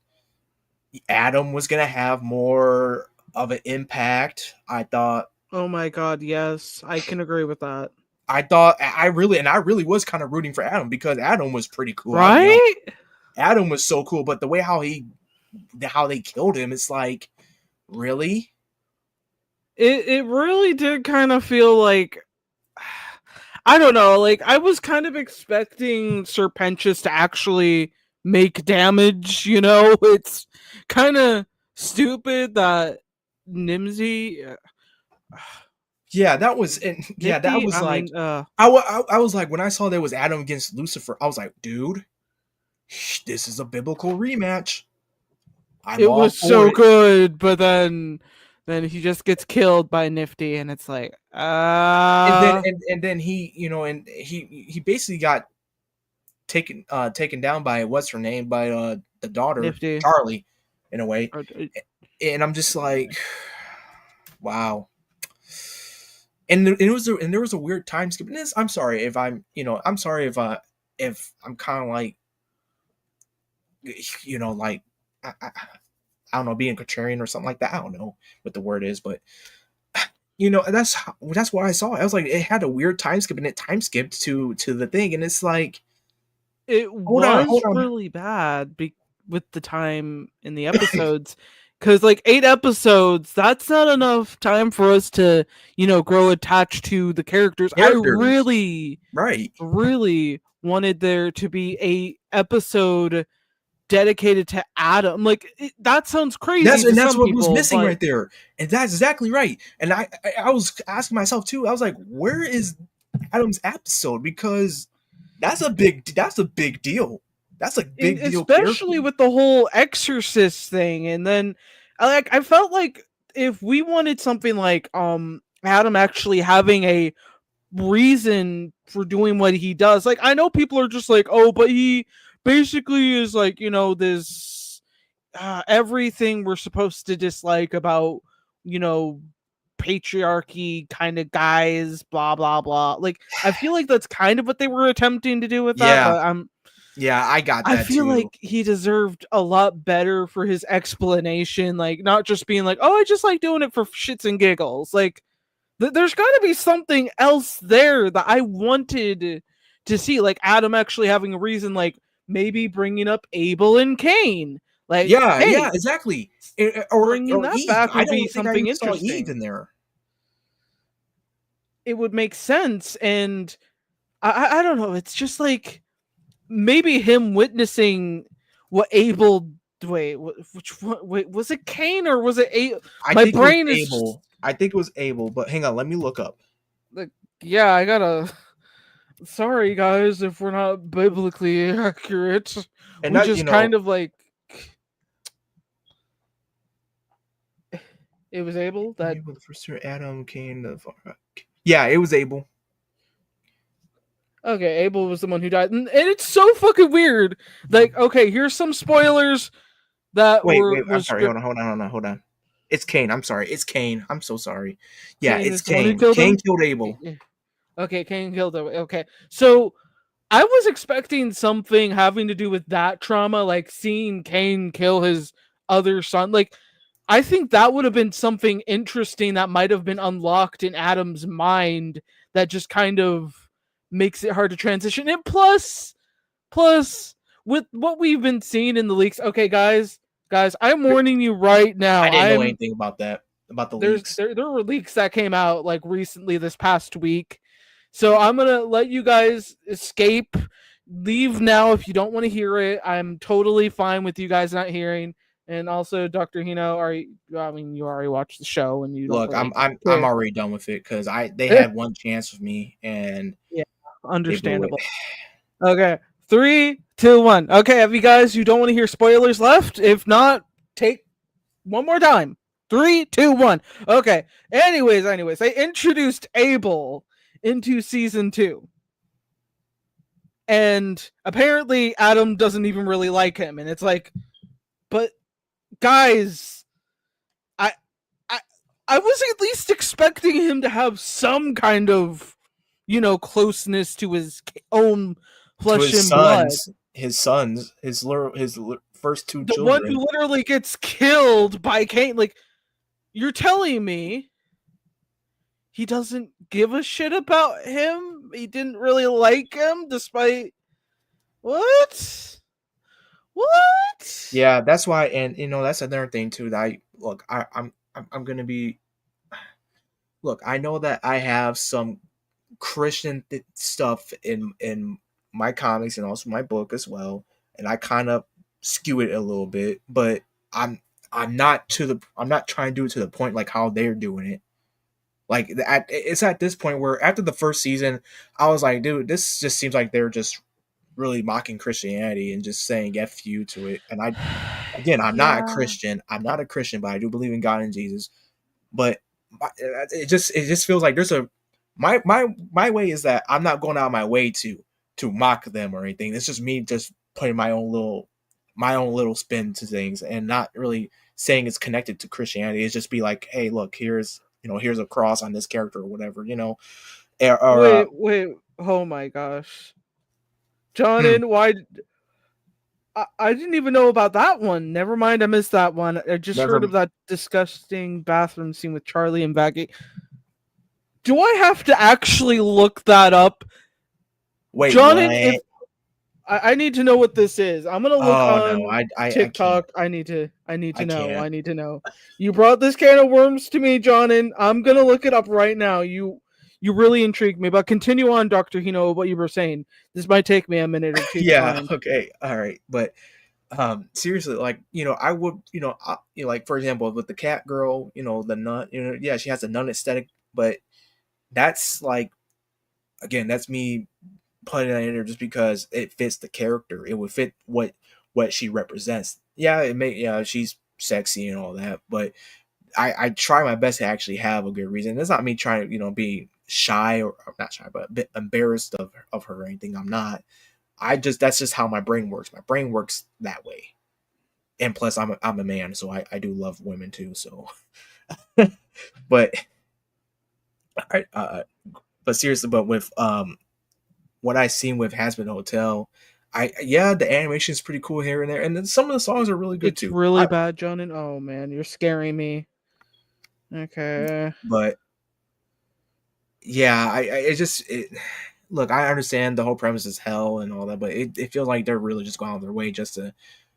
Speaker 2: Adam was gonna have more of an impact.
Speaker 1: Oh my god, yes, I can agree with that.
Speaker 2: I really was kind of rooting for Adam because Adam was pretty cool. I'll be honest.
Speaker 1: Right?
Speaker 2: Adam was so cool, but the way how they killed him, it's like, really?
Speaker 1: It really did kind of feel like I don't know, like I was kind of expecting Serpentius to actually make damage, you know? It's kind of stupid that Nimsy
Speaker 2: Yeah, that was and yeah, that
Speaker 1: Nifty,
Speaker 2: was
Speaker 1: I
Speaker 2: like
Speaker 1: mean,
Speaker 2: I was like when I saw there was Adam against Lucifer, I was like, dude, this is a biblical rematch. I'm
Speaker 1: it
Speaker 2: all
Speaker 1: was
Speaker 2: for
Speaker 1: so
Speaker 2: it.
Speaker 1: good, but then he just gets killed by Nifty and it's like,
Speaker 2: And then he, and he basically got taken down by what's her name by the daughter
Speaker 1: Nifty.
Speaker 2: Charlie in a way,
Speaker 1: Or,
Speaker 2: and I'm just like, wow. And there was a weird time skip. And this, I'm sorry if I'm sorry if I'm kind of like, like I don't know, being contrarian or something like that. I don't know what the word is, but that's what I saw. I was like, it had a weird time skip, and it time skipped to the thing, and it's like,
Speaker 1: It
Speaker 2: hold
Speaker 1: was
Speaker 2: on,
Speaker 1: really bad with the time in the episodes, because like 8 episodes, that's not enough time for us to grow attached to the characters. I
Speaker 2: characters,
Speaker 1: really,
Speaker 2: right?
Speaker 1: really wanted there to be a episode dedicated to Adam. Like that sounds crazy to
Speaker 2: That's
Speaker 1: some
Speaker 2: what was
Speaker 1: people,
Speaker 2: missing
Speaker 1: but
Speaker 2: right there, and that's exactly right. And I was asking myself too. I was like, where is Adam's episode? Because that's a big deal. That's a big deal character.
Speaker 1: especially with the whole exorcist thing, and then I felt like if we wanted something like Adam actually having a reason for doing what he does, like I know people are just like, oh, but he basically is like this everything we're supposed to dislike about you know patriarchy kind of guys, blah blah blah. Like I feel like that's kind of what they were attempting to do with that,
Speaker 2: Yeah,
Speaker 1: but
Speaker 2: yeah, I got
Speaker 1: I
Speaker 2: that
Speaker 1: feel
Speaker 2: too.
Speaker 1: like he deserved a lot better for his explanation, like not just being like, "Oh, I just like doing it for shits and giggles." Like there's got to be something else there that I wanted to see, like Adam actually having a reason, like maybe bringing up Abel and Cain. Like,
Speaker 2: Yeah, yeah,
Speaker 1: hey,
Speaker 2: exactly.
Speaker 1: bringing
Speaker 2: Or
Speaker 1: that
Speaker 2: Eve.
Speaker 1: back
Speaker 2: I
Speaker 1: would be
Speaker 2: don't think I
Speaker 1: something
Speaker 2: even saw Eve
Speaker 1: interesting.
Speaker 2: in there.
Speaker 1: It would make sense, and I don't know. It's just like maybe him witnessing what Abel. Wait, which one? Wait, was it Cain or was it A?
Speaker 2: I
Speaker 1: My
Speaker 2: think it was
Speaker 1: brain is
Speaker 2: Abel. I think it was Abel, but hang on, let me look up.
Speaker 1: like, yeah, I gotta. Sorry, guys, if we're not biblically accurate.
Speaker 2: And
Speaker 1: We
Speaker 2: that,
Speaker 1: just kind of like it was Abel that.
Speaker 2: Abel, the first year Adam came to yeah, it was Abel.
Speaker 1: Okay, Abel was the one who died, and it's so fucking weird. Like, okay, here's some spoilers that
Speaker 2: Wait, I'm
Speaker 1: was
Speaker 2: sorry. Hold on. It's Cain. I'm sorry. It's Cain. I'm so sorry. Yeah,
Speaker 1: Cain
Speaker 2: it's
Speaker 1: is the one who
Speaker 2: Cain.
Speaker 1: killed
Speaker 2: Cain
Speaker 1: him.
Speaker 2: killed Abel.
Speaker 1: Okay, Cain killed him. Okay, so I was expecting something having to do with that trauma, like seeing Cain kill his other son. Like, I think that would have been something interesting that might have been unlocked in Adam's mind that just kind of makes it hard to transition. And plus, with what we've been seeing in the leaks, okay, guys, I'm warning you right now.
Speaker 2: I didn't know anything about that, about the leaks.
Speaker 1: There were leaks that came out like recently this past week. So I'm gonna let you guys escape. Leave now if you don't want to hear it. I'm totally fine with you guys not hearing. And also, Dr. Hino, I mean, you already watched the show and you don't
Speaker 2: Look,
Speaker 1: really
Speaker 2: I'm
Speaker 1: care.
Speaker 2: already done with it because they had one chance with me and
Speaker 1: Yeah,
Speaker 2: they blew it.
Speaker 1: understandable. Okay, 3, 2, 1. Okay, have you guys you don't want to hear spoilers left? If not, take one more time. 3, 2, 1. Okay. Anyways, they introduced Abel into season 2. And apparently Adam doesn't even really like him. And it's like, but guys, I I I was at least expecting him to have some kind of, closeness to his own
Speaker 2: To
Speaker 1: flesh and blood.
Speaker 2: his first two
Speaker 1: The one
Speaker 2: children.
Speaker 1: who literally gets killed by Cain. Like, you're telling me he doesn't give a shit about him? He didn't really like him despite what? What?
Speaker 2: Yeah, that's why, and that's another thing too. That I'm gonna be. Look, I know that I have some Christian stuff in my comics and also my book as well, and I kind of skew it a little bit, but I'm I'm not trying to do it to the point like how they're doing it. Like it's at this point where after the first season, I was like, dude, this just seems like they're just really mocking Christianity and just saying "f you" to it. And again, I'm not a
Speaker 1: Yeah.
Speaker 2: Christian. I'm not a Christian, but I do believe in God and Jesus. But it just feels like there's a my way is that I'm not going out of my way to mock them or anything. It's just me just putting my own little spin to things and not really saying it's connected to Christianity. It's just be like, hey, look, here's a cross on this character or whatever, or
Speaker 1: Wait. Oh my gosh. John,
Speaker 2: hmm,
Speaker 1: and why? I didn't even know about that one. Never mind, I missed that one. I just heard
Speaker 2: Never.
Speaker 1: of that disgusting bathroom scene with Charlie and Becky. Do I have to actually look that up,
Speaker 2: Wait,
Speaker 1: John? If
Speaker 2: what?
Speaker 1: I need to know what this is, I'm gonna look
Speaker 2: Oh no,
Speaker 1: on
Speaker 2: I can't.
Speaker 1: TikTok. I need to. I need
Speaker 2: I
Speaker 1: to know.
Speaker 2: can't.
Speaker 1: I need to know. You brought this can of worms to me, John, and I'm gonna look it up right now. You really intrigued me. But continue on, Doctor Hino. What you were saying. This might take me a minute or two to
Speaker 2: Yeah.
Speaker 1: find.
Speaker 2: Okay. All right. But seriously, like I would, like for example, with the cat girl, the nun, yeah, she has a nun aesthetic, but that's like again, that's me putting that in there just because it fits the character. It would fit what she represents. Yeah, she's sexy and all that, but I try my best to actually have a good reason. It's not me trying to be shy or not shy, but a bit embarrassed of her or anything. I'm not. That's just how my brain works. My brain works that way. And plus, I'm a man, so I do love women too. So, but I but seriously, but with what I seen with Hazbin Hotel, the animation is pretty cool here and there, and then some of the songs are really good
Speaker 1: It's
Speaker 2: too.
Speaker 1: really bad, John. And oh man, you're scaring me. Okay.
Speaker 2: But yeah, look, I understand the whole premise is hell and all that, but it feels like they're really just going out of their way just to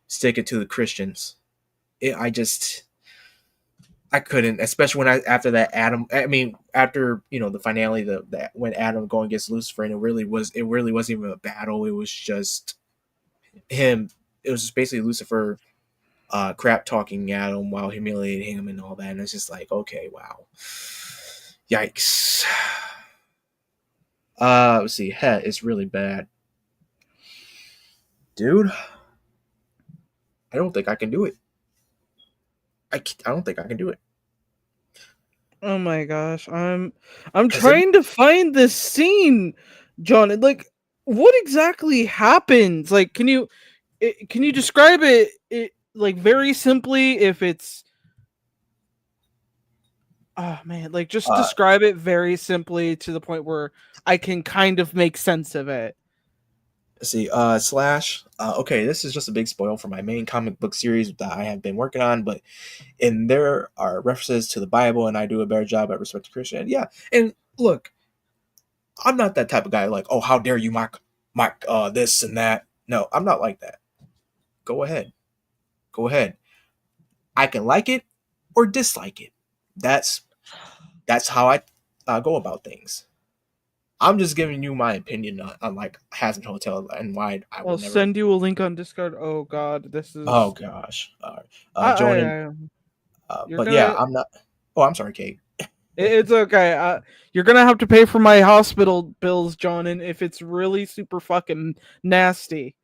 Speaker 2: stick it to the Christians. I couldn't, especially when after that Adam. I mean, after the finale, that when Adam going against Lucifer, and it really wasn't even a battle. It was just him. It was just basically Lucifer, crap talking Adam while humiliating him and all that. And it's just like, okay, wow, yikes. Let's see, Het is really bad, dude. I don't think I can do it. I don't think I can do it.
Speaker 1: Oh my gosh, I'm
Speaker 2: Cause it,
Speaker 1: trying to find this scene, John. Like, what exactly happens? Like, can you describe it like very simply? If it's oh man, like just
Speaker 2: uh,
Speaker 1: describe it very simply to the point where I can kind of make sense of it.
Speaker 2: let's see, Slash. Okay, this is just a big spoil for my main comic book series that I have been working on, but and there are references to the Bible, and I do a better job at respecting Christianity. Yeah, and look, I'm not that type of guy. Like, oh, how dare you mock this and that? No, I'm not like that. Go ahead, go ahead. I can like it or dislike it. That's that's how I go about things. I'm just giving you my opinion on like Hazard Hotel and why I
Speaker 1: I'll
Speaker 2: would never.
Speaker 1: send you a link on Discord. Oh god, this
Speaker 2: Oh
Speaker 1: is
Speaker 2: gosh, all right.
Speaker 1: I,
Speaker 2: Joining.
Speaker 1: I you're
Speaker 2: But yeah,
Speaker 1: gonna
Speaker 2: I'm not. Oh, I'm sorry, Kate.
Speaker 1: it's okay. You're gonna have to pay for my hospital bills, John, and if it's really super fucking nasty.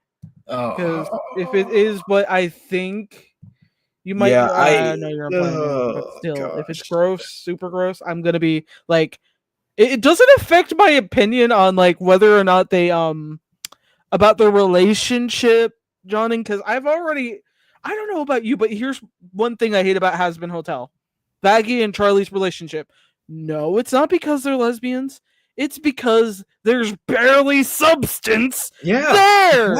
Speaker 1: Because if it
Speaker 2: Oh,
Speaker 1: is what I think, you might.
Speaker 2: yeah.
Speaker 1: I know you're a blind man, but
Speaker 2: Oh
Speaker 1: still, if it's
Speaker 2: gosh.
Speaker 1: gross, super gross, I'm gonna be like, it doesn't affect my opinion on like whether or not they about the relationship, John, because I've already. I don't know about you, but here's one thing I hate about Has Been Hotel, Baggy and Charlie's relationship. No, it's not because they're lesbians. It's because there's barely substance
Speaker 2: Yeah,
Speaker 1: there.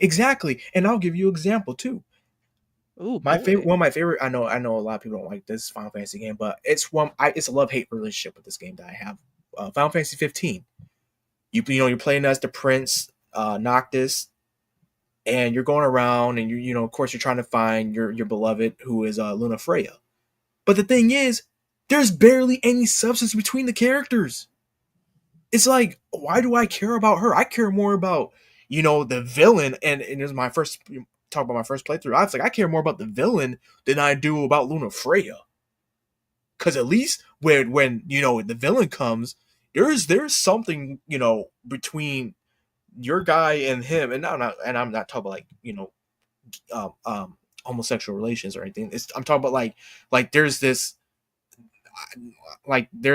Speaker 2: exactly. And I'll give you an example too.
Speaker 1: Oh
Speaker 2: My favorite,
Speaker 1: boy.
Speaker 2: one of my favorite. I know a lot of people don't like this Final Fantasy game, but it's a love hate relationship with this game that I have. Final Fantasy 15. You're playing as the prince, Noctis, and you're going around, and of course you're trying to find your beloved, who is Luna Freya. But the thing is, there's barely any substance between the characters. It's like, why do I care about her? I care more about the villain, and it was my first talk about my first playthrough. I was like, I care more about the villain than I do about Luna Freya. Because at least when the villain comes, there's something between your guy and him, and I'm not talking about like um, um, homosexual relations or anything. I'm talking about like there's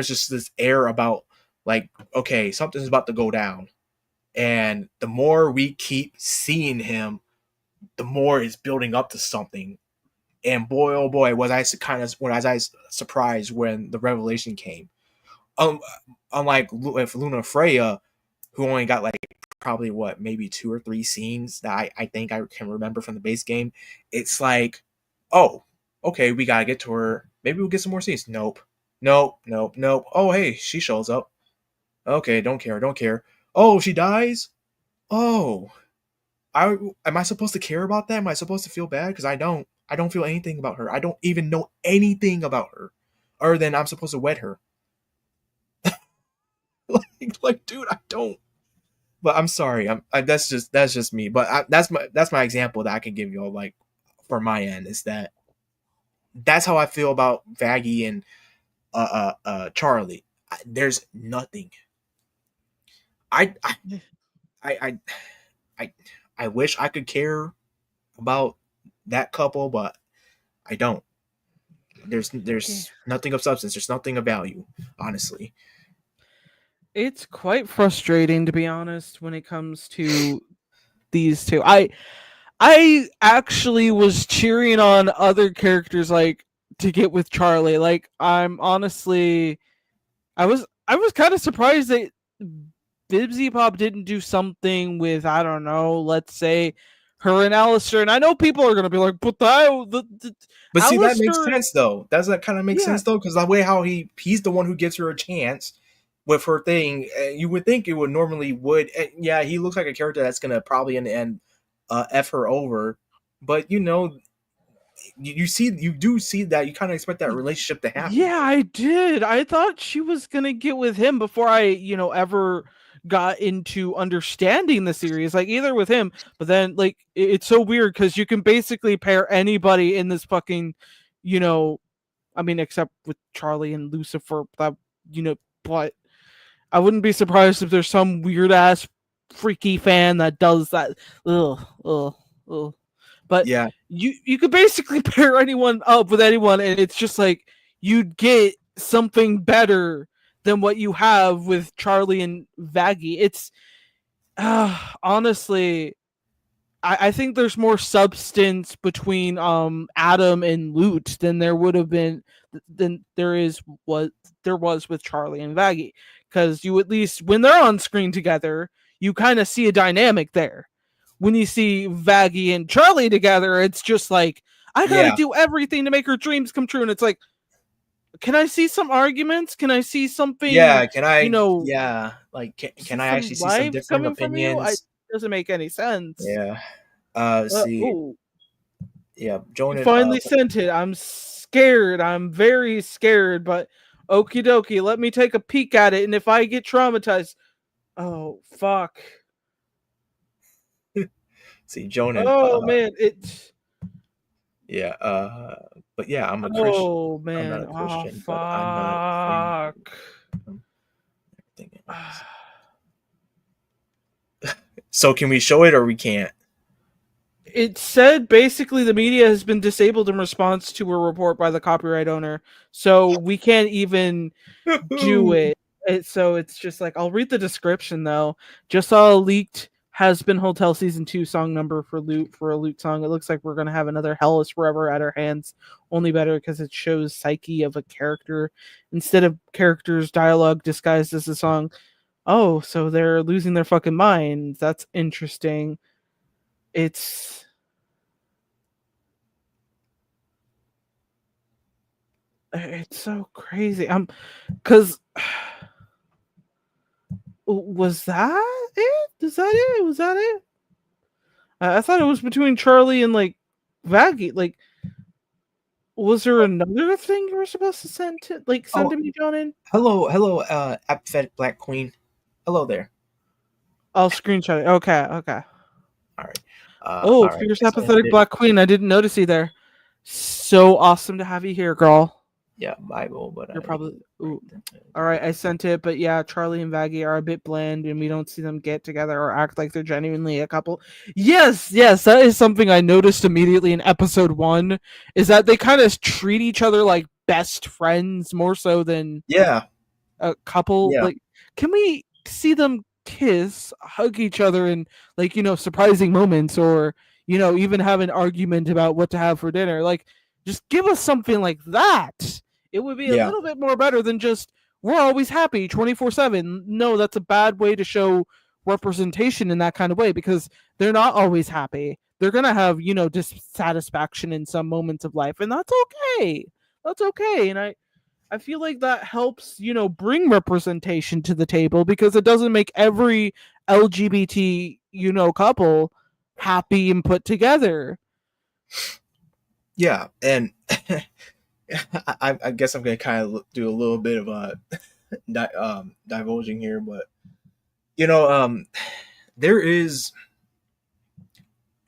Speaker 2: just this air about like, okay, something's about to go down, and the more we keep seeing him, the more it's building up to something. And boy, oh boy, was I surprised when the revelation came. Um, Unlike with Luna Freya, who only got like probably what, maybe 2 or 3 scenes that I think I can remember from the base game. It's like, oh, okay, we gotta get to her. Maybe we'll get some more scenes. Nope. Nope, nope, nope. Oh, hey, she shows up. Okay, don't care, don't care. Oh, she dies? Oh. I am I supposed to care about that? Am I supposed to feel bad? Because I don't. I don't feel anything about her. I don't even know anything about her, other than I'm supposed to wed her. Like, dude, I don't. But I'm sorry. That's just me. But that's my example that I can give you all, like, for my end, is that that's how I feel about Vaggie and Charlie. There's nothing. I I I I I, I wish I could care about that couple, but I don't.
Speaker 1: Yeah.
Speaker 2: There's nothing of substance. There's nothing of value, honestly.
Speaker 1: It's quite frustrating, to be honest, when it comes to these two. I actually was cheering on other characters, like, to get with Charlie. Like, I'm honestly, I was kind of surprised that Bibsy Pop didn't do something with, I don't know, let's say her and Alistair. And I know people are gonna be like, but the
Speaker 2: But see, that makes
Speaker 1: Alistair,
Speaker 2: sense though. Does that kind of make
Speaker 1: yeah,
Speaker 2: sense though? Because the way how he's the one who gives her a chance with her thing, you would think it would normally would. Yeah, he looks like a character that's gonna probably in the end f her over. But you do see that you kind of expect that relationship to happen.
Speaker 1: yeah, I did. I thought she was gonna get with him before I, ever got into understanding the series, like either with him, but then like it's so weird because you can basically pair anybody in this fucking, you know, I mean, except with Charlie and Lucifer, that, but I wouldn't be surprised if there's some weird ass freaky fan that does that. Ugh, ugh, ugh. But
Speaker 2: Yeah,
Speaker 1: you could basically pair anyone up with anyone, and it's just like you'd get something better than what you have with Charlie and Vaggie. It's honestly, I think there's more substance between Adam and Loot than there would have been than there is what there was with Charlie and Vaggie, because you, at least when they're on screen together, you kind of see a dynamic there. When you see Vaggie and Charlie together, it's just like, I gotta
Speaker 2: yeah,
Speaker 1: do everything to make her dreams come true, and it's like, can I see some arguments? Can I see something?
Speaker 2: yeah. Can I?
Speaker 1: You know,
Speaker 2: Yeah, like can I actually
Speaker 1: some
Speaker 2: see some
Speaker 1: lives
Speaker 2: different
Speaker 1: coming from you? I
Speaker 2: opinions?
Speaker 1: doesn't make any sense.
Speaker 2: Yeah. See,
Speaker 1: Oh,
Speaker 2: yeah,
Speaker 1: you
Speaker 2: Jonan.
Speaker 1: finally sent it. I'm scared. I'm very scared, but okie dokie. Let me take a peek at it. And if I get traumatized, oh, fuck.
Speaker 2: See, Jonan.
Speaker 1: Oh, man.
Speaker 2: Yeah. But yeah, I'm a Christian.
Speaker 1: Oh,
Speaker 2: I'm not
Speaker 1: man.
Speaker 2: a
Speaker 1: Oh,
Speaker 2: Christian, but I'm a fan
Speaker 1: fuck.
Speaker 2: of everything else. So can we show it or we can't?
Speaker 1: It said basically the media has been disabled in response to a report by the copyright owner. So we can't even do it. So it's just like, I'll read the description though. Just saw a leaked Has Been Hotel season 2 song number for a Loot song. It looks like we're gonna have another Hell Is Forever at our hands. Only better because it shows psyche of a character instead of characters dialogue disguised as a song. Oh, so they're losing their fucking minds. That's interesting. It's it's so crazy. Cause was that it? Is that it? Was that it? I thought it was between Charlie and like Vaggie. Like, was there another thing you were supposed to send
Speaker 2: Oh,
Speaker 1: to me, Jonan?
Speaker 2: hello, apathetic Black Queen. Hello there.
Speaker 1: I'll screenshot it. Okay, okay.
Speaker 2: All right.
Speaker 1: Oh,
Speaker 2: All right.
Speaker 1: fierce
Speaker 2: I sent
Speaker 1: apathetic
Speaker 2: it.
Speaker 1: Black Queen. I didn't notice you there. So awesome to have you here, girl.
Speaker 2: Yeah, Bible, but
Speaker 1: You're
Speaker 2: I.
Speaker 1: probably ooh. All right, I sent it, but yeah, Charlie and Vaggie are a bit bland, and we don't see them get together or act like they're genuinely a couple. Yes, yes, that is something I noticed immediately in episode 1. Is that they kind of treat each other like best friends more so than
Speaker 2: Yeah,
Speaker 1: a couple.
Speaker 2: yeah,
Speaker 1: Like, can we see them kiss, hug each other in, like, surprising moments, or even have an argument about what to have for dinner? Like, just give us something like that. It would be a
Speaker 2: yeah,
Speaker 1: little bit more better than just we're always happy 24/7. No, that's a bad way to show representation in that kind of way, because they're not always happy. They're gonna have, dissatisfaction in some moments of life, and that's okay. That's okay. And I feel like that helps, bring representation to the table, because it doesn't make every LGBT, couple happy and put together.
Speaker 2: Yeah, and I guess I'm gonna kind of do a little bit of a divulging here, but you know, there is,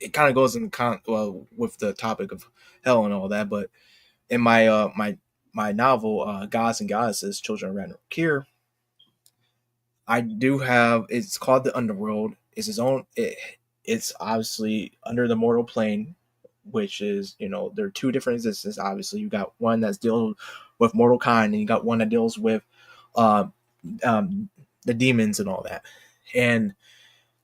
Speaker 2: it kind of goes in well with the topic of hell and all that, but in my novel, Gods and Goddesses, Children of Random Cure, I do have, it's called the Underworld. It's its own. It's obviously under the mortal plane, which is, there are two different existences. Obviously, you got one that's dealing with mortal kind, and you got one that deals with uh, um, the demons and all that. And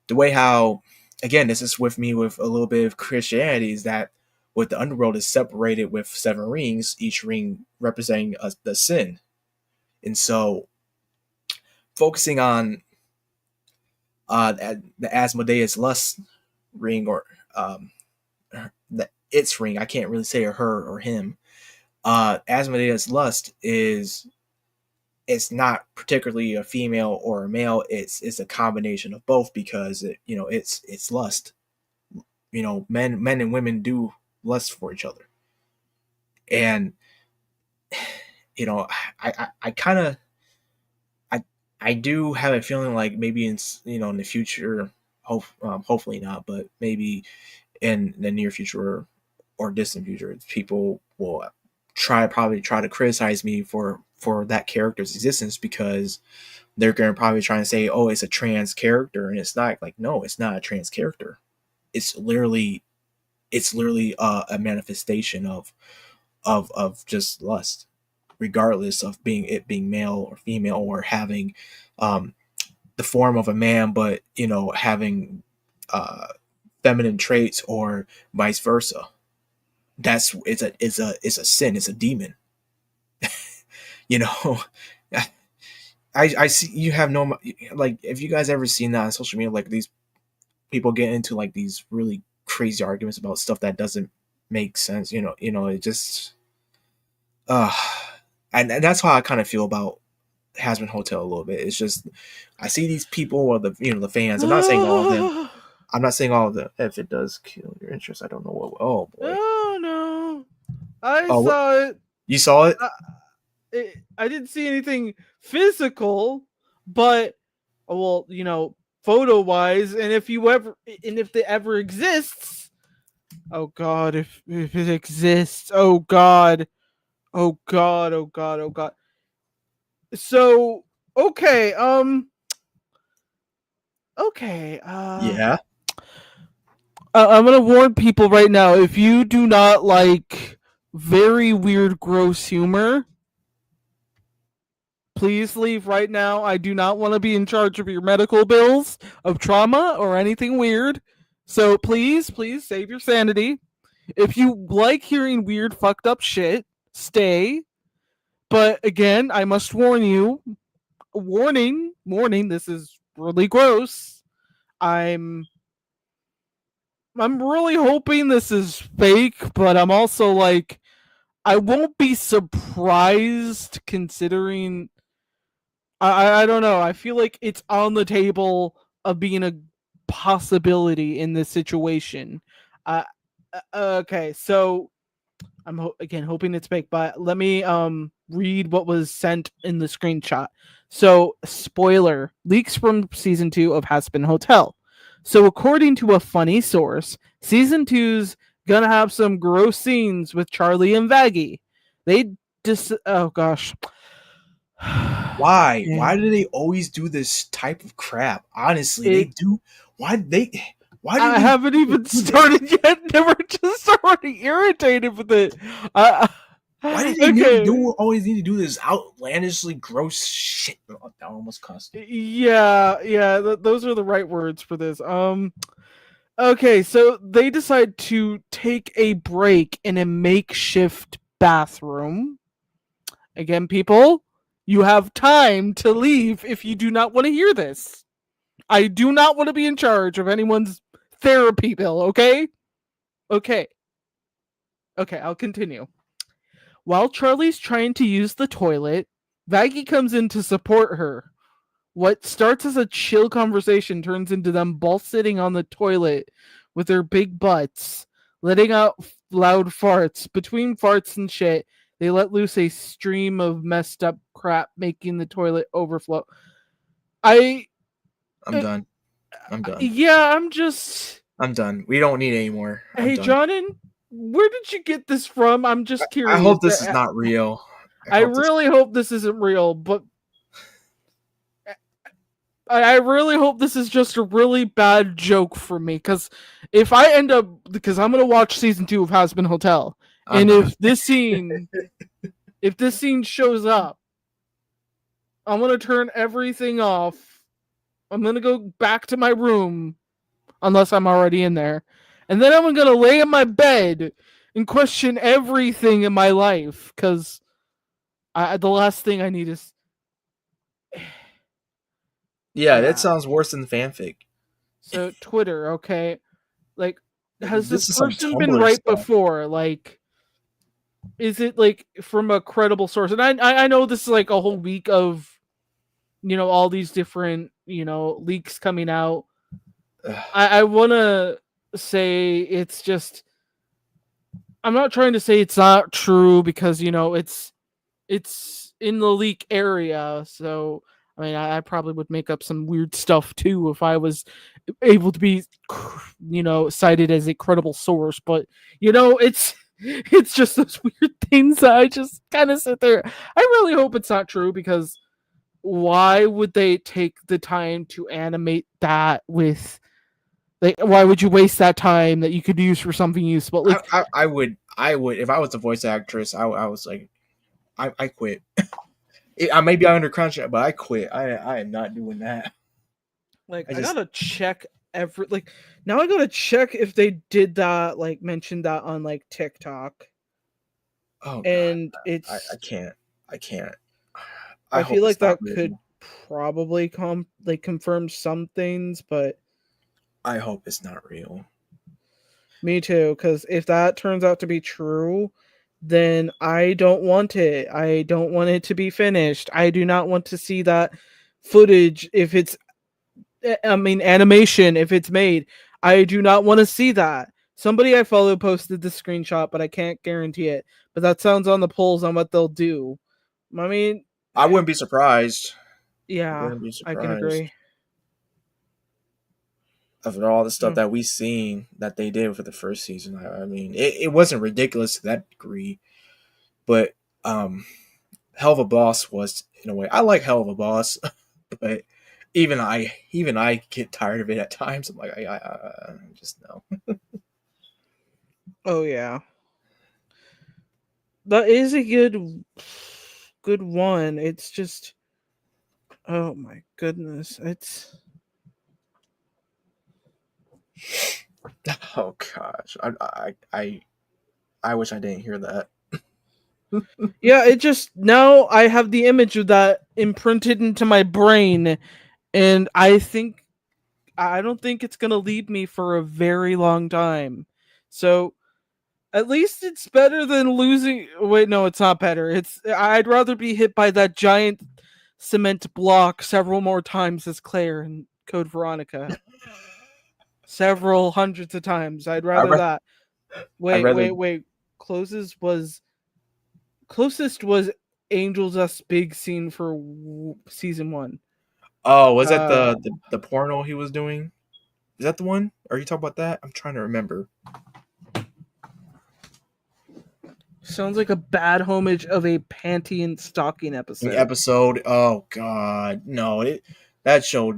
Speaker 2: the way how, again, this is with me with a little bit of Christianity, is that with the underworld is separated with seven rings, each ring representing the sin. And so focusing on the Asmodeus lust ring, or the its ring, I can't really say her or him. Asmodeus lust is, it's not particularly a female or a male. It's a combination of both, because it's lust. Men and women do lust for each other, and you know, I kind of, I do have a feeling like maybe in the future, hopefully not, but maybe in the near future or distant future, people will probably try to criticize me for that character's existence, because they're going to probably try and say, oh, it's a trans character, and it's not. Like, no, it's not a trans character. It's literally a manifestation of just lust, regardless of being male or female, or having um, the form of a man, but having uh, feminine traits, or vice versa. It's a sin. It's a demon. you know, I see you have no, like, if you guys ever seen that on social media, like these people get into like these really crazy arguments about stuff that doesn't make sense. It just uh and that's how I kind of feel about Hazbin Hotel a little bit. It's just, I see these people, or the fans. I'm not saying all of them.
Speaker 1: Oh
Speaker 2: I'm not saying all of them. If it does kill your interest, I don't know what. Oh boy.
Speaker 1: no, I
Speaker 2: Oh, what?
Speaker 1: saw it.
Speaker 2: You saw it?
Speaker 1: I, I didn't see anything physical, but well, photo wise, and if it ever exists, oh god, if it exists, oh god, oh god, oh god, oh god. So okay, okay,
Speaker 2: Yeah.
Speaker 1: I'm gonna warn people right now: if you do not like very weird, gross humor, please leave right now. I do not want to be in charge of your medical bills of trauma or anything weird. So please, please save your sanity. If you like hearing weird, fucked up shit, stay. But again, I must warn you. Warning, warning, this is really gross. I'm really hoping this is fake, but I'm also like, I won't be surprised, considering I don't know. I feel like it's on the table of being a possibility in this situation. Uh, okay, so I'm again hoping it's fake, but let me read what was sent in the screenshot. So, spoiler, leaks from season 2 of Hazbin Hotel. So, according to a funny source, season two's gonna have some gross scenes with Charlie and Vaggie. They just, oh gosh.
Speaker 2: Why?
Speaker 1: Yeah.
Speaker 2: Why do they always do this type of crap? Honestly, they
Speaker 1: It
Speaker 2: do. Why they? Why do
Speaker 1: I
Speaker 2: they
Speaker 1: haven't even
Speaker 2: do this?
Speaker 1: started yet. They were just already irritated with it. Uh,
Speaker 2: Why do they need to
Speaker 1: okay.
Speaker 2: do always need to do this outlandishly gross shit? Oh, that almost cussed.
Speaker 1: Yeah, yeah, those are the right words for this. Okay, so they decide to take a break in a makeshift bathroom. Again, people, you have time to leave if you do not want to hear this. I do not want to be in charge of anyone's therapy bill, okay? Okay. Okay, I'll continue. While Charlie's trying to use the toilet, Maggie comes in to support her. What starts as a chill conversation turns into them both sitting on the toilet with their big butts, letting out loud farts. Between farts and shit, they let loose a stream of messed up crap, making the toilet overflow. I.
Speaker 2: I'm done. I'm done.
Speaker 1: Yeah, I'm just.
Speaker 2: I'm done. We don't need any more. I'm
Speaker 1: Hey,
Speaker 2: done.
Speaker 1: Jonin, where did you get this from? I'm just
Speaker 2: I
Speaker 1: curious.
Speaker 2: hope this is not real.
Speaker 1: I really hope this isn't real, but I really hope this is just a really bad joke for me. Because if I end up, because I'm gonna watch season 2 of Hazbin Hotel, and if this scene shows up, I'm gonna turn everything off. I'm gonna go back to my room, unless I'm already in there, and then I'm gonna lay in my bed and question everything in my life. Because the last thing I need is.
Speaker 2: Yeah, that sounds worse than fanfic.
Speaker 1: So Twitter, okay, like, has this
Speaker 2: is
Speaker 1: person been right before? Like, is it like from a credible source? And I know this is like a whole week of, all these different, leaks coming out. I want to say it's just. I'm not trying to say it's not true because it's in the leak area, so. I mean, I probably would make up some weird stuff too if I was able to be, cited as a credible source. But it's just those weird things that I just kind of sit there. I really hope it's not true because why would they take the time to animate that with? Like, why would you waste that time that you could use for something useful? Like,
Speaker 2: I would if I was the voice actress. I was like, I quit. I may be under contract, but I quit. I am not doing that.
Speaker 1: Like, I gotta check now I gotta check if they did that, like, mentioned that on like TikTok.
Speaker 2: Oh,
Speaker 1: and
Speaker 2: God.
Speaker 1: it's
Speaker 2: I can't.
Speaker 1: I feel like that could probably confirm some things, but
Speaker 2: I hope it's not real.
Speaker 1: Me too, because if that turns out to be true, then I don't want it. I don't want it to be finished. I do not want to see that footage if it's, animation if it's made. I do not want to see that. Somebody I follow posted the screenshot, but I can't guarantee it. But that sounds on the polls on what they'll do. I mean,
Speaker 2: I wouldn't be surprised.
Speaker 1: Yeah, I can agree.
Speaker 2: After all the stuff that we've seen that they did for the first season, I mean, it wasn't ridiculous to that degree, but Hell of a Boss was, in a way. I like Hell of a Boss, but even I get tired of it at times. I'm like, I just no.
Speaker 1: Oh yeah, that is a good one. It's just, oh my goodness, it's.
Speaker 2: Oh gosh, I wish I didn't hear that.
Speaker 1: Yeah, it just, now I have the image of that imprinted into my brain, and I don't think it's gonna leave me for a very long time. So at least it's better than losing. Wait, no, it's not better. I'd rather be hit by that giant cement block several more times as Claire in Code Veronica. Several hundreds of times. I'd rather that. Wait. Closest was Angel's Dust big scene for season 1.
Speaker 2: Oh, was that the porno he was doing? Is that the one? Are you talking about that? I'm trying to remember.
Speaker 1: Sounds like a bad homage of a panty and stocking episode.
Speaker 2: Oh God, no! That show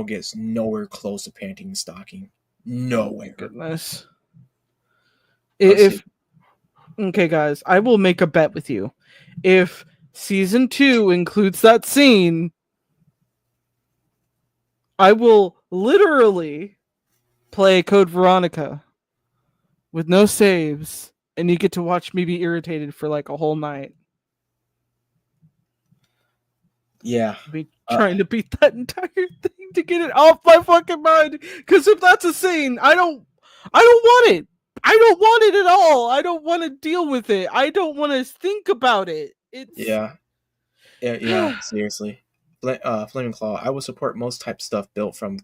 Speaker 2: gets nowhere close to panty and stocking. Nowhere.
Speaker 1: Oh, goodness. Okay, guys, I will make a bet with you. If season 2 includes that scene, I will literally play Code Veronica with no saves, and you get to watch me be irritated for like a whole night.
Speaker 2: Yeah. Uh,
Speaker 1: trying to beat that entire thing to get it off my fucking mind. Because if that's a scene, I don't want it. I don't want it at all. I don't want to deal with it. I don't want to think about it. It's
Speaker 2: yeah, yeah. Seriously, Flaming Claw. I would support most type stuff built from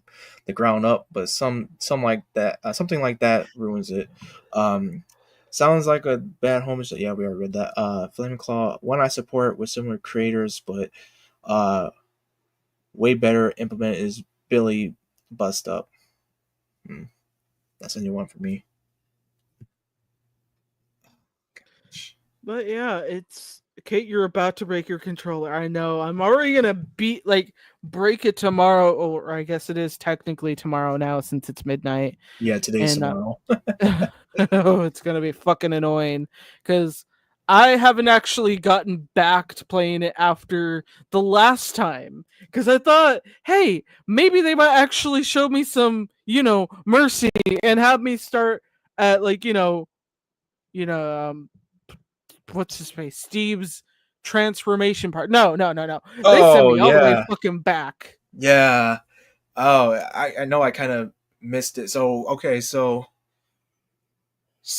Speaker 2: the ground up, but some like that, something like that ruins it. Um, Sounds like a bad homage. Yeah, we already read that. Flaming Claw. One I support with similar creators, but uh, way better implement is Billy Bust Up. Hmm, that's a new one for me.
Speaker 1: But yeah, it's Kate. You're about to break your controller. I know. I'm already gonna break it tomorrow, or I guess it is technically tomorrow now since it's midnight.
Speaker 2: Yeah, today's
Speaker 1: And
Speaker 2: tomorrow.
Speaker 1: oh, it's gonna be fucking annoying because I haven't actually gotten back to playing it after the last time because I thought, hey, maybe they might actually show me some, mercy and have me start at like you know, what's his face, Steve's transformation part. No, no, no, no. They sent
Speaker 2: Oh
Speaker 1: me all the way
Speaker 2: yeah,
Speaker 1: fucking back.
Speaker 2: yeah. Oh, I know. I kind of missed it. So okay, so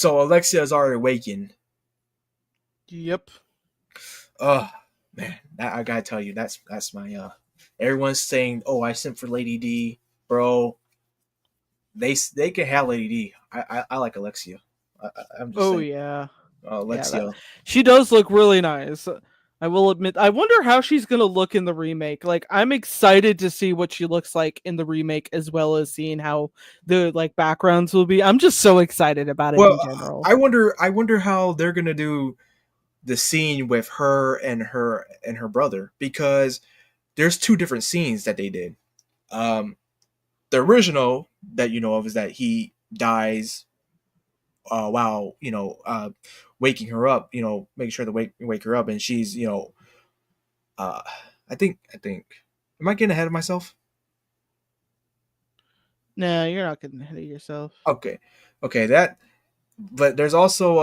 Speaker 2: Alexia is already awakened.
Speaker 1: Yep.
Speaker 2: Oh man, I gotta tell you, that's my Everyone's saying, "Oh, I sent for Lady D, bro." They can have Lady D. I like Alexia. I'm just
Speaker 1: Oh
Speaker 2: saying,
Speaker 1: yeah. Yeah,
Speaker 2: Alexia.
Speaker 1: she does look really nice. I will admit. I wonder how she's gonna look in the remake. Like, I'm excited to see what she looks like in the remake, as well as seeing how the like backgrounds will be. I'm just so excited about it
Speaker 2: Well,
Speaker 1: in general.
Speaker 2: I wonder how they're gonna do the scene with her and her brother, because there's two different scenes that they did. Um, the original that you know of is that he dies while waking her up, making sure to wake her up, and she's uh, I think am I getting ahead of myself?
Speaker 1: Nah, you're not getting ahead of yourself.
Speaker 2: Okay, okay, that. But there's also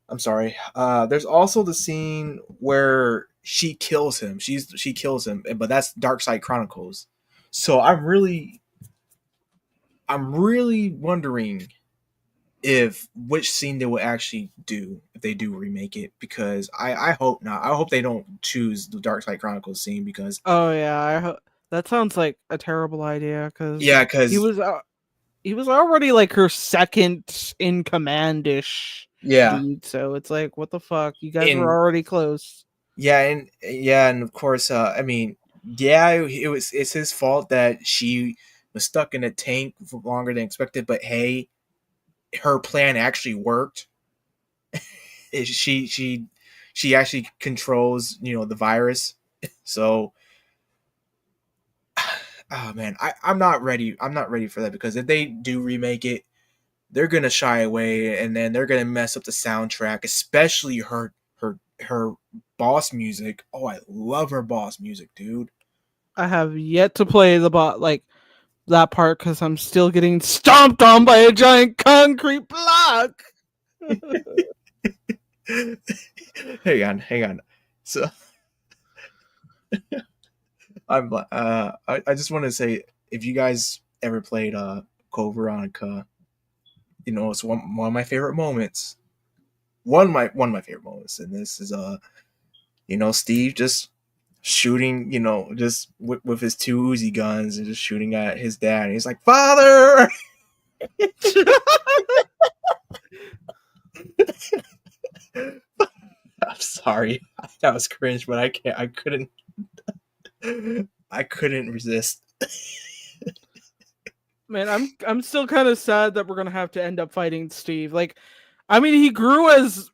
Speaker 2: I'm sorry. There's also the scene where she kills him. She kills him, but that's Dark Side Chronicles. So I'm really wondering if which scene they will actually do if they do remake it, because I hope not. I hope they don't choose the Dark Side Chronicles scene, because
Speaker 1: Oh yeah, that sounds like a terrible idea because
Speaker 2: yeah,
Speaker 1: he
Speaker 2: because
Speaker 1: was uh, he was already like her second in commandish
Speaker 2: yeah,
Speaker 1: dude. So it's like, what the fuck? You guys were
Speaker 2: and
Speaker 1: already close.
Speaker 2: and of course, I mean, yeah, it's his fault that she was stuck in a tank for longer than expected. But hey, her plan actually worked. She actually controls the virus. So, oh man, I'm not ready. I'm not ready for that, because if they do remake it, they're gonna shy away, and then they're gonna mess up the soundtrack, especially her boss music. Oh, I love her boss music, dude.
Speaker 1: I have yet to play the bot like that part because I'm still getting stomped on by a giant concrete block.
Speaker 2: Hang on. So I just want to say, if you guys ever played Code Veronica, it's one of my favorite moments. One of my favorite moments, and this is Steve just shooting, just with his two Uzi guns, and just shooting at his dad. And he's like, "Father!" I'm sorry, that was cringe, but I can't. I couldn't. I couldn't resist.
Speaker 1: Man, I'm still kind of sad that we're gonna have to end up fighting Steve. Like, I mean, he grew as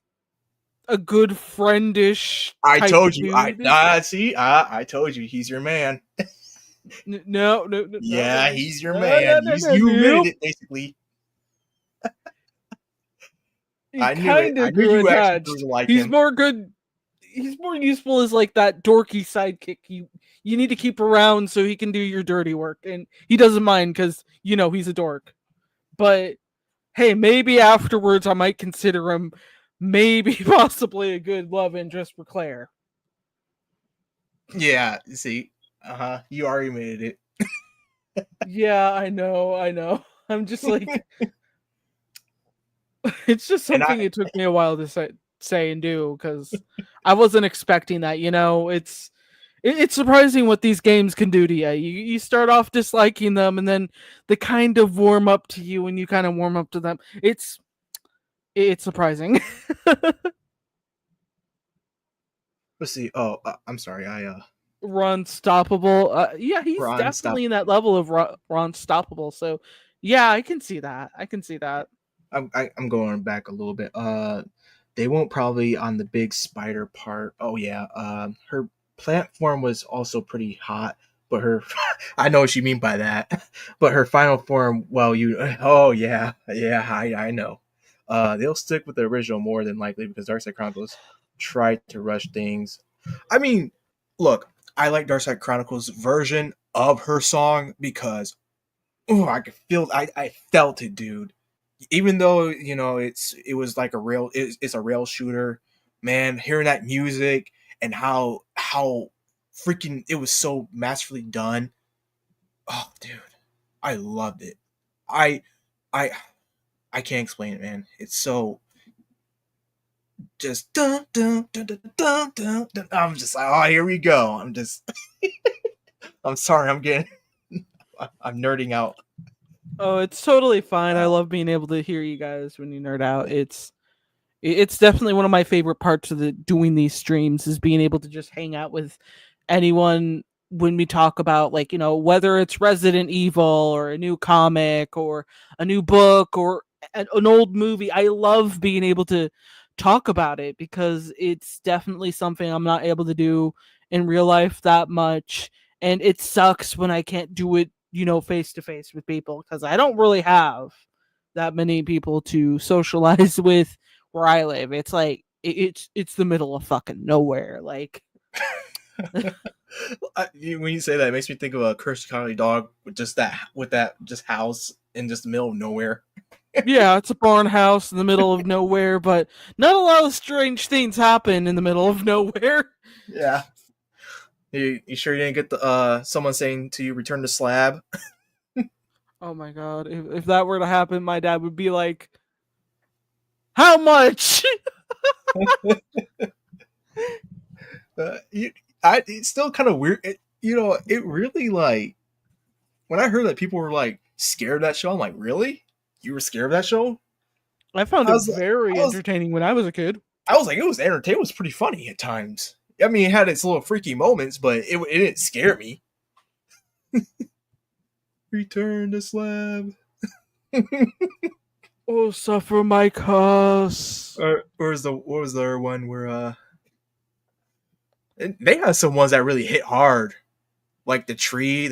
Speaker 1: a good friendish
Speaker 2: I
Speaker 1: type
Speaker 2: told you.
Speaker 1: dude.
Speaker 2: See. I told you. He's your man.
Speaker 1: No, no, no, no,
Speaker 2: Yeah, he's your
Speaker 1: no, no,
Speaker 2: man.
Speaker 1: no, no,
Speaker 2: You admitted
Speaker 1: no.
Speaker 2: it, basically.
Speaker 1: He
Speaker 2: I knew it.
Speaker 1: kind
Speaker 2: I
Speaker 1: of
Speaker 2: knew
Speaker 1: grew
Speaker 2: you actually grew
Speaker 1: attached.
Speaker 2: to like
Speaker 1: He's
Speaker 2: him.
Speaker 1: more good. He's more useful as like that dorky sidekick you need to keep around so he can do your dirty work, and he doesn't mind because he's a dork. But hey, maybe afterwards I might consider him maybe possibly a good love interest for Claire.
Speaker 2: Yeah, see, you already made it.
Speaker 1: Yeah, I know, I know. I'm just like, it's just
Speaker 2: And
Speaker 1: something it took me a while to say and do because I wasn't expecting that. It's surprising what these games can do to you. You start off disliking them, and then they kind of warm up to you, and you kind of warm up to them. It's surprising.
Speaker 2: let's see. Oh, I'm sorry.
Speaker 1: Ron Stoppable. Yeah, he's
Speaker 2: Ron, stop.
Speaker 1: definitely in that level of Ron Stoppable. So, yeah, I can see that. I can see that.
Speaker 2: I'm going back a little bit. They won't probably on the big spider part. Oh yeah. Her plant form was also pretty hot, but her, I know what you mean by that. But her final form, well, oh yeah, yeah, I know. They'll stick with the original more than likely because Darkside Chronicles tried to rush things. I mean, look, I like Darkside Chronicles version of her song because, oh, I could feel, I felt it, dude. Even though it was like it's a rail shooter, man. Hearing that music and how freaking it was so masterfully done. Oh, dude, I loved it. I I I can't explain it, man. It's so just dun dun dun dun dun dun. Dun. I'm just like, oh, here we go. I'm sorry, I'm getting I'm nerding out.
Speaker 1: Oh, it's totally fine. I
Speaker 2: Uh,
Speaker 1: love being able to hear you guys when you nerd out. It's definitely one of my favorite parts of the doing these streams is being able to just hang out with anyone when we talk about, like, whether it's Resident Evil or a new comic or a new book or an old movie. I love being able to talk about it because it's definitely something I'm not able to do in real life that much, and it sucks when I can't do it, face to face with people because I don't really have that many people to socialize with where I live. It's like it's the middle of fucking nowhere. Like,
Speaker 2: when you say that, it makes me think of a Cursed County Dog with that just house in just the middle of nowhere.
Speaker 1: yeah, it's a barn house in the middle of nowhere, but not a lot of strange things happen in the middle of nowhere.
Speaker 2: Yeah. You sure you didn't get the someone saying to you return the slab?
Speaker 1: Oh my god, if that were to happen, my dad would be like, "How much?"
Speaker 2: You, it's still kind of weird. It really like when I heard that people were like scared of that show. I'm like, really? You were scared of that show?
Speaker 1: I found
Speaker 2: I
Speaker 1: it
Speaker 2: was like,
Speaker 1: very
Speaker 2: I was,
Speaker 1: entertaining when I was a kid.
Speaker 2: I was like, it was entertaining. It was pretty funny at times. I mean, it had its little freaky moments, but it didn't scare me. Return the slab.
Speaker 1: Oh, suffer my cause.
Speaker 2: What was the other one where they had some ones that really hit hard, like the tree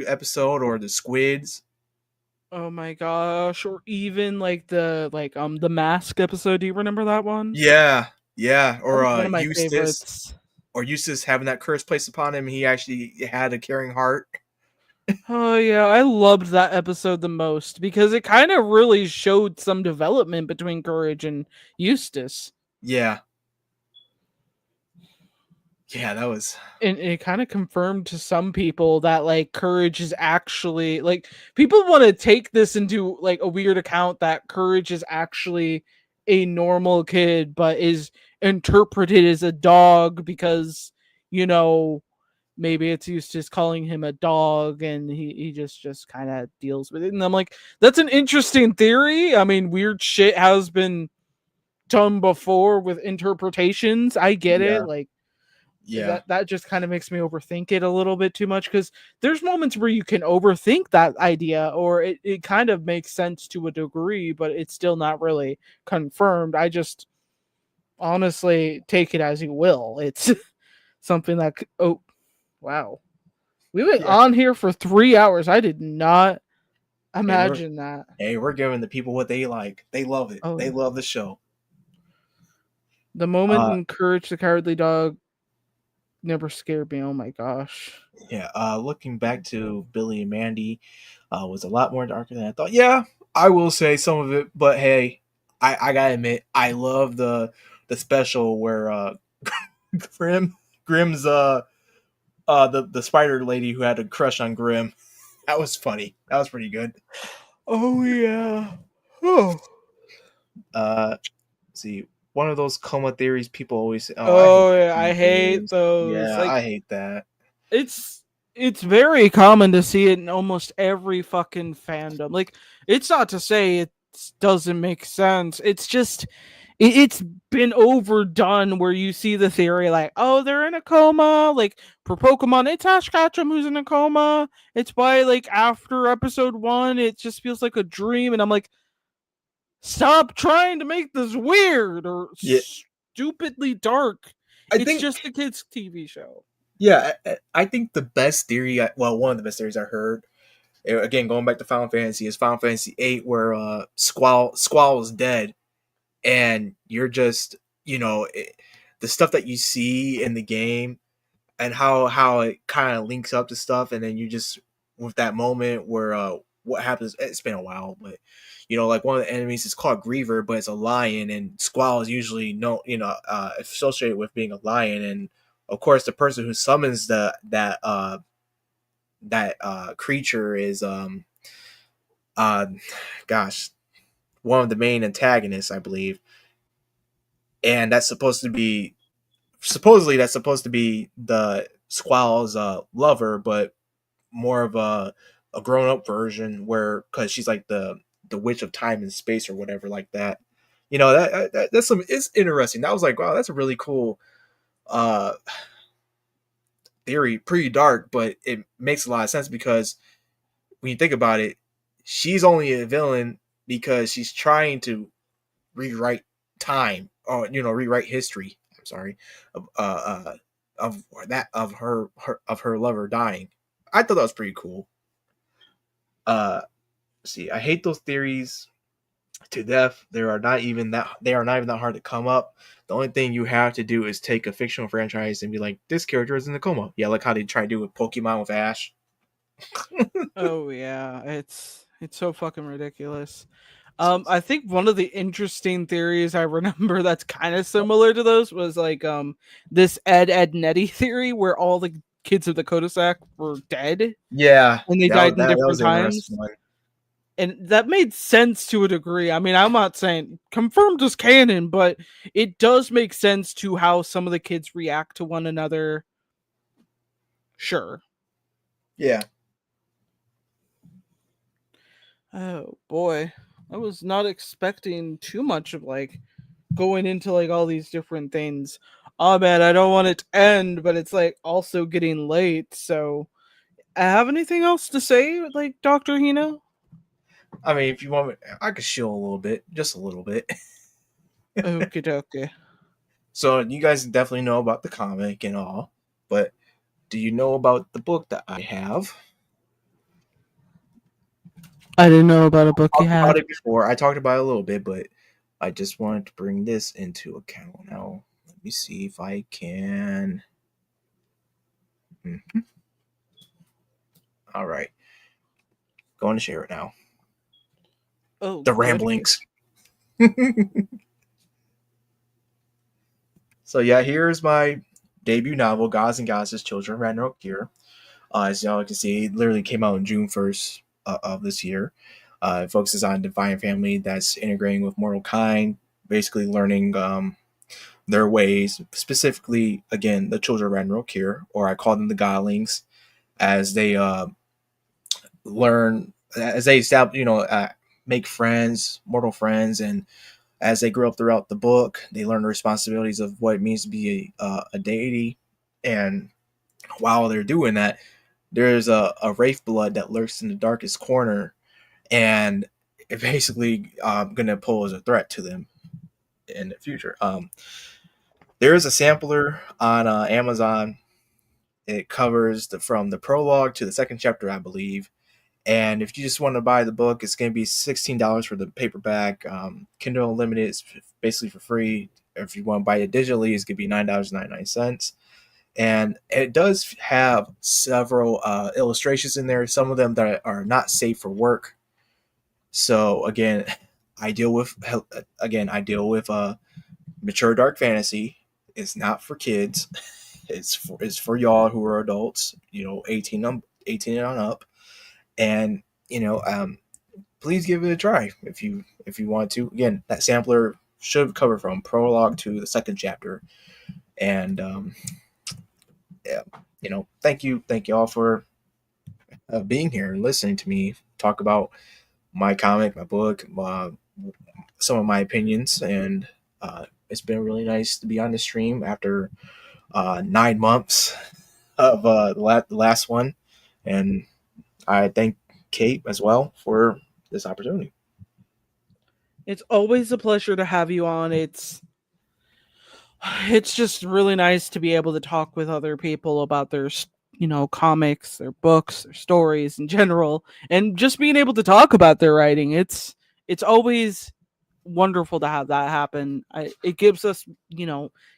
Speaker 2: episode or the squids.
Speaker 1: Oh my gosh, or even like the mask episode. Do you remember that one?
Speaker 2: Yeah, yeah,
Speaker 1: That
Speaker 2: or
Speaker 1: was one of my
Speaker 2: Eustace,
Speaker 1: favorites.
Speaker 2: or Eustace having that curse placed upon him. He actually had a caring heart.
Speaker 1: Oh yeah, I loved that episode the most because it kind of really showed some development between Courage and Eustace.
Speaker 2: Yeah, yeah, that was.
Speaker 1: And it kind of confirmed to some people that, like, Courage is actually, like, people want to take this into like a weird account that Courage is actually a normal kid but is interpreted as a dog because, you know, maybe it's Eustace calling him a dog and he just kind of deals with it. And I'm like, that's an interesting theory. I mean, weird shit has been done before with interpretations. I get it.
Speaker 2: Yeah,
Speaker 1: Like,
Speaker 2: yeah,
Speaker 1: that just kind of makes me overthink it a little bit too much because there's moments where you can overthink that idea or it kind of makes sense to a degree, but it's still not really confirmed. I just honestly take it as you will. It's something that oh wow. We went
Speaker 2: yeah.
Speaker 1: on here for 3 hours. I did not
Speaker 2: Hey, we're
Speaker 1: imagine that.
Speaker 2: hey, we're giving the people what they like. They love it.
Speaker 1: Oh,
Speaker 2: They love the show.
Speaker 1: the moment
Speaker 2: Uh,
Speaker 1: in Courage the Cowardly Dog never scared me. Oh my gosh.
Speaker 2: yeah. Looking back to Billy and Mandy, was a lot more darker than I thought. Yeah, I will say some of it, but hey, I gotta admit, I love the special where Grim Grim's the spider lady who had a crush on Grimm. That was funny. That was pretty good.
Speaker 1: Oh yeah. Oh.
Speaker 2: Uh, see, one of those coma theories people always say, "Oh, I hate
Speaker 1: Oh yeah, I
Speaker 2: coma
Speaker 1: hate
Speaker 2: theories."
Speaker 1: those.
Speaker 2: Yeah,
Speaker 1: Like
Speaker 2: I hate that.
Speaker 1: it's it's very common to see it in almost every fucking fandom. Like it's not to say it doesn't make sense. It's just it's been overdone where you see the theory like, oh, they're in a coma. Like for Pokemon, it's Ash Ketchum who's in a coma. It's by like after episode 1, it just feels like a dream, and I'm like, stop trying to make this weird or
Speaker 2: Yeah,
Speaker 1: stupidly dark.
Speaker 2: I
Speaker 1: It's
Speaker 2: think.
Speaker 1: just a kids' TV show.
Speaker 2: Yeah, I think the best theory. Well, one of the best theories I heard. Again, going back to Final Fantasy, is Final Fantasy VIII, where Squall is dead, and you're just the stuff that you see in the game and how it kind of links up to stuff, and then you just with that moment where what happens. It's been a while, but like one of the enemies is called Griever, but it's a lion, and Squall is usually associated with being a lion, and of course the person who summons that creature is uh gosh, one of the main antagonists, I believe, and that's supposed to be supposedly that's supposed to be the Squall's lover, but more of a grown up version where because she's like the witch of time and space or whatever like that. That's some it's interesting. That was like, wow, that's a really cool uh theory, pretty dark, but it makes a lot of sense because when you think about it, she's only a villain because she's trying to rewrite time or rewrite history. I'm sorry, of of her lover dying. I thought that was pretty cool. Uh, see, I hate those theories to death. They are not even that hard to come up. The only thing you have to do is take a fictional franchise and be like, this character is in a coma. Yeah, like how they try to do with Pokemon with Ash.
Speaker 1: Oh yeah, it's so fucking ridiculous.
Speaker 2: So,
Speaker 1: I think one of the interesting theories I remember that's kind of similar to those was like this Ed Nettie theory where all the kids of the Kodasak were dead
Speaker 2: yeah,
Speaker 1: and they
Speaker 2: that was
Speaker 1: died in
Speaker 2: that was
Speaker 1: different
Speaker 2: an interesting
Speaker 1: times.
Speaker 2: one.
Speaker 1: And that made sense to a degree. I mean, I'm not saying confirmed as canon, but it does make sense to how some of the kids react to one another. Sure.
Speaker 2: Yeah,
Speaker 1: Oh boy. I was not expecting too much of like going into like all these different things. Oh man, I don't want it to end, but it's like also getting late. So, have anything else to say, like Dr. Hino?
Speaker 2: I mean, if you want, I could shill a little bit, just a little bit.
Speaker 1: Okay, okay.
Speaker 2: So you guys definitely know about the comic and all, but do you know about the book that I have?
Speaker 1: I didn't know about a book you
Speaker 2: Talked about
Speaker 1: had.
Speaker 2: it before. I talked about it a little bit, but I just wanted to bring this into account. Now, let me see if I can. Mhm. All right, going to share it now.
Speaker 1: Oh,
Speaker 2: The
Speaker 1: goody.
Speaker 2: ramblings. So yeah, here's my debut novel, Gods and Goddesses, Children of Ragnarok here. As y'all can see, it literally came out on June 1st of this year. It focuses on a divine family that's integrating with mortal kind, basically learning their ways. Specifically, again, the children of Ragnarok here, or I call them the Godlings, as they learn, as they establish, make friends, mortal friends, and as they grow up throughout the book, they learn the responsibilities of what it means to be a deity. And while they're doing that, there's a wraith blood that lurks in the darkest corner, and it basically going to pose a threat to them in the future. There is a sampler on Amazon. It covers from the prologue to the second chapter, I believe. And if you just want to buy the book, it's going to be $16 for the paperback. Kindle Unlimited is basically for free. If you want to buy it digitally, it's going to be $9.99. And it does have several illustrations in there. Some of them that are not safe for work. So I deal with I deal with mature dark fantasy. It's not for kids. it's for y'all who are adults, 18 and on up, and you know, please give it a try if you want to. Again, that sampler should cover from prologue to the second chapter, and yeah, thank you all for being here and listening to me talk about my comic, my book, some of my opinions, and it's been really nice to be on the stream after 9 months of the last one, and I thank Kate as well for this opportunity.
Speaker 1: It's always a pleasure to have you on. It's just really nice to be able to talk with other people about their comics, their books, their stories in general, and just being able to talk about their writing. It's always wonderful to have that happen. It gives us,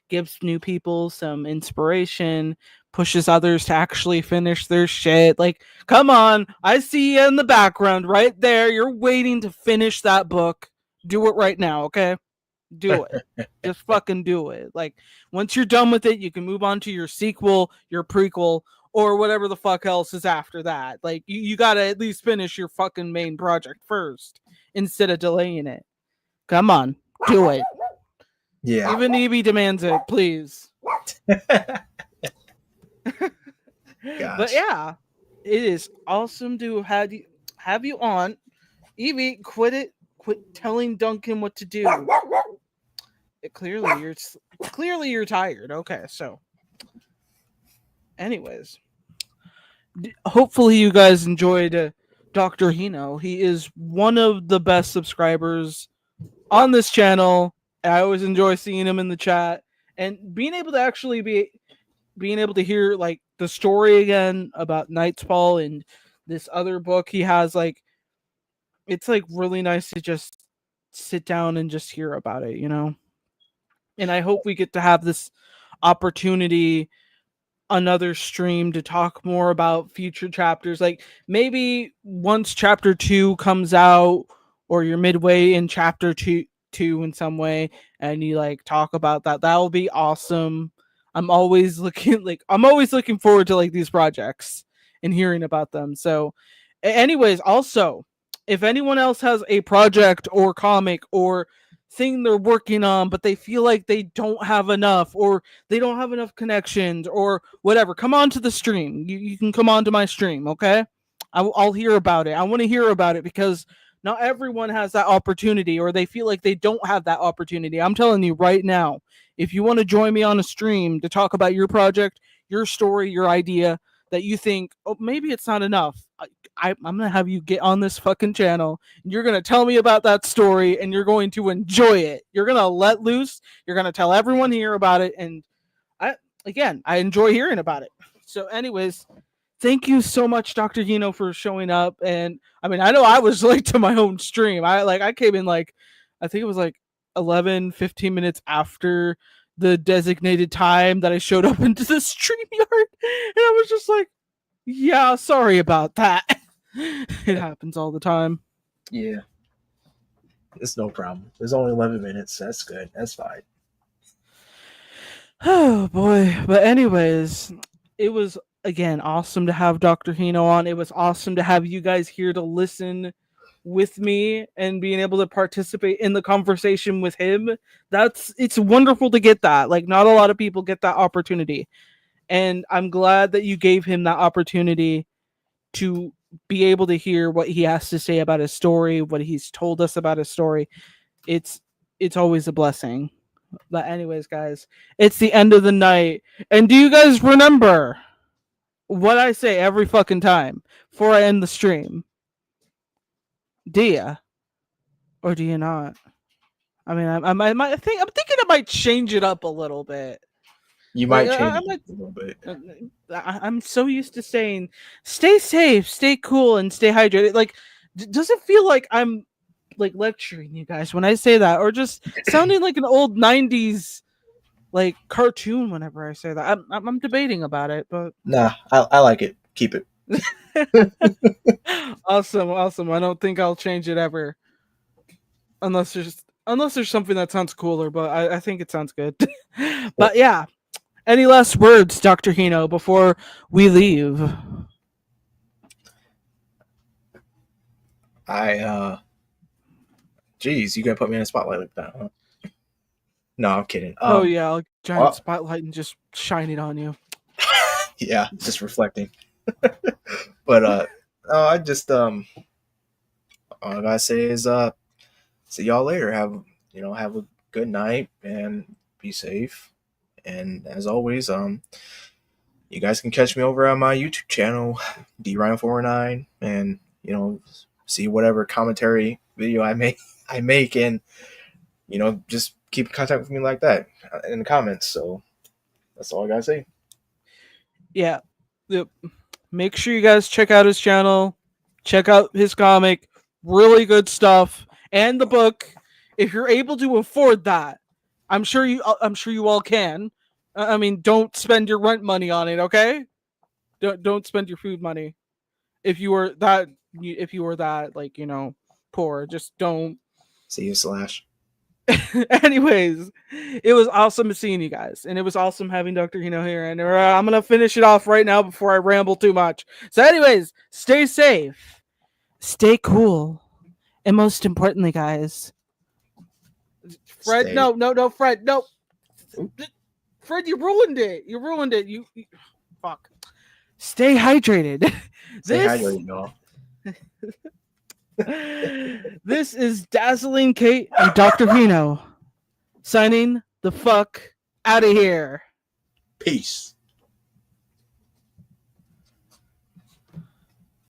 Speaker 1: gives new people some inspiration, pushes others to actually finish their shit. Like, come on, I see you in the background right there. You're waiting to finish that book. Do it right now, okay? Do it. Just fucking do it. Like, once you're done with it, you can move on to your sequel, your prequel, or whatever the fuck else is after that. Like, you gotta at least finish your fucking main project first instead of delaying it. Come on, do it.
Speaker 2: Yeah.
Speaker 1: Even Evie demands it, please. But
Speaker 2: Gosh.
Speaker 1: yeah, it is awesome to have you on. Evie, quit it. Quit telling Duncan what to do. Clearly you're tired. Okay, so anyways, hopefully you guys enjoyed Dr. Hino. He is one of the best subscribers on this channel. I always enjoy seeing him in the chat and being able to actually being able to hear like the story again about Nightfall and this other book he has. Like, it's like really nice to just sit down and just hear about it, And I hope we get to have this opportunity another stream to talk more about future chapters. Like, maybe once chapter 2 comes out, or you're midway in chapter 2 in some way, and you like talk about that. That will be awesome. I'm always looking forward to like these projects and hearing about them. So anyways, also, if anyone else has a project or comic or thing they're working on, but they feel like they don't have enough, or they don't have enough connections, or whatever, come on to the stream. You can come on to my stream, okay? I'll hear about it. I want to hear about it because not everyone has that opportunity, or they feel like they don't have that opportunity. I'm telling you right now, if you want to join me on a stream to talk about your project, your story, your idea that you think, oh, maybe it's not enough, I'm going to have you get on this fucking channel. And you're going to tell me about that story and you're going to enjoy it. You're going to let loose. You're going to tell everyone here about it. And I enjoy hearing about it. So anyways, thank you so much, Dr. Hino, for showing up. And I mean, I know I was late to my own stream. I came in like, I think it was like 11-15 minutes after the designated time that I showed up into the stream yard. And I was just like, yeah, sorry about that. It happens all the time.
Speaker 2: Yeah. It's no problem. There's only 11 minutes. That's good. That's fine.
Speaker 1: Oh boy. But anyways, it was again awesome to have Dr. Hino on. It was awesome to have you guys here to listen with me and being able to participate in the conversation with him. It's wonderful to get that. Like, not a lot of people get that opportunity. And I'm glad that you gave him that opportunity to be able to hear what he has to say about his story, what he's told us about his story. It's always a blessing. But anyways, guys, it's the end of the night. And do you guys remember what I say every fucking time before I end the stream? Do ya? Or do you not? I mean, I'm thinking I might change it up a little bit.
Speaker 2: You
Speaker 1: Like,
Speaker 2: might change it a little bit.
Speaker 1: I'm so used to saying, "Stay safe, stay cool, and stay hydrated." Like, does it feel like I'm like lecturing you guys when I say that, or just sounding like an old '90s like cartoon whenever I say that? I'm debating about it, but
Speaker 2: Nah, I like it. Keep it.
Speaker 1: awesome. I don't think I'll change it ever, unless there's something that sounds cooler. But I think it sounds good. But yeah, Any last words, Dr. Hino, before we leave?
Speaker 2: Geez, you gonna put me in a spotlight like that, huh? No, I'm kidding.
Speaker 1: Oh yeah, like giant
Speaker 2: Well,
Speaker 1: spotlight and just shine it on you.
Speaker 2: yeah, just reflecting. But no, I just all I gotta say is see y'all later. Have a good night and be safe. And as always, you guys can catch me over on my YouTube channel, DRyan49, and see whatever commentary video I make, and just keep in contact with me like that in the comments. So that's all I gotta say.
Speaker 1: Yeah. Yep. Make sure you guys check out his channel, check out his comic, really good stuff, and the book. If you're able to afford that, I'm sure you all can. I mean, don't spend your rent money on it, okay? Don't spend your food money. If you were that like, poor, just don't.
Speaker 2: See you, Slash.
Speaker 1: Anyways, it was awesome seeing you guys, and it was awesome having Dr. Hino here. And I'm gonna finish it off right now before I ramble too much. So, anyways, stay safe, stay cool, and most importantly, guys, Fred,
Speaker 2: Stay.
Speaker 1: no, Fred, no, Fred, you ruined it. You ruined it. You fuck. Stay hydrated.
Speaker 2: Stay hydrated, y'all.
Speaker 1: This is Dazzling Kate and Dr. Hino signing the fuck out of here.
Speaker 2: Peace.